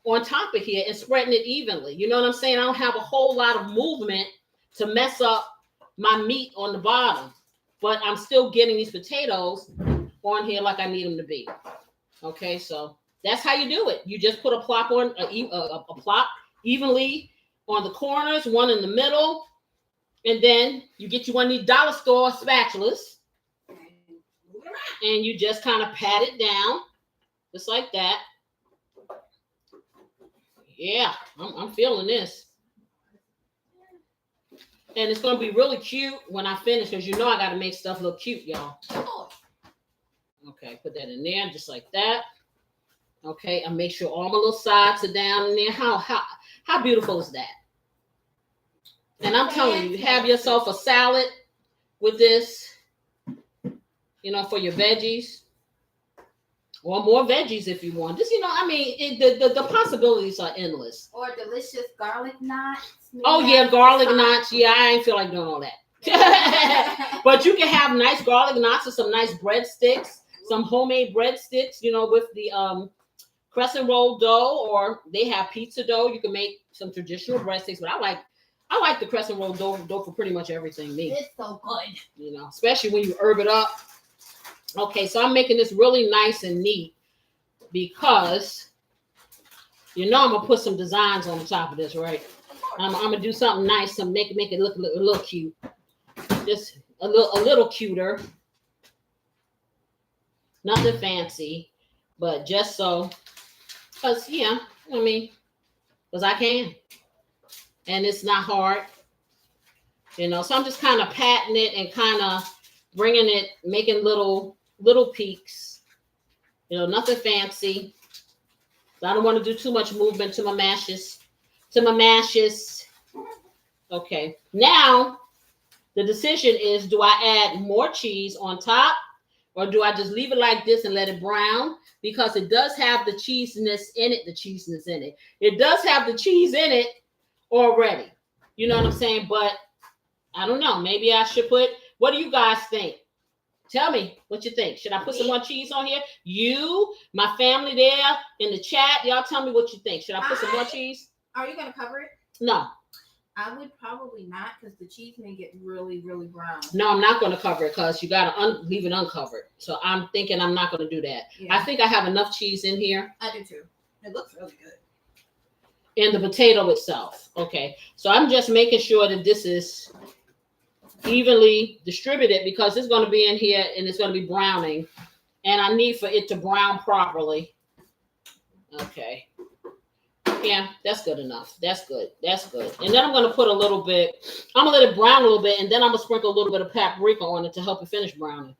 on top of here and spreading it evenly. You know what I'm saying? I don't have a whole lot of movement to mess up my meat on the bottom, but I'm still getting these potatoes on here like I need them to be. Okay, so that's how you do it. You just put a plop on a plop evenly on the corners, one in the middle, and then you get you one of these dollar store spatulas, and you just kind of pat it down, just like that. Yeah, I'm feeling this. And it's going to be really cute when I finish, because you know I got to make stuff look cute, y'all. Okay, put that in there just like that. Okay, and make sure all my little sides are down in there. How beautiful is that? And I'm telling you, have yourself a salad with this, you know, for your veggies. Or more veggies if you want. Just, you know, I mean, the possibilities are endless. Or delicious garlic knots. Oh, yeah, garlic knots. Yeah, I ain't feel like doing all that. But you can have nice garlic knots or some nice breadsticks, some homemade breadsticks, you know, with the crescent roll dough, or they have pizza dough. You can make some traditional breadsticks, but I like the crescent roll dough for pretty much everything. It's so good. You know, especially when you herb it up. Okay, so I'm making this really nice and neat because you know I'm gonna put some designs on the top of this, right? I'm gonna do something nice to make it look a little cute, just a little cuter. Nothing fancy, but just so, because yeah, I mean, because I can, and it's not hard, you know. So I'm just kind of patting it and kind of bringing it, making little peaks, you know, nothing fancy. I don't want to do too much movement to my mashes. Okay, now the decision is, do I add more cheese on top, or do I just leave it like this and let it brown? Because it does have the cheesiness in it. It does have the cheese in it already. You know what I'm saying? But I don't know. Maybe I should put, what do you guys think? Tell me what you think. Should I put some more cheese on here? You, my family there in the chat, y'all tell me what you think. Should I put some more cheese? Are you going to cover it? No. I would probably not, because the cheese may get really, really brown. No, I'm not going to cover it because you got to leave it uncovered. So I'm thinking I'm not going to do that. Yeah. I think I have enough cheese in here. I do too. It looks really good. And the potato itself. Okay. So I'm just making sure that this is evenly distributed, because it's going to be in here and it's going to be browning, and I need for it to brown properly. Okay. Yeah, that's good enough. That's good. And then I'm going to put a little bit, I'm going to let it brown a little bit, and then I'm going to sprinkle a little bit of paprika on it to help it finish browning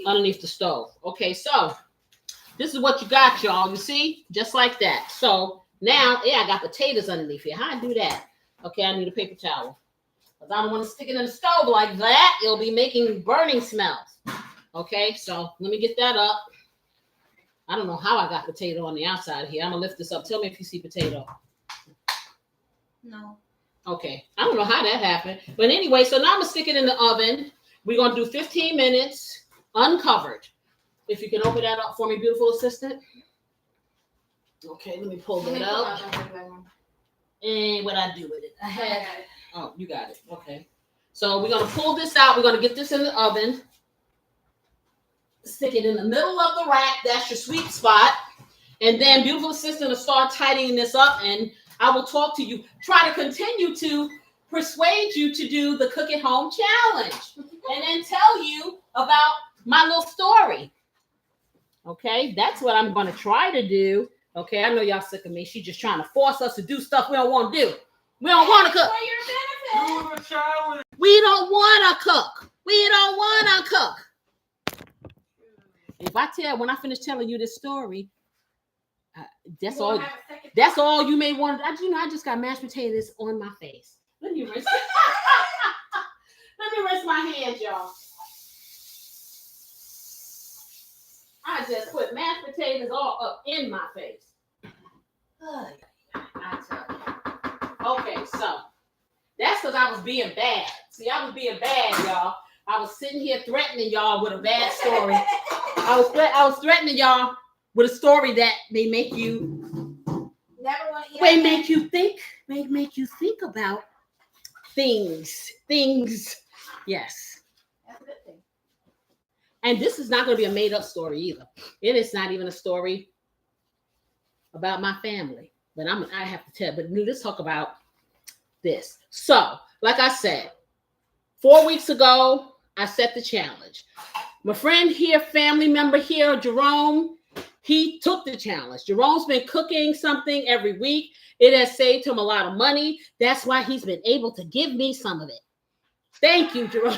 underneath the stove. Okay, so this is what you got, y'all. You see? Just like that. So now, yeah, I got potatoes underneath here. How I do that? Okay, I need a paper towel. Because I don't want to stick it in the stove like that. It'll be making burning smells. Okay, so let me get that up. I don't know how I got potato on the outside of here. I'm going to lift this up. Tell me if you see potato. No. Okay, I don't know how that happened. But anyway, so now I'm going to stick it in the oven. We're going to do 15 minutes uncovered. If you can open that up for me, beautiful assistant. Okay, let me pull that out. And what I do with it? I had. Oh, you got it. Okay. So we're going to pull this out. We're going to get this in the oven. Stick it in the middle of the rack. That's your sweet spot. And then beautiful assistant will start tidying this up, and I will talk to you. Try to continue to persuade you to do the Cook at Home challenge, and then tell you about my little story. Okay, that's what I'm going to try to do. Okay, I know y'all sick of me. She's just trying to force us to do stuff we don't want to do. We don't want to cook. For your benefit. Do the challenge. We don't want to cook. We don't want to cook. If I tell, when I finish telling you this story, that's all. That's all you may want. I just got mashed potatoes on my face. Let me rinse. Let me rinse my hands, y'all. I just put mashed potatoes all up in my face. I tell you. Okay, so that's because I was being bad. See, I was being bad, y'all. I was sitting here threatening y'all with a bad story. I was threatening y'all with a story that may make you Never want to eat. may make you think about things. Yes. That's a good thing. And this is not going to be a made up story either. It is not even a story about my family. But I have to tell. But let's talk about this. So, like I said, 4 weeks ago, I set the challenge. My friend here, family member here, Jerome, he took the challenge. Jerome's been cooking something every week. It has saved him a lot of money. That's why he's been able to give me some of it. Thank you, Jerome.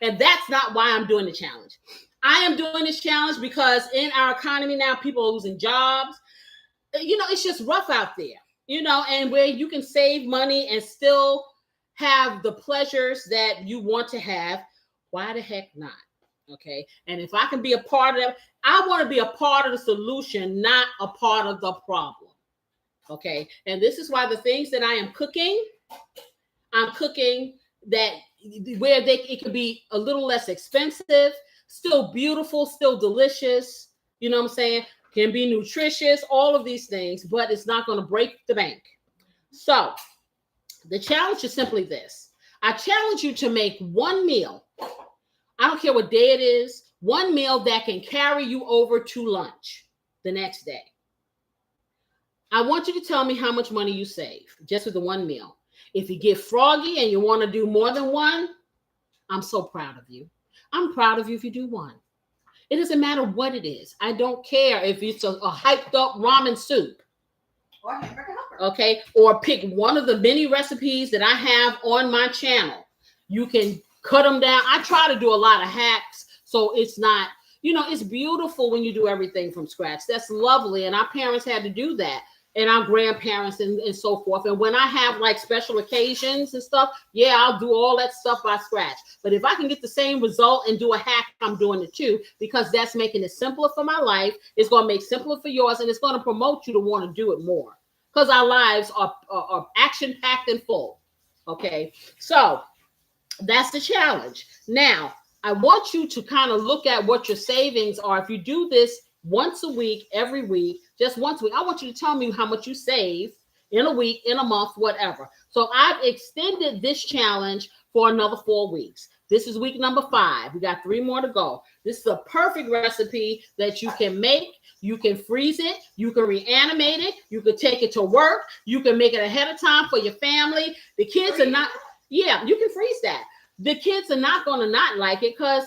And that's not why I'm doing the challenge. I am doing this challenge because in our economy now, people are losing jobs. It's just rough out there, and where you can save money and still have the pleasures that you want to have. Why the heck not? Okay. And if I can be a part of that, I want to be a part of the solution, not a part of the problem. Okay. And this is why the things that I am cooking, I'm cooking that where it could be a little less expensive, still beautiful, still delicious. You know what I'm saying? Can be nutritious, all of these things, but it's not going to break the bank. So the challenge is simply this. I challenge you to make one meal. I don't care what day it is, one meal that can carry you over to lunch the next day. I want you to tell me how much money you save just with the one meal. If you get froggy and you want to do more than one, I'm so proud of you. I'm proud of you if you do one. It doesn't matter what it is. I don't care if it's a hyped up ramen soup. Or hamburger helper. Okay. Or pick one of the many recipes that I have on my channel. You can cut them down. I try to do a lot of hacks. So it's not, it's beautiful when you do everything from scratch. That's lovely. And our parents had to do that. And our grandparents and so forth. And when I have like special occasions and stuff, yeah, I'll do all that stuff by scratch. But if I can get the same result and do a hack, I'm doing it too, because that's making it simpler for my life. It's going to make simpler for yours, and it's going to promote you to want to do it more, because our lives are action-packed and full. Okay, so that's the challenge. Now, I want you to kind of look at what your savings are. If you do this once a week, every week, just once a week, I want you to tell me how much you save in a week, in a month, whatever. So I've extended this challenge for another 4 weeks. This is week number 5. We got 3 more to go. This is a perfect recipe that you can make. You can freeze it. You can reanimate it. You can take it to work. You can make it ahead of time for your family. The kids are not, yeah, you can freeze that. The kids are not going to not like it because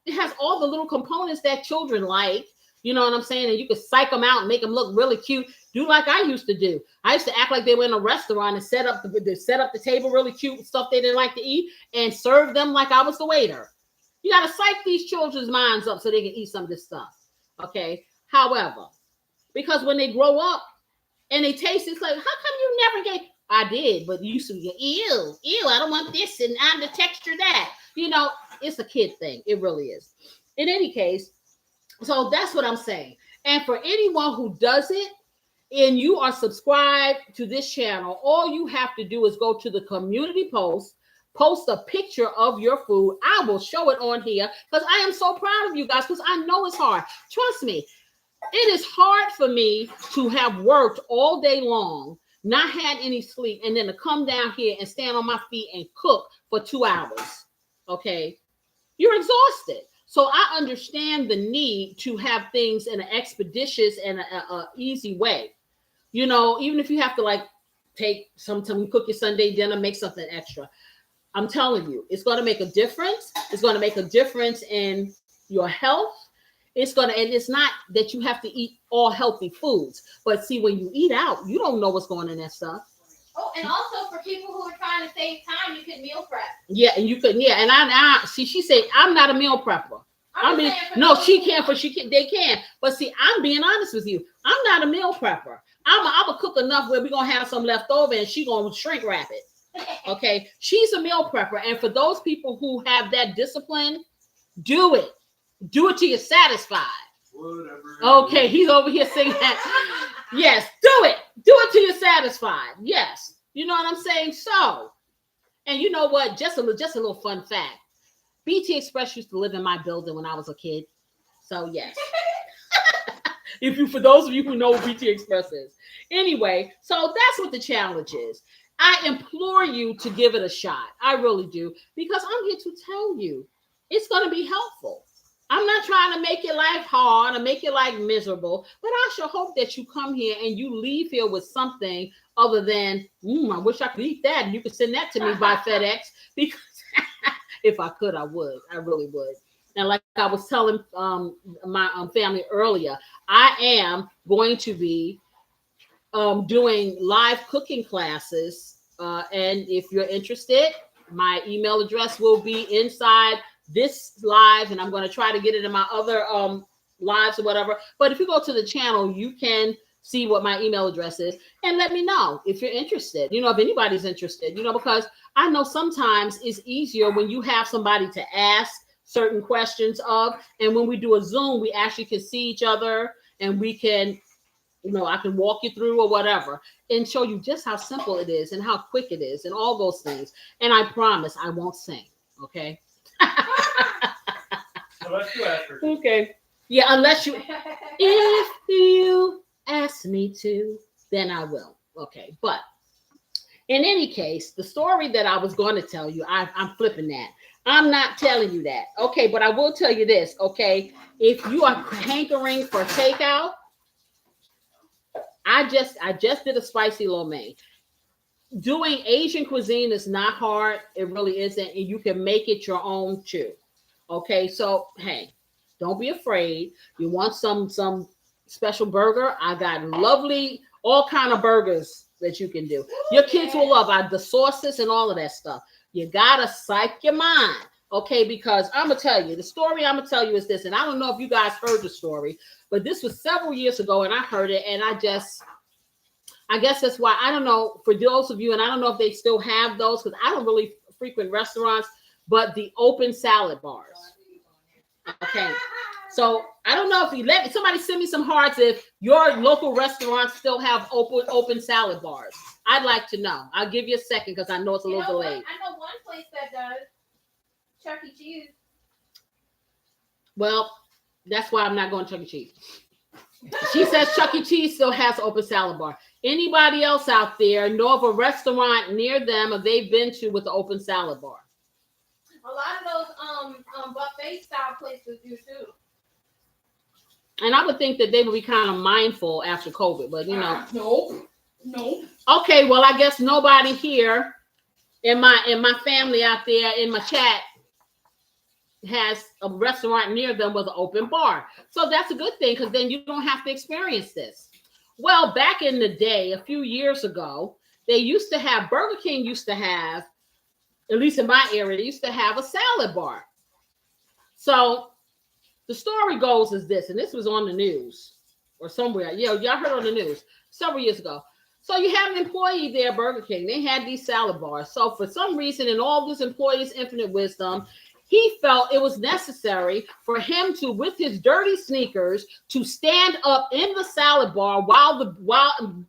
it has all the little components that children like. You know what I'm saying? And you can psych them out and make them look really cute. Do like I used to do. I used to act like they were in a restaurant and set up the table really cute with stuff they didn't like to eat and serve them like I was the waiter. You got to psych these children's minds up so they can eat some of this stuff. Okay. However, because when they grow up and they taste, it's like, how come you never gave? I did, but you used to be, ew, I don't want this and I'm the texture that. It's a kid thing. It really is. In any case, so that's what I'm saying. And for anyone who does it and you are subscribed to this channel, all you have to do is go to the community post, post a picture of your food. I will show it on here because I am so proud of you guys because I know it's hard. Trust me, it is hard for me to have worked all day long, not had any sleep, and then to come down here and stand on my feet and cook for 2 hours. Okay. You're exhausted. So I understand the need to have things in an expeditious and a easy way. You know, even if you have to like take sometime, cook your Sunday dinner, make something extra. I'm telling you, it's going to make a difference. It's going to make a difference in your health. It's going to, and it's not that you have to eat all healthy foods, but see, when you eat out, you don't know what's going in that stuff. Oh, and also for people who are trying to save time, you can meal prep. Yeah, and you could, yeah, and I see. She said I'm not a meal prepper. I mean, no, she can, they can. But see, I'm being honest with you. I'm not a meal prepper. I'm a cook enough where we're gonna have some left over, and she gonna shrink wrap it. Okay, she's a meal prepper, and for those people who have that discipline, do it. Do it till you're satisfied. Whatever. Okay, he's over here singing that. Yes, do it. Do it till you're satisfied. Yes, you know what I'm saying. So, and you know what? Just a little fun fact. BT Express used to live in my building when I was a kid. So yes. For those of you who know what BT Express is. Anyway, so that's what the challenge is. I implore you to give it a shot. I really do, because I'm here to tell you it's going to be helpful. I'm not trying to make your life hard or make your life miserable, but I sure hope that you come here and you leave here with something other than, I wish I could eat that. And you could send that to me by FedEx, because if I could, I would. I really would. And like I was telling my family earlier, I am going to be doing live cooking classes. And if you're interested, my email address will be inside this live, and I'm going to try to get it in my other lives or whatever. But if you go to the channel, you can see what my email address is and let me know if you're interested. You know, if anybody's interested, you know, because I know sometimes it's easier when you have somebody to ask certain questions of, and when we do a Zoom, we actually can see each other and we can, you know, I can walk you through or whatever and show you just how simple it is and how quick it is and all those things. And I promise I won't sing. Okay. Unless you ask her. Okay. Yeah, unless you, if you ask me to, then I will. Okay. But in any case, the story that I was going to tell you, I'm flipping that. I'm not telling you that. Okay. But I will tell you this. Okay. If you are hankering for takeout, I just did a spicy lo mein. Doing Asian cuisine is not hard. It really isn't. And you can make it your own too. Okay. So, hey, don't be afraid. You want some special burger? I got lovely, all kind of burgers that you can do. Your kids will love the sauces and all of that stuff. You got to psych your mind. Okay. Because I'm going to tell you, the story I'm going to tell you is this. And I don't know if you guys heard the story, but this was several years ago and I heard it. And I guess that's why, I don't know, for those of you, and I don't know if they still have those because I don't really frequent restaurants, but the open salad bars. Okay. So I don't know if you somebody send me some hearts if your local restaurants still have open salad bars. I'd like to know. I'll give you a second because I know it's a little delayed. I know one place that does. Chuck E. Cheese. Well, that's why I'm not going to Chuck E. Cheese. She says Chuck E. Cheese still has open salad bar. Anybody else out there know of a restaurant near them or they've been to with the open salad bar? A lot of those buffet style places do too. And I would think that they would be kind of mindful after COVID, but you know. No. Okay, well, I guess nobody here in my family out there in my chat has a restaurant near them with an open bar. So that's a good thing because then you don't have to experience this. Well, back in the day, a few years ago, Burger King used to have, at least in my area, they used to have a salad bar. So the story goes is this, and this was on the news or somewhere. Yeah, y'all heard on the news several years ago. So you have an employee there at Burger King. They had these salad bars. So for some reason, in all this employee's infinite wisdom, he felt it was necessary for him to, with his dirty sneakers, to stand up in the salad bar while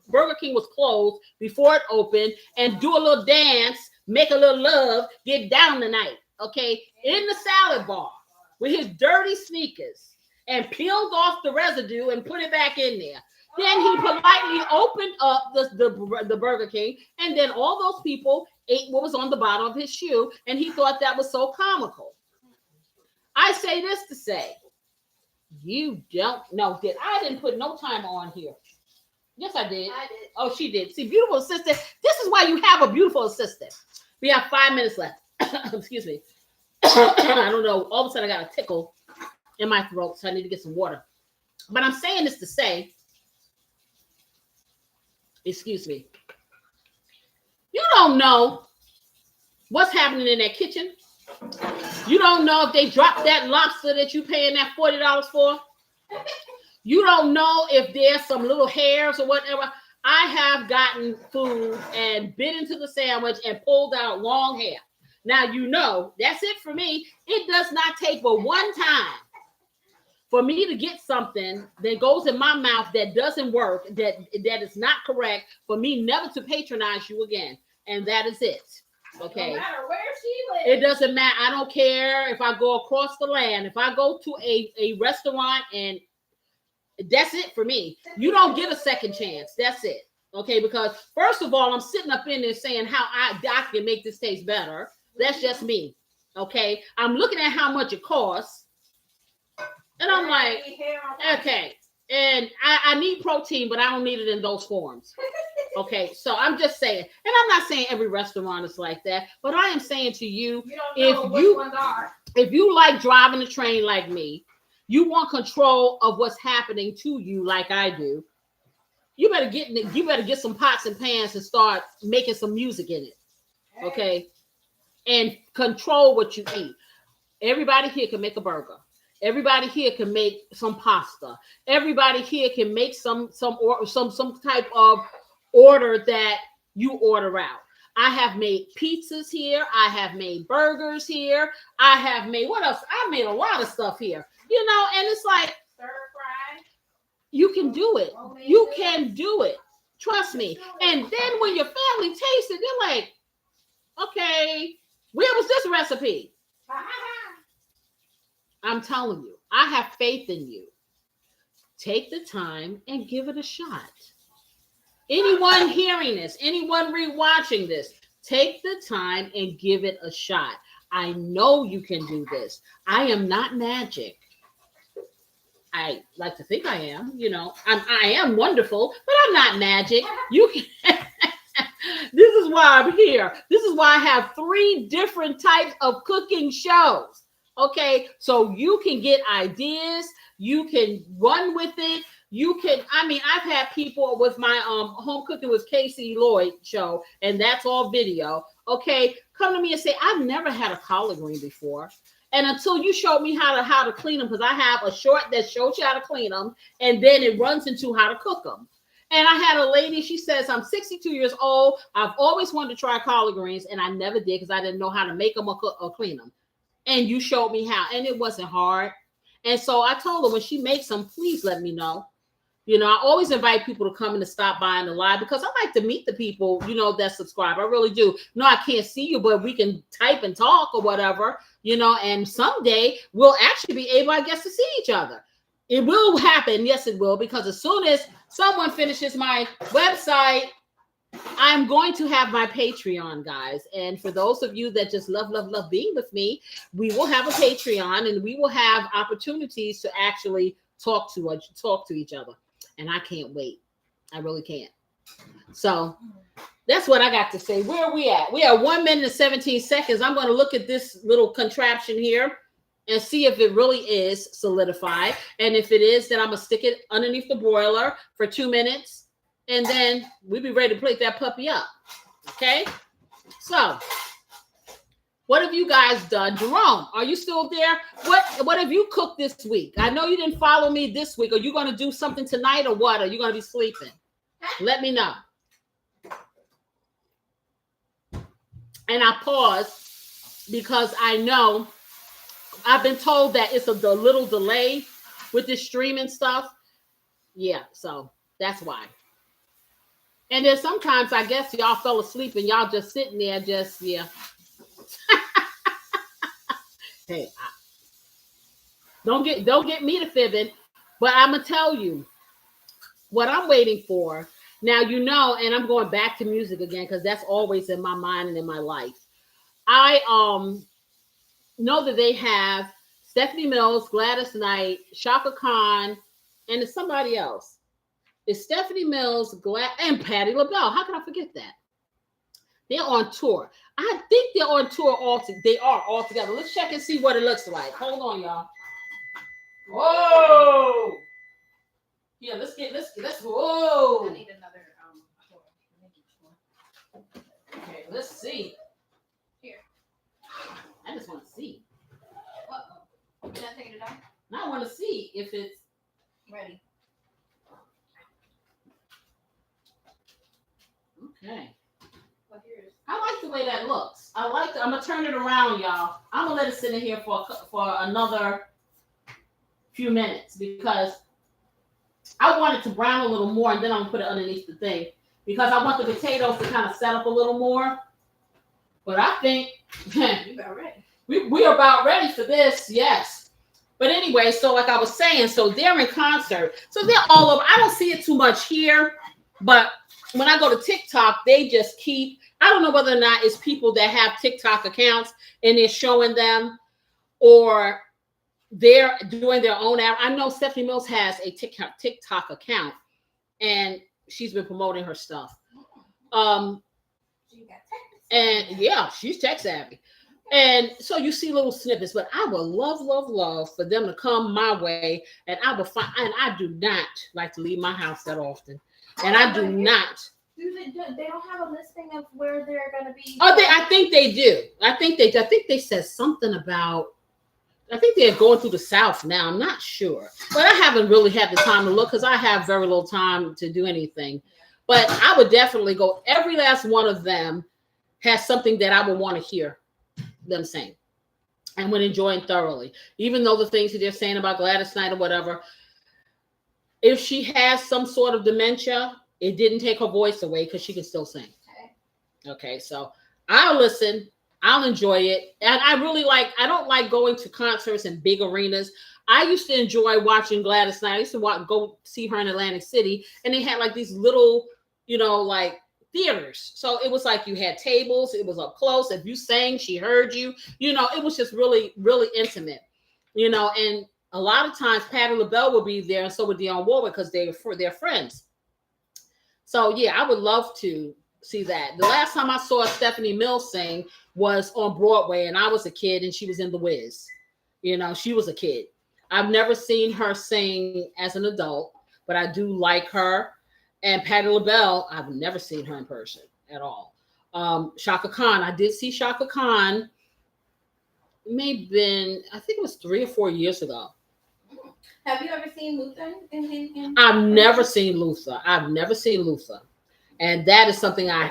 Burger King was closed before it opened and do a little dance, make a little love, get down tonight, okay, in the salad bar with his dirty sneakers and peeled off the residue and put it back in there. Then he politely opened up the Burger King, and then all those people ate what was on the bottom of his shoe, and he thought that was so comical. I say this to say, you don't know that I didn't put no timer on here. Yes, I did. I did. Oh, she did. See, beautiful assistant. This is why you have a beautiful assistant. We have 5 minutes left. Excuse me. I don't know. All of a sudden, I got a tickle in my throat, so I need to get some water. But I'm saying this to say, excuse me, you don't know what's happening in that kitchen. You don't know if they dropped that lobster that you paying that $40 for. You don't know if there's some little hairs or whatever. I have gotten food and bit into the sandwich and pulled out long hair. Now, you know, that's it for me. It does not take but one time for me to get something that goes in my mouth that doesn't work, that is not correct, for me never to patronize you again. And that is it. Okay. No matter where she lives. It doesn't matter. I don't care if I go across the land. If I go to a restaurant, and that's it for me. You don't get a second chance. That's it. Okay. Because first of all, I'm sitting up in there saying how I can make this taste better. That's just me. Okay. I'm looking at how much it costs. And I'm like, okay. And I need protein, but I don't need it in those forms. Okay, so I'm just saying, and I'm not saying every restaurant is like that, but I am saying to you, if you like driving the train like me, you want control of what's happening to you like I do, you better get some pots and pans and start making some music in it. Okay, and control what you eat. Everybody here can make a burger. Everybody here can make some pasta. Everybody here can make some type of order that you order out. I have made pizzas here. I have made burgers here. I have made, what else? I've made a lot of stuff here. You know, and it's like, stir fry. You can do it. You can do it. Trust me. And then when your family tastes it, they're like, okay, where was this recipe? I'm telling you, I have faith in you. Take the time and give it a shot. Anyone hearing this, anyone rewatching this, take the time and give it a shot. I know you can do this. I am not magic. I like to think I am, you know. I am wonderful, but I'm not magic. You can. This is why I'm here. This is why I have 3 different types of cooking shows. Okay, so you can get ideas, you can run with it, you can, I've had people with my home cooking with Casey Lloyd show, and that's all video. Okay, come to me and say, I've never had a collard green before. And until you showed me how to clean them, because I have a short that shows you how to clean them, and then it runs into how to cook them. And I had a lady, she says, I'm 62 years old. I've always wanted to try collard greens, and I never did because I didn't know how to make them or clean them. And you showed me how, and it wasn't hard. And so I told her when she makes them, please let me know. You know, I always invite people to come and to stop by and to live because I like to meet the people, you know, that subscribe. I really do. No, I can't see you, but we can type and talk or whatever, you know, and someday we'll actually be able, I guess, to see each other. It will happen. Yes, it will. Because as soon as someone finishes my website, I'm going to have my Patreon, guys. And for those of you that just love being with me, we will have a Patreon and we will have opportunities to actually talk to each other. And I can't wait. I really can't. So that's what I got to say. Where are we at? We are 1 minute and 17 seconds. I'm going to look at this little contraption here and see if it really is solidified. And if it is, then I'm going to stick it underneath the broiler for 2 minutes. And then we'll be ready to plate that puppy up. Okay? So, what have you guys done? Jerome, are you still there? What have you cooked this week? I know you didn't follow me this week. Are you going to do something tonight or what? Are you going to be sleeping? Let me know. And I pause because I know I've been told that it's a little delay with this streaming stuff. Yeah, so that's why. And then sometimes I guess y'all fell asleep and y'all just sitting there, just yeah. Hey, don't get me to fibbing, but I'm gonna tell you what I'm waiting for. Now you know, and I'm going back to music again because that's always in my mind and in my life. I know that they have Stephanie Mills, Gladys Knight, Shaka Khan, and it's somebody else. It's Stephanie Mills, and Patti LaBelle. How can I forget that? They're on tour. I think they're on tour they are all together. Let's check and see what it looks like. Hold on, y'all. Whoa! Yeah, let's whoa. I need another Okay, let's see. Here. I just want to see. Uh-oh. Can I take it out? Now I want to see if it's Ready. okay. Well, here's. I like the way that looks. I'm gonna turn it around, y'all. I'm gonna let it sit in here for another few minutes because I want it to brown a little more, and then I'm gonna put it underneath the thing because I want the potatoes to kind of set up a little more. But I think You about ready. we are about ready for this, yes. But anyway, so like I was saying, so they're in concert, so they're all over. I don't see it too much here, but when I go to TikTok, they just keep. I don't know whether or not it's people that have TikTok accounts and they're showing them, or they're doing their own app. I know Stephanie Mills has a TikTok account, and she's been promoting her stuff. You got And yeah, she's tech savvy. And so you see little snippets, but I would love for them to come my way, and I would find. And I do not like to leave my house that often, and I do not. They don't have a listing of where they're gonna be. Oh, I think they do. I think they said something about. I think they're going through the South now. I'm not sure, but I haven't really had the time to look because I have very little time to do anything. But I would definitely go. Every last one of them has something that I would want to hear them sing and would enjoy thoroughly. Even though the things that they're saying about Gladys Knight or whatever, if she has some sort of dementia, it didn't take her voice away because she can still sing. Okay, so I'll listen. I'll enjoy it. And I don't like going to concerts in big arenas. I used to enjoy watching Gladys Knight. I used to go see her in Atlantic City, and they had like these little, like theaters. So it was like you had tables. It was up close. If you sang, she heard you. It was just really, really intimate. And a lot of times Patti LaBelle would be there, and so would Dionne Warwick because they're friends. So yeah, I would love to see that. The last time I saw Stephanie Mills sing was on Broadway, and I was a kid, and she was in The Wiz. She was a kid. I've never seen her sing as an adult, but I do like her. And Patti LaBelle, I've never seen her in person at all. Shaka Khan, I did see Shaka Khan. Maybe I think it was 3 or 4 years ago. Have you ever seen Luther? I've never seen Luther. And that is something I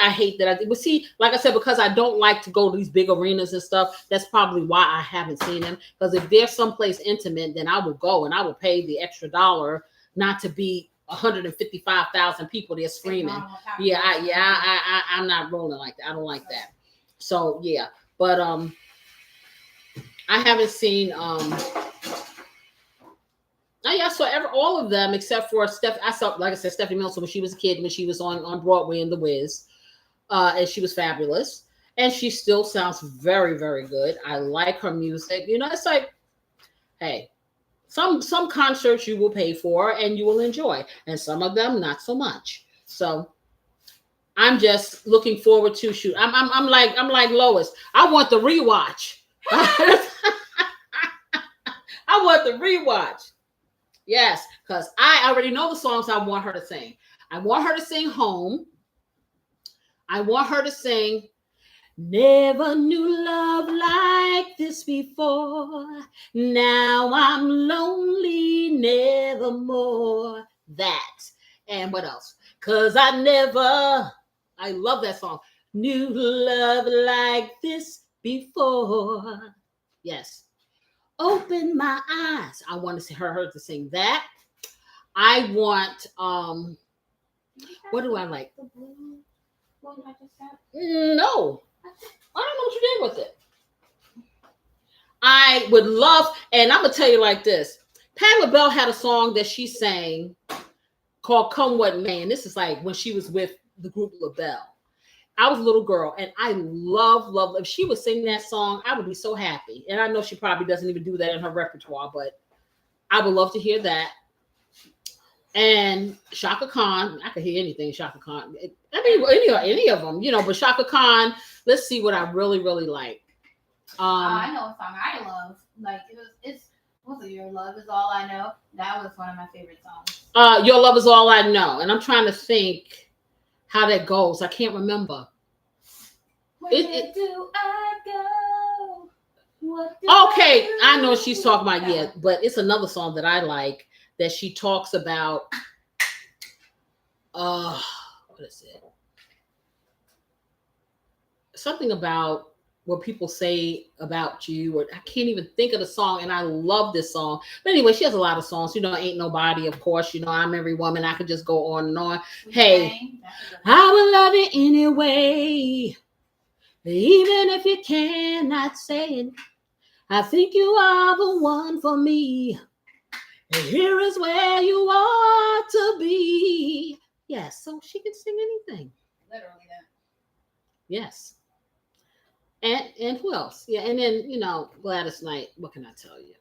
hate that I did. But see, like I said, because I don't like to go to these big arenas and stuff, that's probably why I haven't seen them. Because if there's someplace intimate, then I will go and I will pay the extra $1 not to be 155,000 people there screaming. I'm not rolling like that. I don't like that. So yeah, but I haven't seen I saw all of them except for Steph. I saw, like I said, Stephanie Mills when she was a kid, when she was on Broadway in The Wiz, and she was fabulous. And she still sounds very, very good. I like her music. It's like, hey, some concerts you will pay for and you will enjoy, and some of them not so much. So I'm just looking forward to shoot. I'm like Lois. I want the rewatch. I want the rewatch. Yes, because I already know the songs I want her to sing. I want her to sing Home. I want her to sing Never Knew Love Like This Before. Now I'm lonely nevermore. That. And what else? Because I love that song. Knew love like this before. Yes. Open My Eyes. I want to see her to sing that. I want What do I like? The blue one I just got. No. I don't know what you did with it. I would love, and I'm going to tell you like this. Patti LaBelle had a song that she sang called Come What May. And this is like when she was with the group LaBelle. I was a little girl, and I love. If she would sing that song, I would be so happy. And I know she probably doesn't even do that in her repertoire, but I would love to hear that. And Shaka Khan, I could hear anything Shaka Khan. I mean, any of them, but Shaka Khan. Let's see what I really like. I know a song I love. Like what's it? Your Love Is All I Know. That was one of my favorite songs. Your Love Is All I Know, and I'm trying to think how that goes. I can't remember. Where do I go? Okay, I know what she's talking about. Yeah, but it's another song that I like that she talks about. What is it? Something about what people say about you, or I can't even think of the song, and I love this song. But anyway, she has a lot of songs. Ain't Nobody, of course. I'm Every Woman. I could just go on and on. Hey, I will love you anyway, even if you cannot say it. I think you are the one for me. And here is where you ought to be. Yes, so she can sing anything. Literally that. Yes. And who else? Yeah, and then Gladys Knight. What can I tell you?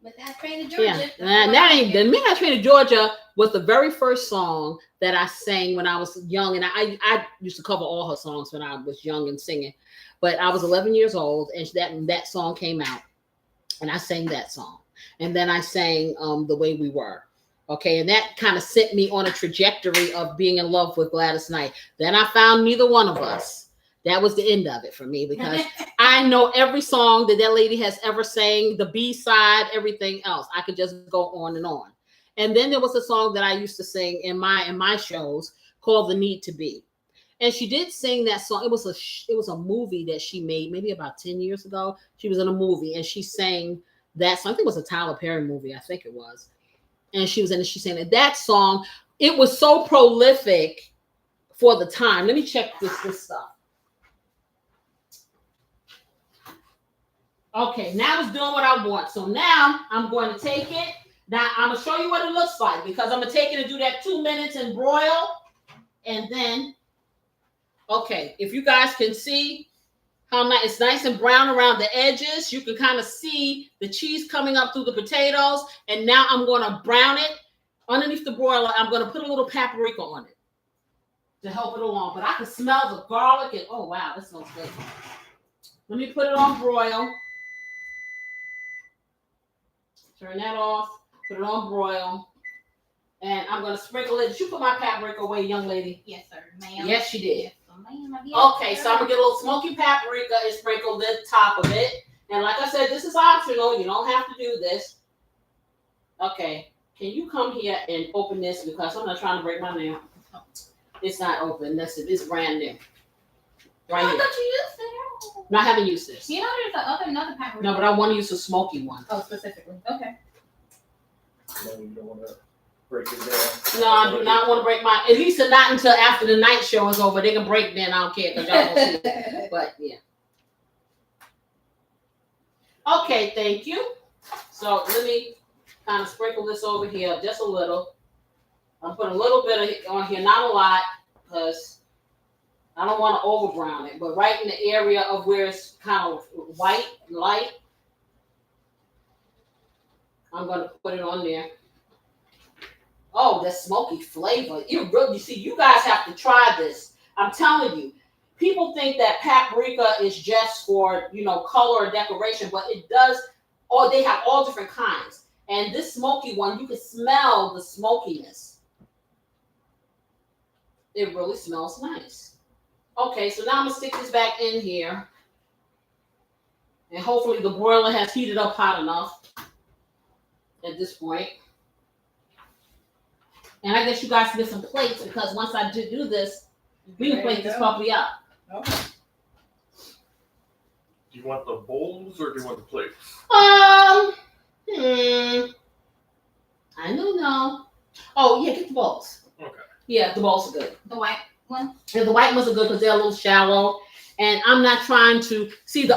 Midnight Train to Georgia. Yeah, and that ain't the Midnight Train to Georgia was the very first song that I sang when I was young, and I used to cover all her songs when I was young and singing. But I was 11 years old, and that song came out, and I sang that song, and then I sang The Way We Were. Okay, and that kind of sent me on a trajectory of being in love with Gladys Knight. Then I found Neither One of Us. That was the end of it for me, because I know every song that lady has ever sang, the B-side, everything else. I could just go on and on. And then there was a song that I used to sing in my shows called The Need to Be. And she did sing that song. It was a movie that she made maybe about 10 years ago. She was in a movie and she sang that song. I think it was a Tyler Perry movie. I think it was. And she was in it. She sang that song. It was so prolific for the time. Let me check this stuff. Okay, now it's doing what I want. So now I'm going to take it. Now I'm going to show you what it looks like, because I'm going to take it and do that 2 minutes and broil. And then, okay, if you guys can see how nice, it's nice and brown around the edges. You can kind of see the cheese coming up through the potatoes. And now I'm going to brown it underneath the broiler. I'm going to put a little paprika on it to help it along. But I can smell the garlic and, oh, wow, that smells good. Let me put it on broil. Turn that off. Put it on broil. And I'm going to sprinkle it. Did you put my paprika away, young lady? Yes, sir, ma'am. Yes, she did. Yes, ma'am. Okay, so I'm going to get a little smoky paprika and sprinkle the top of it. And like I said, this is optional. You don't have to do this. Okay. Can you come here and open this, because I'm not trying to break my nail. It's not open. It's brand new. Right here. I thought you used it. No, I haven't used this. You know there's another paprika. No, but I want to use a smoky one. Oh, specifically. Okay. No, you don't want to break it down. No, I do not want to break mine. At least not until after the night show is over. They can break then. I don't care, because y'all don't see it. But yeah. Okay, thank you. So let me kind of sprinkle this over here just a little. I'm putting a little bit of it on here, not a lot, because I don't want to over brown it, but right in the area of where it's kind of white, light, I'm going to put it on there. Oh, that smoky flavor. You see, you guys have to try this. I'm telling you. People think that paprika is just for, color or decoration, but it does, or they have all different kinds. And this smoky one, you can smell the smokiness. It really smells nice. Okay, so now I'm going to stick this back in here. And hopefully the broiler has heated up hot enough at this point. And I guess you guys can get some plates, because once I do this, we can plate this puppy up. Okay. Do you want the bowls or do you want the plates? I don't know. Oh, yeah, get the bowls. Okay. Yeah, the bowls are good. The white one. And the white ones are good because they're a little shallow. And I'm not trying to see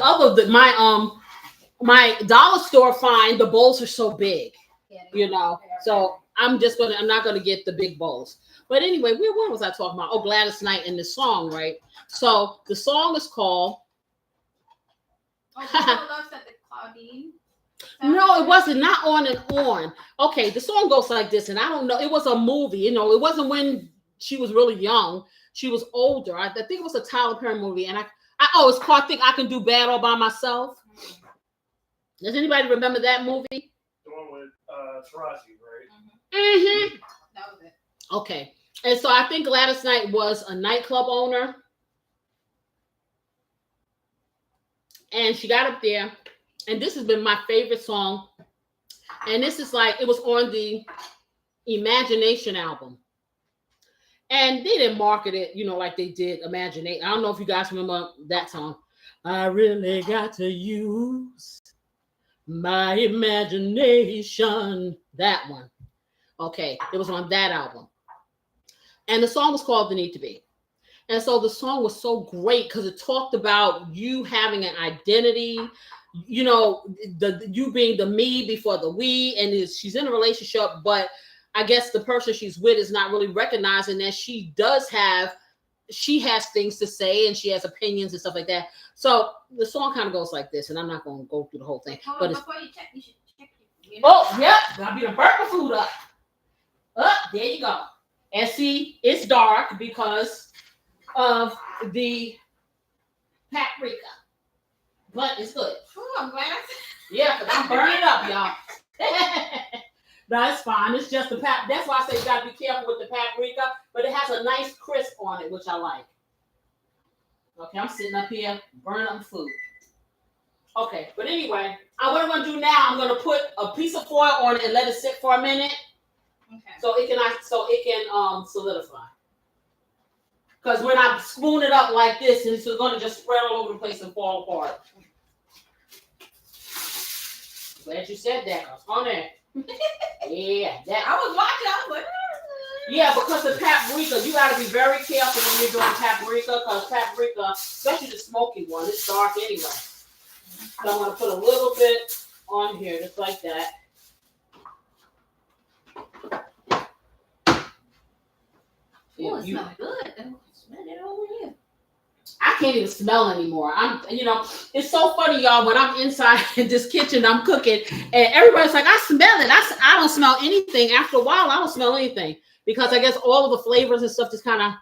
my dollar store find the bowls are so big, So I'm not gonna get the big bowls. But anyway, what was I talking about? Oh, Gladys Knight and the song, right? So the song is called. Oh, Girl Loves at the Claudine. No, it wasn't. Not On and On. Okay, the song goes like this, and I don't know. It was a movie. It wasn't when she was really young. She was older. I think it was a Tyler Perry movie, and it's called "Think I Can Do Bad All by Myself." Does anybody remember that movie? The one with Taraji, right? Mm-hmm. That was it. Okay, and so I think Gladys Knight was a nightclub owner, and she got up there, and this has been my favorite song, and this is it was on the Imagination album. And they didn't market it, like they did Imagination. I don't know if you guys remember that song. I really got to use my imagination. That one. Okay, it was on that album. And the song was called The Need to Be. And so the song was so great because it talked about you having an identity, you being the me before the we. And she's in a relationship, but I guess the person she's with is not really recognizing that she has things to say and she has opinions and stuff like that. So the song kind of goes like this, and I'm not going to go through the whole thing. But before you check, you should check it. Oh, yep. I'll be the burger food up. There you go. And see, it's dark because of the paprika. But it's good. Oh, I'm glad. Yeah, because I'm burning up, y'all. No, it's fine. It's just the that's why I say you got to be careful with the paprika, but it has a nice crisp on it, which I like. Okay, I'm sitting up here burning up food. Okay, but anyway, what I'm going to do now, I'm going to put a piece of foil on it and let it sit for a minute. Okay. So it can solidify. Because when I spoon it up like this, it's going to just spread all over the place and fall apart. Glad you said that. I was on there. Yeah, that. I was watching. I was like, yeah, because the paprika, you got to be very careful when you're doing paprika, because paprika, especially the smoky one, it's dark anyway. So I'm going to put a little bit on here, just like that. oh, it smells good. Smell it over here. I can't even smell anymore. It's so funny, y'all. When I'm inside in this kitchen, I'm cooking, and everybody's like, "I smell it." I don't smell anything. After a while, I don't smell anything because I guess all of the flavors and stuff just kind of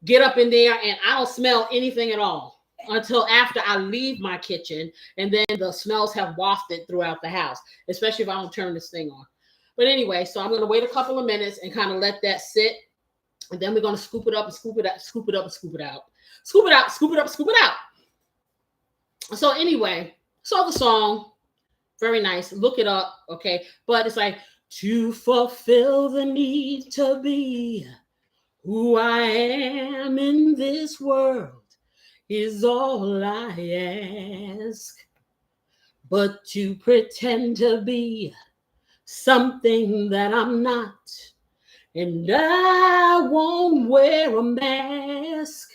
get up in there, and I don't smell anything at all until after I leave my kitchen, and then the smells have wafted throughout the house, especially if I don't turn this thing on. But anyway, so I'm going to wait a couple of minutes and kind of let that sit, and then we're going to scoop it up and scoop it out, scoop it up and scoop it out. Scoop it out, scoop it up, scoop it out. So anyway, the song, very nice. Look it up, okay? But it's like, to fulfill the need to be who I am in this world is all I ask. But to pretend to be something that I'm not, and I won't wear a mask.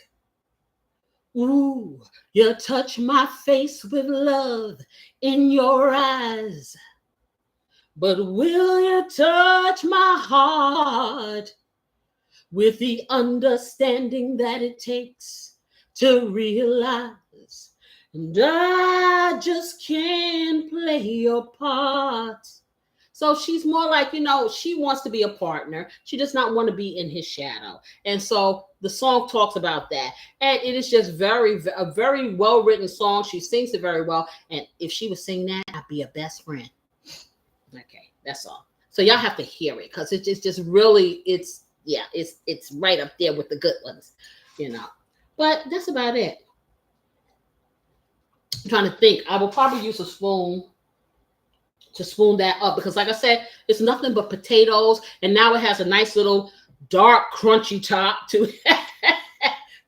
Ooh, you touch my face with love in your eyes. But will you touch my heart with the understanding that it takes to realize? And I just can't play your part. So she's more like, she wants to be a partner. She does not want to be in his shadow. And so the song talks about that. And it is just a very well-written song. She sings it very well. And if she was singing that, I'd be a best friend. Okay, that's all. So y'all have to hear it because it's just really, it's right up there with the good ones, But that's about it. I'm trying to think. I will probably use a spoon to spoon that up because, like I said, it's nothing but potatoes, and now it has a nice little dark crunchy top to it.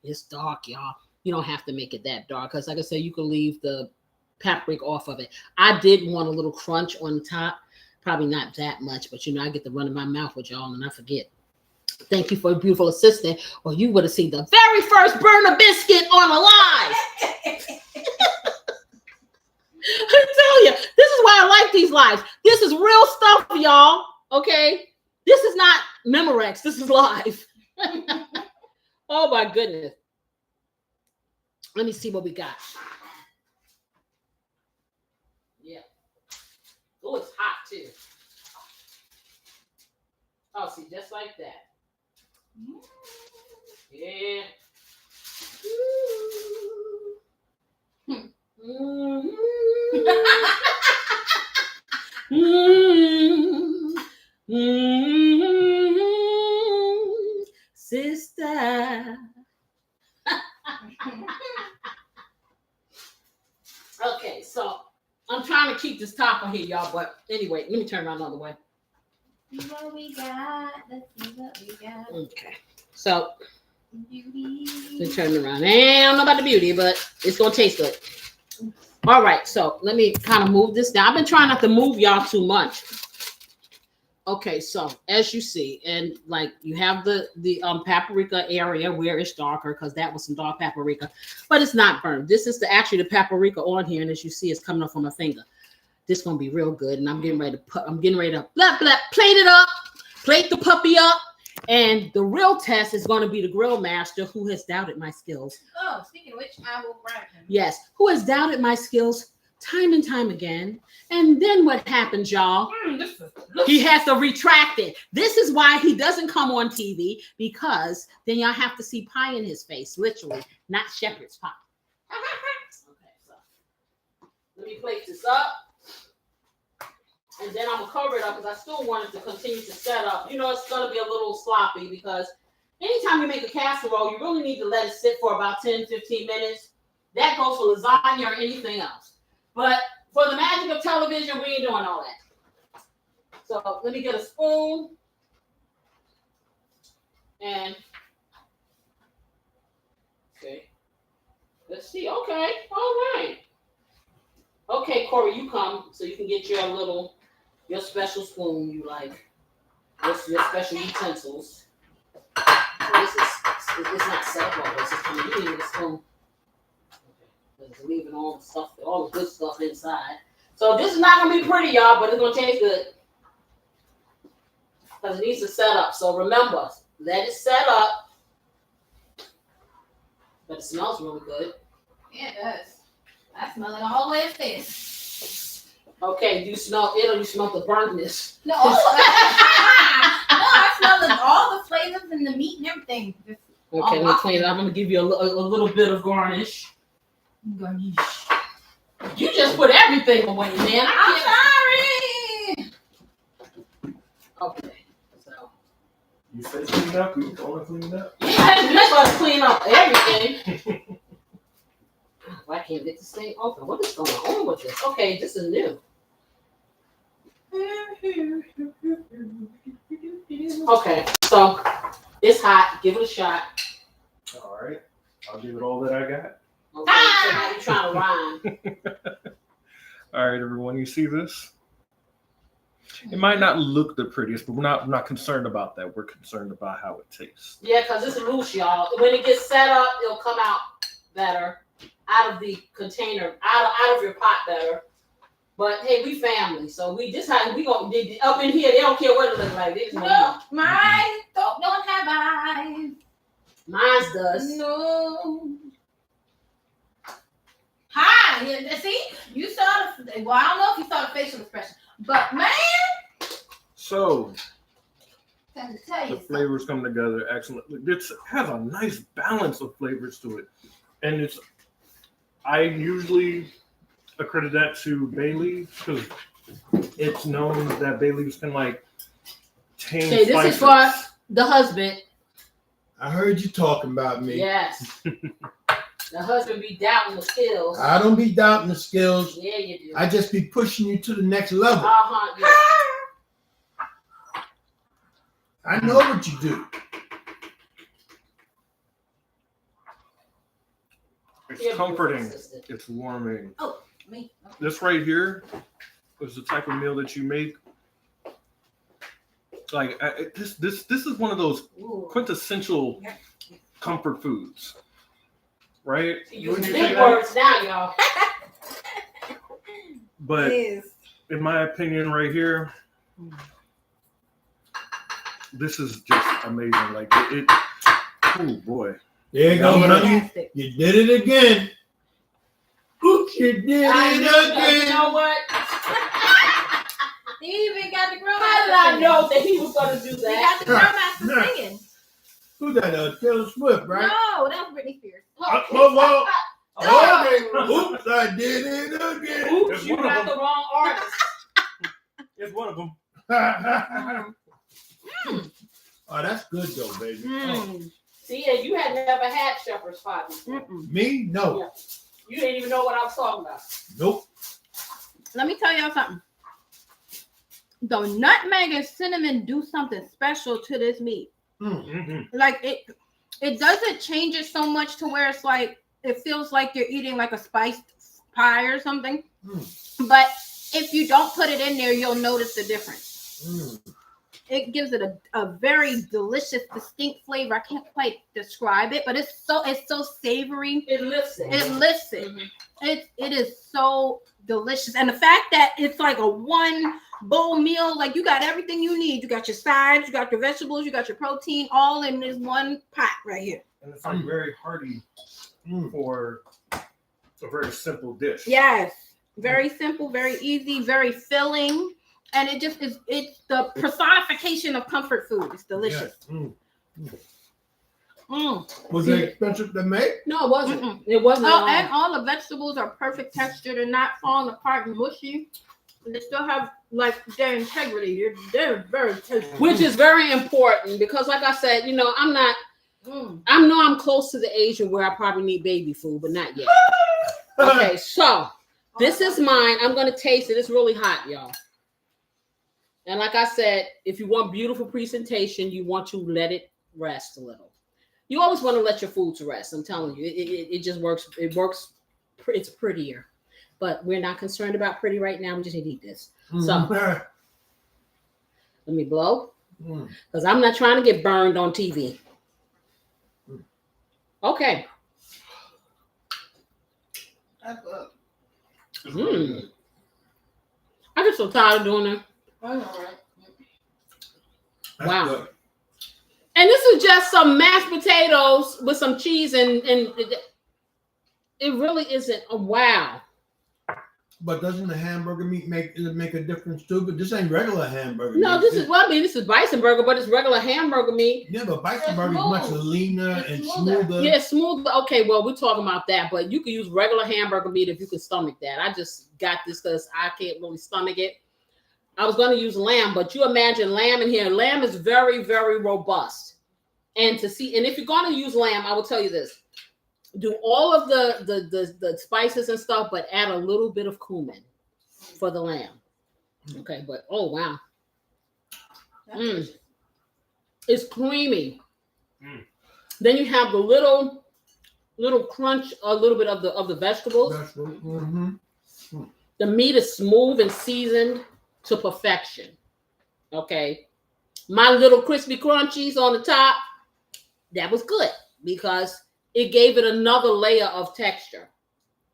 It's dark, y'all. You don't have to make it that dark because, like I said, you can leave the paprika off of it. I did want a little crunch on the top, probably not that much, but I get to run in my mouth with y'all and I forget. Thank you for a beautiful assistant, or you would have seen the very first burner biscuit on a live. I tell you, this is why I like these lives. This is real stuff, y'all. Okay, this is not Memorex. This is live. Oh my goodness. Let me see what we got. Yeah. Oh, it's hot too. Oh, see, just like that. Yeah. Sister. Okay, so I'm trying to keep this topper here, y'all, but anyway, let me turn around another way. What we got? Let's see what we got. Okay, so Beauty. let me turn it around. I don't know about the beauty, but it's gonna taste good. All right, so let me kind of move this down. I've been trying not to move y'all too much. Okay, so as you see, and like you have the paprika area where it's darker because that was some dark paprika, but it's not burned. This is actually the paprika on here, and as you see, it's coming up from my finger. This gonna be real good, and I'm getting ready to plate it up, plate the puppy up, and the real test is gonna be the grill master who has doubted my skills. Oh, speaking of which, I will grab him. Yes, who has doubted my skills time and time again. And then what happens, y'all? He has to retract it. This is why he doesn't come on TV, because then y'all have to see pie in his face, literally, not shepherd's pie. Okay, so let me plate this up. And then I'm going to cover it up because I still want it to continue to set up. You know, it's going to be a little sloppy because anytime you make a casserole, you really need to let it sit for about 10, 15 minutes. That goes for lasagna or anything else. But for the magic of television, we ain't doing all that. So let me get a spoon. And, okay. Let's see. Okay. All right. Okay, Corey, you come so you can get your special spoon you like. Your special utensils. It's not set up all this. You need a spoon. It's leaving all the stuff, all the good stuff inside. So this is not gonna be pretty, y'all, but it's gonna taste good. Because it needs to set up. So remember, let it set up. But it smells really good. Yeah, it does. I smell it all the way upstairs. Okay, do you smell it or you smell the burntness? No, I smell all the flavors and the meat and everything. Okay, let me clean it up. I'm gonna give you a little bit of garnish. Garnish. You just put everything away, man. I'm sorry. Okay, so You said clean up, you want to clean up? yeah, you're supposed to clean up everything. I can't get this thing open. What is going on with this? Okay, this is new. Okay, so it's hot. Give it a shot. All right. I'll give it all that I got. Okay, so now you're trying to rhyme. All right, everyone, you see this? It might not look the prettiest, but we're not concerned about that. We're concerned about how it tastes. Yeah, because it's loose, y'all. When it gets set up, it'll come out better out of the container, out of your pot better. But hey, we family, so we just how we gonna up in here. They don't care what it looks like. They just No, mine don't have eyes. Mine's does. No. Hi. Yeah, see, you saw the. Well, I don't know if you saw the facial expression, but man, So time to tell you the flavors come together excellently. It has a nice balance of flavors to it, and I usually accredit that to bay leaves because it's known that bay leaves can like tame Okay, this spices. is for the husband. I heard you talking about me. Yes. The husband be doubting the skills. I don't be doubting the skills. Yeah, you do. I just be pushing you to the next level. Yeah. I know what you do. It's comforting. It's warming. Oh, me. Okay. This right here is the type of meal that you make Like this is one of those Ooh. quintessential comfort foods, right? You Wouldn't you big say that? words now, y'all. But It is. in my opinion, right here, this is just amazing. Like oh boy. There you go, honey. Fantastic. You did it again. Oops, you did it You again. know what? He even got the girl How did I know that he was going to do He that? got the girl master singing. Who's that? Taylor Swift, right? No, that was Britney Spears. Well, Oh. oops, I did it again. Oops, you got the wrong artist. It's one of them. Oh, that's good though, baby. Mm. See, and you had never had shepherd's pie before. Me? No. Yeah. You didn't even know what I was talking about. Nope. Let me tell y'all something. The nutmeg and cinnamon do something special to this meat. Mm-hmm. Like it doesn't change it so much to where it's like it feels like you're eating like a spiced pie or something. But if you don't put it in there, you'll notice the difference. It gives it a very delicious, distinct flavor. I can't quite describe it, but it's so savory. It lifts it. It lifts it. It is so delicious. And the fact that it's like a one bowl meal, like you got everything you need. You got your sides, you got your vegetables, you got your protein, all in this one pot right here. And it's like very hearty for a very simple dish. Yes. Very simple, very easy, very filling. And it just is, it's the personification of comfort food. It's delicious. Was it expensive to make? No, it wasn't. It wasn't. Oh, and all the vegetables are perfect textured and not falling apart and mushy. They still have like their integrity. They're very tasty. Which is very important because, like I said, you know, I know I'm close to the age where I probably need baby food, but not yet. Okay, so this is mine. I'm gonna taste it. It's really hot, y'all. And like I said, if you want beautiful presentation, you want to let it rest a little. You always want to let your foods rest. I'm telling you, it just works. It works. It's prettier, but we're not concerned about pretty right now. We just need to eat this. So let me blow because I'm not trying to get burned on TV. Okay. That's good. I get so tired of doing that. I know, right? Wow. Good. And this is just some mashed potatoes with some cheese and it really isn't a wow. But doesn't the hamburger meat make a difference too? But this ain't regular hamburger No, meat. this is bison burger, but it's regular hamburger meat. Yeah, but bison It's burger is much smooth. leaner It's and smoother. smoother. Yeah, smooth. Okay, well, we're talking about that, but you can use regular hamburger meat if you can stomach that. I just got this because I can't really stomach it. I was going to use lamb, but you imagine lamb in here. Lamb is very, very robust. And if you're going to use lamb, I will tell you this. Do all of the spices and stuff, but add a little bit of cumin for the lamb. Okay, but oh wow. It's creamy. Then you have the little crunch, a little bit of the vegetables. The meat is smooth and seasoned to perfection. Okay. My little crispy crunchies on the top, that was good because it gave it another layer of texture.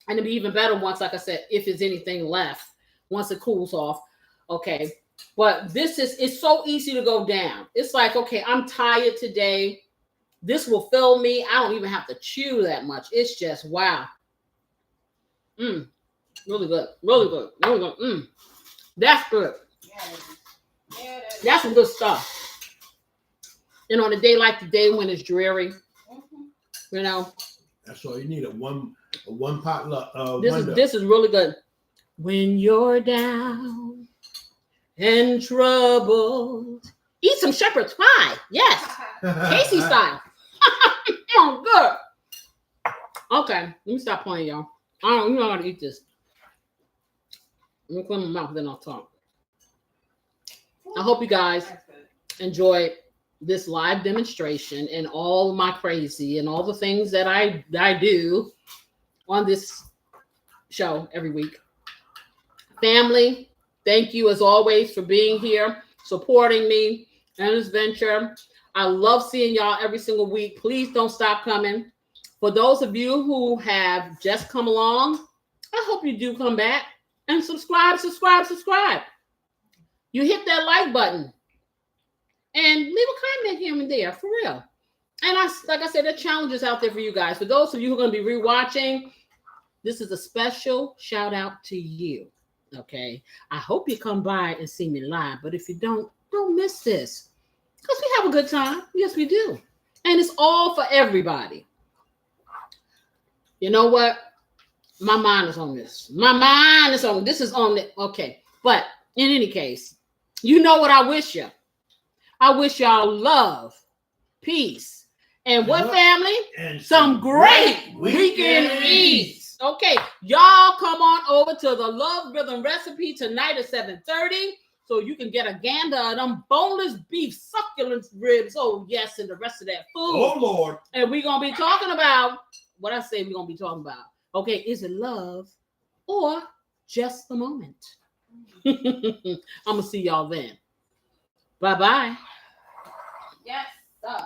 And it'll be even better once, like I said, if there's anything left, once it cools off. Okay. But it's so easy to go down. It's like, okay, I'm tired today. This will fill me. I don't even have to chew that much. It's just, wow. Really good. Really good. Really good. That's good. That's some good stuff. And on a day like today when it's dreary, you know. That's all you need, a one pot This is really good. When you're down and troubled, eat some shepherd's pie. Yes. Casey style. Oh, good. Okay, let me stop playing, y'all. I don't know how to eat this. Let me clean my mouth, then I'll talk. I hope you guys enjoyed this live demonstration and all my crazy and all the things that I do on this show every week. Family, thank you as always for being here, supporting me. and this venture. I love seeing y'all every single week. Please don't stop coming. For those of you who have just come along, I hope you do come back and subscribe. You hit that like button and leave a comment here and there, for real. And like I said, there are challenges out there for you guys. For those of you who are going to be rewatching, this is a special shout out to you. Okay. I hope you come by and see me live. But if you don't miss this. Because we have a good time. Yes, we do. And it's all for everybody. You know what? My mind is on this. This is on it. Okay. But in any case, you know what I wish you. I wish y'all love, peace, and what family? And some great weekend eats. Okay. Y'all come on over to the Love Rhythm Recipe tonight at 7:30. So you can get a gander of them boneless beef succulent ribs. Oh, yes, and the rest of that food. Oh, Lord. And we're going to be talking about what I say we're going to be talking about. Okay, is it love or just the moment? I'm going to see y'all then. Bye-bye. Yes, sir.